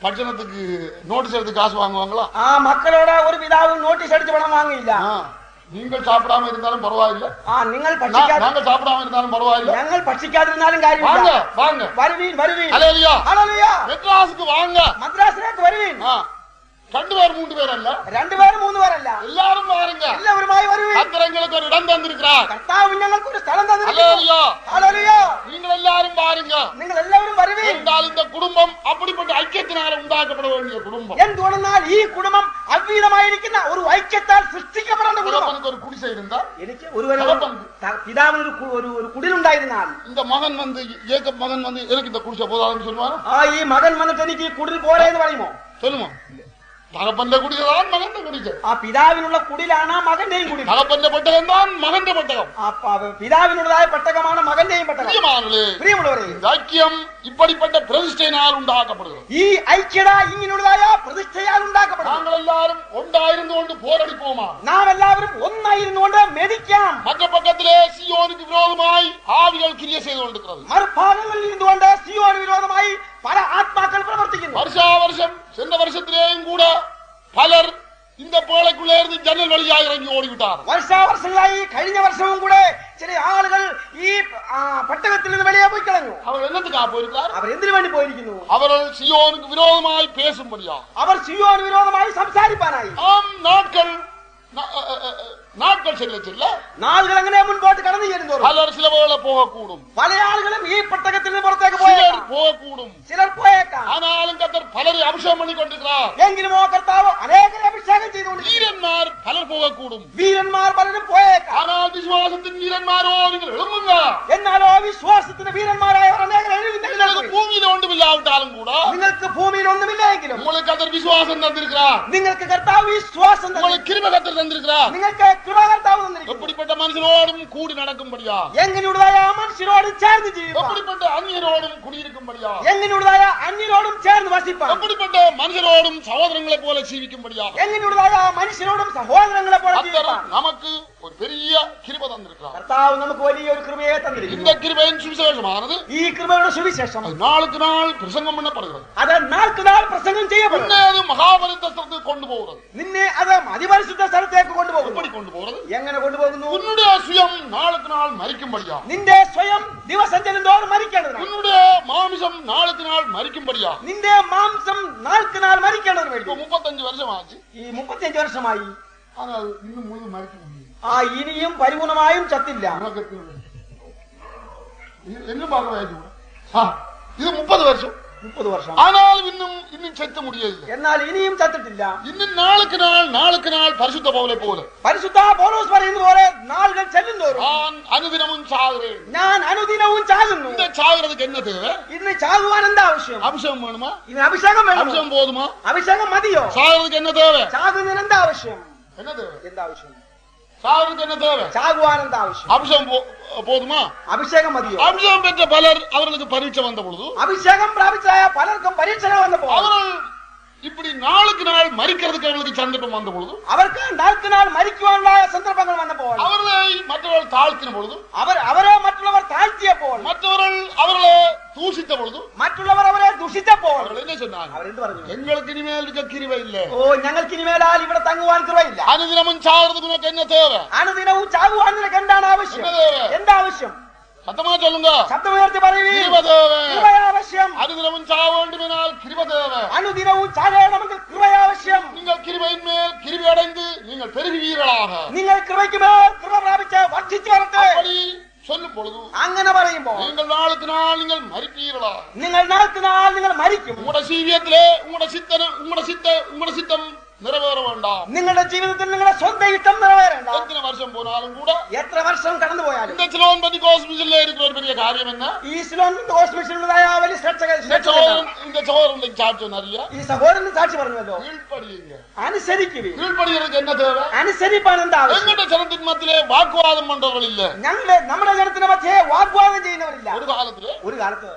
ഭക്ഷണத்துக்கு நோட்டீஸ் எடுத்து காசு வாங்குவாங்களா? ആ മക്കളോട് ഒരു പിതാവും നോട്ടീസ് അടിച്ച് പണം വാങ്ങിയില്ല. நீங்கள் சாப்பிடாம இருந்தாலும் பரவாயில்லை. നിങ്ങൾ நாங்கள் சாப்பிடாம இருந்தாலும் பரவாயில்லை. ഞങ്ങൾ ഭക്ഷിക്കാതിരുന്നാലും കാര്യമില്ല. வாங்க வாங்க, വരുവീൻ വരുവീൻ. ஹல்லேலூயா ഹല്ലേലൂയ. மெட்ராஸுக்கு வாங்க. മദ്രാസിലേക്ക് വരുവീൻ. 2 பேர் 3 பேர் அல்ல, 2 പേര് 3 പേരല്ല, எல்லாரும் வாருங்க. എല്ലാവരുമായി വരുവീൻ. கர்த்தர் எங்களுக்கு ஒரு இடம் தந்திருக்கிறார். കർത്താവ് ഞങ്ങൾക്ക് ഒരു സ്ഥലം തന്നിരിക്കുന്നു. ஹல்லேலூயா. ഹല്ലേലൂയ. நீங்கள் எல்லாரும் வாருங்க. നിങ്ങൾ എല്ലാവരും വരുവീൻ. என்றால் இந்த குடும்பம் அப்படிப்பட்ட ஐக்கியத்தினால் உண்டாக்கப்பட வேண்டிய குடும்பம். എന്തുകൊണ്ടെന്നാൽ ഈ കുടുംബം അവ്യീതമായിരിക്കുന്ന ഒരു ഐക്യത്താൽ സൃഷ്ടിക്കപ്പെടേണ്ട കുടുംബം. எனக்கு ஒரு குடிசை இருந்தா, എനിക്ക് പിതാവിന് ഒരു കുടിലുണ്ടായിരുന്നാൽ, இந்த மகன் வந்து ஏகப் மகன் வந்து எனக்கு இந்த குடிசை போதாதுன்னு சொல்லுவாரு. ഈ മകൻ വന്നിട്ട് എനിക്ക് ഈ കുടിൽ പോരെ എന്ന് പറയുമോ? சொல்லுமா? தகப்பന്റെ குடிதான் மகന്റെ குடிசை. ആ പിതാവിനുള്ള കുടിലാണ് മകന്റെയും കുടിൽ. தகப்பന്റെ பெட்டகம் தான் மகന്റെ பெட்டகம். പിതാവിനുള്ളതായ പെട്ടകമാണ് മകന്റെയും പെട്ടകം. പ്രിയമുള്ളവരെ, ஐக்கியம் இப்படிப்பட்ட பிரதிஷ்டையினால் உண்டாக்கப்படுகிறது. ഈ ഐക്യത ഇങ്ങനെയുള്ളതായ പ്രതിഷ്ഠയാൽ ഉണ്ടാക്കപ്പെടും. நாங்கள் எல்லாரும் ஒன்றாயிருந்து கொண்டு போரடிப்போமா? നാം എല്ലാവരും ഒന്നായിരുന്നുകൊണ്ട് മെതിക്കാം. மற்ற பக்கத்திலே சியோனுக்கு விரோதமாய் ஆவிகள் கிரியை செய்து கொண்டிருக்கிறது. മറുഭാഗങ്ങളിൽ ഇരുന്നുകൊണ്ട് സിയോന് വിരോധമായി പല ആത്മാക്കൾ പ്രവർത്തിക്കുന്നു. வருஷா வருஷம் சென்ற வருஷத்திலேயும் கூட பலர் இந்த பேழைக்குள்ளே இருந்து ஜன்னல் வழியாக இறங்கி ஓடிவிட்டார். വർഷാവർഷങ്ങളായി കഴിഞ്ഞ വർഷവും കൂടെ ചില ആളുകൾ ഈ പെട്ടകത്തിൽ നിന്ന് വെളിയെ പോയി കളഞ്ഞു. அவர் என்னத்துக்காக போயிருக்கிறார்? അവർ എന്തിനു വേണ്ടി പോയിരിക്കുന്നു? அவர்கள் சியோனுக்கு விரோதமாய் பேசும்படியா. അവർ സിയോന് വിരോധമായി സംസാരിപ്പാനായി. ஆம், நாட்கள் செல்ல செல்ல നാളുകൾ അങ്ങനെ മുൻപോട്ട് കടന്നു ചെല്ലുന്നു. பலர் சில வேளை போகக்கூடும். പല ആളുകളും ഈ പെട്ടകത്തിൽ നിന്ന് പുറത്തേക്ക് പോയേക്കാം. ചിലർ പോയേക്കാം. ஆனாலும் கர்த்தர் பலரை அபிஷேகம் பண்ணி கொண்டிருக்கிறார். എങ്കിലും കർത്താവ് അനേകരെ അഭിഷേകം ചെയ്തുകൊണ്ട് வீரന്മാർ பலர் போகக்கூடும். വീരന്മാർ പലരും പോയേക്കാം. ஆனால் விசுவாசத்தின் வீரன்மாரோ நீங்கள் எழும்புங்க. എന്നാലോ വിശ്വാസത്തിന്റെ വീരന്മാരായവർ അനേകർ എഴുന്നേൽക്കുന്നു. பூமியில ஒன்றுமில்லாவிட்டாலும் கூட നിങ്ങൾക്ക് ഭൂമിയിൽ ഒന്നുമില്ലെങ്കിലും உங்களுக்கு கர்த்தர் விசுவாசம் தந்திருக்கிறார். നിങ്ങൾക്ക് കർത്താവ് വിശ്വാസം തന്നു. உங்களுக்கு கிருபை கர்த்தர் தந்திருக்கிறார். നിങ്ങൾക്ക് കൃപ കർത്താവ് തന്നിരിക്കുന്നു. எப்படிப்பட்ட மனுஷனோடும் கூடி நடக்கும்படியா, എങ്ങനെയുള്ളതായ മനുഷ്യരോട് ചേർന്ന് ജീവിപ്പാൻ, எப்படிப்பட்ட அந்நியரோடும் குடியிருக்கும்படியா, എങ്ങനെയുള്ളതായ അന്യരോടും ചേർന്ന് വസിപ്പാൻ, எப்படிப்பட்ட மனுஷரோடும் சகோதரங்களை போல ஜீவிக்கும்படியா, എങ്ങനെയുള്ളതായ മനുഷ്യരോടും സഹോദരങ്ങളെ പോലെ ജീവിപ്പാൻ நமக்கு ஒரு பெரிய கிருபை தந்திருக்கிறார். കർത്താവ് നമുക്ക് വലിയൊരു കൃപയെ തന്നിരിക്കുന്നു. இந்த கிருபையின் சுவிசேஷமானது ഈ കൃപയുടെ സുവിശേഷം அது நாளுக்கு நாள் பிரசங்கம் பண்ணப்படுகிறது. അത് നാൾക്ക് നാൾ പ്രസംഗം ചെയ്യപ്പെടും. உன்னை அது மகாபரிதத்திற்கு கொண்டு போகிறது. നിന്നെ അത് അതിപരിശുദ്ധ സ്ഥലത്തേക്ക് കൊണ്ടുപോകും. எப்படி கொண்டு போகிறது? എങ്ങനെ കൊണ്ടുപോകുന്നു? உன்னுடைய சுயம் நாளுக்கு நாள் மரிக்கும்படியா, നിന്റെ സ്വയം ദിവസം ചെല്ലുന്തോറും മരിക്കേണ്ടതിനാണ്. உன்னுடைய மாமிசம் நாளுக்கு நாள் மரிக்கும்படியா. നിന്റെ മാംസം നാൾക്ക് നാൾ മരിക്കേണ്ടതിന് വേണ്ടി. இப்ப 35 வருஷம் ஆச்சு. ഈ 35 വർഷമായി. ஆனால் இன்னும் முழு மரிக்க முடியும். ഇനിയും പരിപൂർണമായും ചത്തില്ല. என்ன பார்க்க இது 30 வருஷம். 30 വർഷം. ஆனாலும் இன்னும் செத்த முடியவில்லை. എന്നാൽ ഇനിയും ചത്തിട്ടില്ല. இன்னும் நாளுக்கு நாள் பரிசுத்த பவுலை போல, പരിശുദ്ധ പൗലോസ് പറയുന്നത് പോലെ നാളുകൾ ചെല്ലുന്തോറും நான் അനുദിനமும் சாகிறேன். ഞാൻ അനുദിനവും ചാകുന്നു. இந்த சாகிறதுக்கு என்ன தேவை? ഇന്ന് ചാകുവാൻ എന്താ ആവശ്യം? அபிஷேகம் வேணுமா? ഇന്ന് അഭിഷേകം വേണം. அபிஷேகம் போதுமா? അഭിഷേകം മതിയോ? சாகிறதுக்கு என்ன தேவை? ചാകുന്നതിന് എന്താ ആവശ്യം? என்ன தேவை? എന്താ ആവശ്യം? சாகிறதுக்கு என்ன தேவை? ചാകുവാൻ എന്താ ആവശ്യം? அபிஷேகம் போதுமா? അഭിഷേകം മതിയോ? அபிஷேகம் பெற்ற பலர் அவர்களுக்கு பரீட்சை வந்த பொழுது, അഭിഷേകം പ്രാപിച്ചായ പലർക്കും പരീക്ഷകൾ വന്നപ്പോൾ அவர்கள் இப்படி நாளுக்கு நாள் மரிக்கிறதுக்கு அவர்களுக்கு சந்தர்ப்பம் வந்த பொழுது, അവർക്ക് നാൾക്ക് നാൾ മരിക്കുവാനുള്ള സന്ദർഭങ്ങൾ വന്നപ്പോൾ அவர்களை மற்றவர்கள் தாழ்த்தின பொழுது, അവരെ മറ്റുള്ളവർ താഴ്ത്തിയപ്പോൾ, மற்றவர்கள் அவர்களை தூஷித்த பொழுது, മറ്റുള്ളവർ അവരെ ദുഷിച്ചപ്പോൾ அவர்கள் என்ன சொன்னாங்க? അവരെന്ത് പറഞ്ഞു? எங்களுக்கு இனிமேல் இருக்க கிருபை இல்ல. ഓ ഞങ്ങൾക്ക് ഇനിമേലാൽ ഇവിടെ തങ്ങുവാൻ കൃപയില്ല. அனுதினமும் சாகிறதுக்கு உனக்கு என்ன தேவை? അനുദിനവും ചാകുവാൻ നിനക്ക് എന്താണ് ആവശ്യം? എന്താ ആവശ്യം? சத்தமா சொல்லுங்க. ശബ്ദമുയർത്തി പറയുവീൻ. கிருபை தேவை. കൃപയാവശ്യം. அனுதினமும் சாக வேண்டுமென்றால் கிருபை தேவை. അനുദിനവും ചാകണമെങ്കിൽ കൃപയാവശ്യം. நீங்கள் கிருபையின் மேல் கிருபை அடைந்து நீங்கள் பெருகுவீர்களாக. നിങ്ങൾ കൃപയ്ക്ക് മേൽ കൃപ പ്രാപിച്ച് വർദ്ധിച്ചു വരട്ടെ. அப்படி சொல்லும் பொழுது, അങ്ങനെ പറയുമ്പോൾ நீங்கள் நாளுக்கு நாள் நீங்கள் மரிப்பீர்களா. നിങ്ങൾ നാൾക്ക് നാൾ നിങ്ങൾ മരിക്കും. உங்களோட ஜீவியத்திலே உங்களோட சித்தம் நிறைவேற வேண்டாம். നിങ്ങളുടെ ജീവിതത്തിൽ നിങ്ങളുടെ സ്വന്തം ഇഷ്ടം നിറവേറേണ്ട. எத்தனை வருஷம் போனாலும் கூட എത്ര വർഷം കടന്നു പോയാലും இந்த சிலோன் பெந்தெகோஸ்து மிஷனிலே இருக்கிற ஒரு பெரிய காரியம் என்ன? ഈ സിലോൺ ഹോസ്പിറ്റലിലുള്ളതായ വലിയ இந்த சகோதரன் சாட்சி சொன்னாரியா, ഈ സഹോദരൻ സാക്ഷി പറഞ്ഞല്ലോ. கீழ்ப்படியுங்க. അനുസരിക്കുവിൻ. கீழ்ப்படிகிறதுக்கு என்ன தேவை? അനുസരിപ്പാൻ എന്താ ആവശ്യം? எங்கட ஜனத்தின் மத்தியிலே வாக்குவாதம் பண்றவர்கள் இல்ல. നമ്മുടെ ജനത്തിന് മധ്യേ വാഗ്വാദം ചെയ്യുന്നവരില്ല. ஒரு കാലത്ത്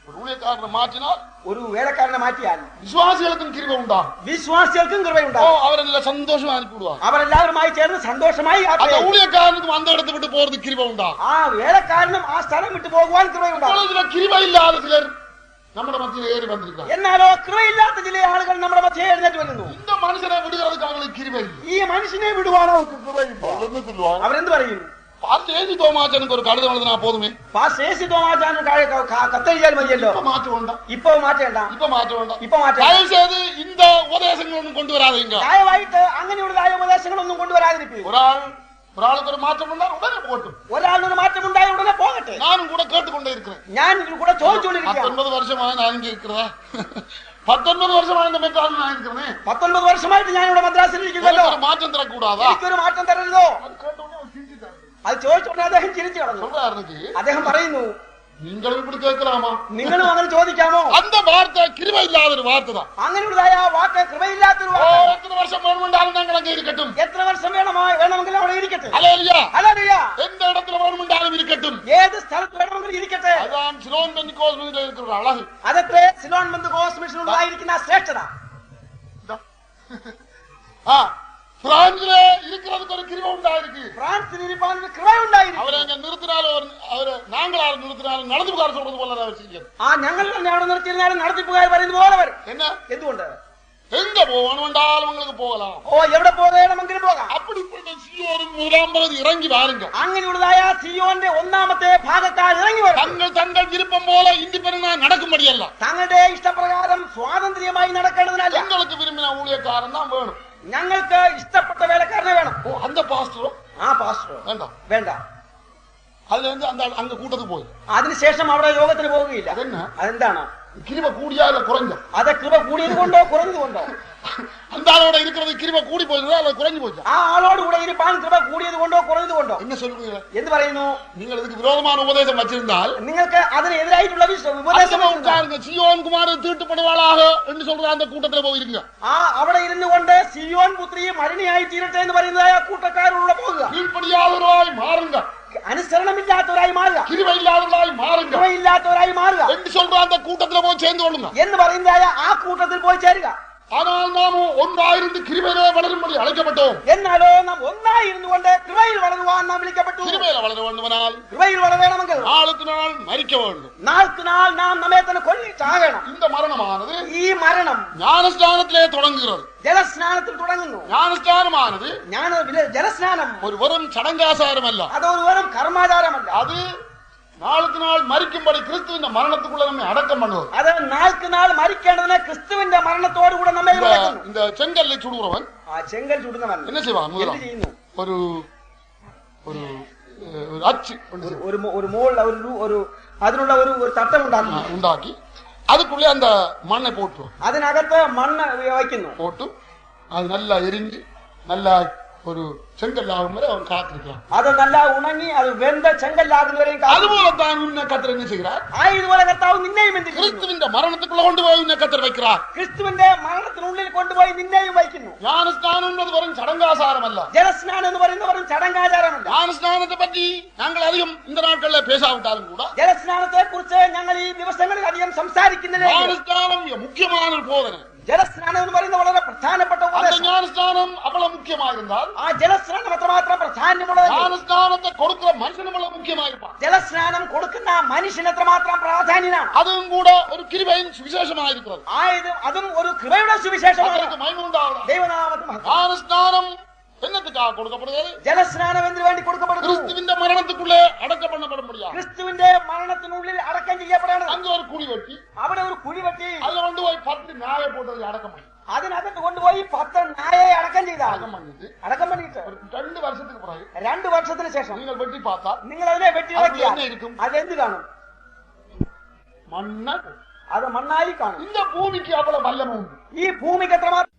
ஒரு ஊழியக்காரனை மாற்றினால் ഒരു വേലക്കാരനെ മാറ്റിയാൽ விசுவாசிகளுக்கும் கிருபை உண்டா. വിശ്വാസികൾക്കും കൃപയുണ്ടാകും. அவரை நல்ல சந்தோஷமா அனுப்பிவிடுவார். അവരെല്ലാവരുമായി ചേർന്ന് സന്തോഷമായി அந்த ஊழியக்காரனுக்கும் அந்த இடத்தை விட்டு போறது கிருபை உண்டா. ആ വേലക്കാരനും ആ സ്ഥലം വിട്ടു പോകുവാൻ കൃപയുണ്ടാകും. கிருபை இல்லாத சிலர் നമ്മുടെ മധ്യയിൽ ഏറി വന്നിരിക്കുന്നു. എന്നാലോ കൃപയില്ലാത്ത ചില ആളുകൾ നമ്മുടെ മധ്യേ എഴുന്നേറ്റ് വരുന്നു. இந்த മനുഷ്യനെ വിടുகிறதுக்கு അവർക്ക് கிருபை. ഈ മനുഷ്യനെ വിടുവാൻ അവർക്ക് കൃപയില്ല. അവരെന്ത് പറയും? പാസ്റ്റേഴ്സ് തോമാച്ചനക്ക് ഒരു കടുതം എഴുതിനാ പോതുമേ. പാസ്റ്റേഴ്സ് തോമാച്ചാൻ കത്തെഴുതിയാൽ മതിയല്ലോ. ഇപ്പൊ മാറ്റേണ്ട. ദയവ് ചെയ്ത് இந்த ഉപദേശങ്ങളൊന്നും കൊണ്ടുവരാതീങ്ക. ദയവായിട്ട് അങ്ങനെയുള്ളതായ ഉപദേശങ്ങളൊന്നും കൊണ്ടുവരാതിരിക്കും. ഒരാൾക്ക് ഒരു മാറ്റം ഉണ്ടാകും ഉടനെ പോട്ടും. ഒരാളൊരു മാറ്റം ഉണ്ടായി ഉടനെ പോകട്ടെ. ഞാനും കൂടെ കേട്ടുകൊണ്ടേ ഇരിக்கிறேன். ഞാൻ കൂടെ ചോദിച്ചുകൊണ്ടിരിക്കുകയാണ്. 19 വർഷമായി ഞാൻ ഇരിக்கிறதா? 19 വർഷമായി ഞാൻ ഇരിக்கிறேன். 19 വർഷമായിട്ട് ഞാൻ ഇവിടെ മദ്രാസിൽ ഇരിക്കുന്നല്ലോ. മാറ്റം തരക്കൂടാതാ? എനിക്കൊരു മാറ്റം തരരുതോ? അത് ചോദിച്ചോട്ടെ. അദ്ദേഹം ചിരിച്ചു കളഞ്ഞു. അദ്ദേഹം പറയുന്നു, നിങ്ങളും ഇവിടെ കേൾക്കലാമോ? നിങ്ങളും അങ്ങനെ ചോദിക്കാമോ? அந்த வார்த்தை கிருபை இல்லாத ஒரு வார்த்தை தான். അങ്ങനെയുള്ളതായ വാക്ക് കൃപയില്ലാത്തൊരു വാക്കാണ്. എത്ര വർഷം വേണമെങ്കിലും ഞങ്ങൾ അങ്ങ് ഇരിക്കട്ടും. എത്ര വർഷം വേണമെങ്കിലും അവിടെ ഇരിക്കട്ടെ. ഹല്ലേലൂയ. ഹല്ലേലൂയ. எந்த இடத்துல வேணுமென்றாலும் இருக்கட்டும். ഏത് സ്ഥലത്ത് വേണമെങ്കിലും ഇരിക്കട്ടെ. அதான் சிலோன் பெந்தெகோஸ்து மிஷனிலே இருக்கிற ஒரு அழகு. അതത്രേ സിലോൺ പെന്തെക്കോസ്ത് മിഷനിലുള്ളതായിരിക്കുന്ന ശ്രേഷ്ഠത. பிரான்ஸ்ல இருக்கிறதுக்கு ஒரு கிருபை உண்டாயிருக்கு. பிரான்சில் இருப்பாங்க கிருபை உண்டாயிருக்கு. அவரை அங்க நிறுத்தினாலும் அவரை நாங்களால நிறுத்தினாலும் நடத்திப்புகார் சொல்றது போல அவர் செய்யும். ഞങ്ങൾ അവിടെ നിർത്തിയിരുന്നാലും നടത്തിപ്പുകാർ പറയുന്നത് പോലെ വരും. என்ன? എന്തുകൊണ്ട്? எங்க போகணும்ன்றாலும் உங்களுக்கு போகலாம். എവിടെ പോകണമെങ്കിലും പോകാം. அப்படிப்பட்ட சீயோனின் முதலாவது இறங்கி வாருங்க. അങ്ങനെയുള്ളതായ സിയോന്റെ ഒന്നാമത്തെ ഭാഗക്കാർ ഇറങ്ങി വരും. தங்கள் விருப்பம் போல இண்டிபெண்டன்டா நடக்கும்படியல்ல. തങ്ങളുടെ ഇഷ്ടപ്രകാരം സ്വാതന്ത്ര്യമായി നടക്കേണ്ടതിനല്ല. எங்களுக்கு விரும்பின ஊழியக்காரன் தான் வேணும். ഞങ്ങൾക്ക് ഇഷ്ടപ്പെട്ട വേലക്കാരനെ വേണം. அந்த பாஸ்டரும் ആ പാസ്റ്റർ വേണ്ട. அதுல இருந்து அந்த அங்க கூட்டத்துக்கு போய் അതിനുശേഷം അവിടെ യോഗത്തിന് പോവുകയില്ല. അതെന്താണ്? கிருபை கூடியா இல்ல குறைஞ்சா? അത് കൃപ കൂടിയത് കൊണ്ടോ കുറഞ്ഞത് കൊണ്ടോ? அந்த ஆளோட இருக்கிறது கிருபை கூடி போயிருந்தா அது குறைஞ்சு போச்சு. ஆளோடு கூட இருப்பான் கிருபை கூடியது கொண்டோ குறைந்து கொண்டோ. என்ன சொல்லுங்க? എന്ത് പറയുന്നു? നിങ്ങൾ இதுக்கு விரோதமான உபதேசம் வச்சிருந்தால் നിങ്ങൾക്ക് അതിന് എതിരായിട്ടുള്ള ഉപദേശം உட்காருங்க. சியோன் குமாரன் தீட்டுப்படுவாளாக என்று சொல்ற அந்த கூட்டத்தில் போயிருங்க. അവിടെ ഇരുന്നു കൊണ്ട് സിയോൻ പുത്രി മലിനയായി തീരട്ടെ എന്ന് പറയുന്നതായ കൂട്ടക്കാരോട് പോകുക. கீழ்ப்படியாதவர்களாய் மாறுங்க. അനുസരണമില്ലാത്തവരായി മാറുക. கிருபை இல்லாதவர்களாய் மாறுங்க. കൃപയില്ലാത്തവരായി മാറുക என்று சொல்ற அந்த கூட்டத்தில் போய் சேர்ந்து கொள்ளுங்க എന്ന് പറയുന്നതായ ആ കൂട്ടത്തിൽ പോയി ചേരുക. ஆனால் நாம ஒன்றாயிருந்து கிருபையிலே வளரும்படி அழைக்கப்பட்டோம். എന്നാലോ നാം ഒന്നായി ഇരുന്നു കൊണ്ട് കൃപയിൽ വളരുവാൻ നാം വിളിക്കപ്പെട്ടു. கிருபையில வளர வேண்டுமானால் കൃപയിൽ വളരണമെങ്കിൽ நாளுக்கு நாள் மரிக்க வேண்டும். നാൾക്ക് നാൾ നാം നമ്മെ തന്നെ കൊല്ലി ചാകണം. இந்த மரணமானது ഈ മരണം ஞானஸ்நானத்திலே தொடங்குகிறது. ജലസ്നാനത്തിൽ തുടങ്ങുന്നു. ஞானஸ்நானமானது ജലസ്നാനം ஒரு வெறும் சடங்காசாரமல்ல, അത് ഒരു വെറും കർമാചാരമല്ല. அது நாளுக்கு நாள் மரிக்கும்படி கிறிஸ்துவின் மரணத்துக்குள்ள நம்மை அடக்கம் பண்ணுவது. അത് നാൾക്ക് നാൾ മരിക്കേണ്ടതിന് ക്രിസ്തുവിന്റെ മരണത്തോടു കൂടെ നമ്മെ വിളക്കുന്നു. இந்த செங்கல்லை சுடுகிறவன் ആ ചെങ്കൽ ചുടുന്നവൻ என்ன செய்வான்? എന്ത് முதலாம் ചെയ്യുന്നു? ஒரு ஒரு ஒரு அச்சு ഒരു മോൾ ഒരു അതിനുള്ള ഒരു തട്ടം ഉണ്ടാക്കുന്നു. உண்டாக்கி அதுக்குள்ளே அந்த மண்ணை போட்டு അതിനകത്ത് മണ്ണ് വയ്ക്കുന്നു. போட்டு அது நல்லா எரிஞ்சு நல்லா ஒரு செங்கல்லாகும் வரை அவன் காத்திருக்கிறான். അത് നല്ല ഉണങ്ങി അത് വെന്ത ചെങ്കല്ലാകുന്നവരെയും அதுபோலத்தான் உன்னை கத்தர் என்ன செய்கிறார்? ഇതുപോലെ കർത്താവ് നിന്നെയും എന്ത് ചെയ്യുന്നു? கிறிஸ்துவின் மரணத்துக்குள்ள கொண்டு போய் உன்னை கத்தர் வைக்கிறார். ക്രിസ്തുവിന്റെ മരണത്തിനുള്ളിൽ കൊണ്ടുപോയി നിന്നെയും വയ്ക്കുന്നു. ஞானஸ்நானம் என்பது வெறும் சடங்காசாரம் அல்ல. ജലസ്നാനം എന്ന് പറയുന്ന വെറും ചടങ്ങാചാരമല്ല. ஞானஸ்நானத்தை பற்றி நாங்கள் அதிகம் இந்த நாட்களில் பேசாவிட்டாலும் கூட ജലസ്നാനത്തെ കുറിച്ച് ഞങ്ങൾ ഈ ദിവസങ്ങളിൽ അധികം സംസാരിക്കുന്നില്ല. ஞானஸ்நானம் முக்கியமான ஒரு போதனை. ജലസ്നാനം എന്ന് പറയുന്നത് വളരെ പ്രധാനപ്പെട്ട அந்த ഉപദേശം. ஞானஸ்நானம் அவ்வளவு முக்கியமா இருந்தால் ആ ജലസ്നാനം അത്രമാത്രം പ്രാധാന്യമുള്ളത്. ஞானஸ்நானத்தை கொடுக்கிற மனுஷன் அவ்வளவு முக்கியமா இருப்பான். ജലസ്നാനം കൊടുക്കുന്ന മനുഷ്യൻ എത്രമാത്രം പ്രാധാന്യനാണ്. அதுவும் கூட ஒரு கிருபையின் சுவிசேஷமா இருக்கிறது. അതും ഒരു കൃപയുടെ സുവിശേഷമാണ്. அதற்கு மகிமை உண்டாவதாக. ദൈവനാമത്തിന് മഹത്വം. ஞானஸ்நானம் என்னத்துக்காக கொடுக்கப்படுகிறது? ജലസ്നാനം എന്തിനു വേണ്ടി കൊടുക്കപ്പെടുന്നു? கிறிஸ்துவின் மரணத்துக்குள்ளே அடக்கம் பண்ணப்பட முடியாது. ക്രിസ്തുവിന്റെ മരണത്തിനുള്ളിൽ അടക്കം ചെയ്യപ്പെടാണ്. அங்க ஒரு குழி வெட்டி അവിടെ ഒരു കുഴി വെട്ടി அதுல கொண்டு போய் 10 நாயை போட்டு அடக்கம் பண்ணி അതിനകത്ത് കൊണ്ടുപോയി 10 നായയെ അടക്കം ചെയ്ത அடக்கம் பண்ணிட்டு അടക്കം பண்ணிட்டு ஒரு 2 வருஷத்துக்கு பிறகு 2 വർഷത്തിന് ശേഷം நீங்கள் வெட்டி பார்த்தா നിങ്ങൾ അതിനെ വെട്ടി அதுல என்ன இருக்கும்? അതെന്ത് കാണും? மண்ணா. അത് മണ്ണായി കാണും. இந்த பூமிக்கு அவ்வளவு வல்லமை உண்டு. ഈ ഭൂമിക്ക് എത്രമാത്രം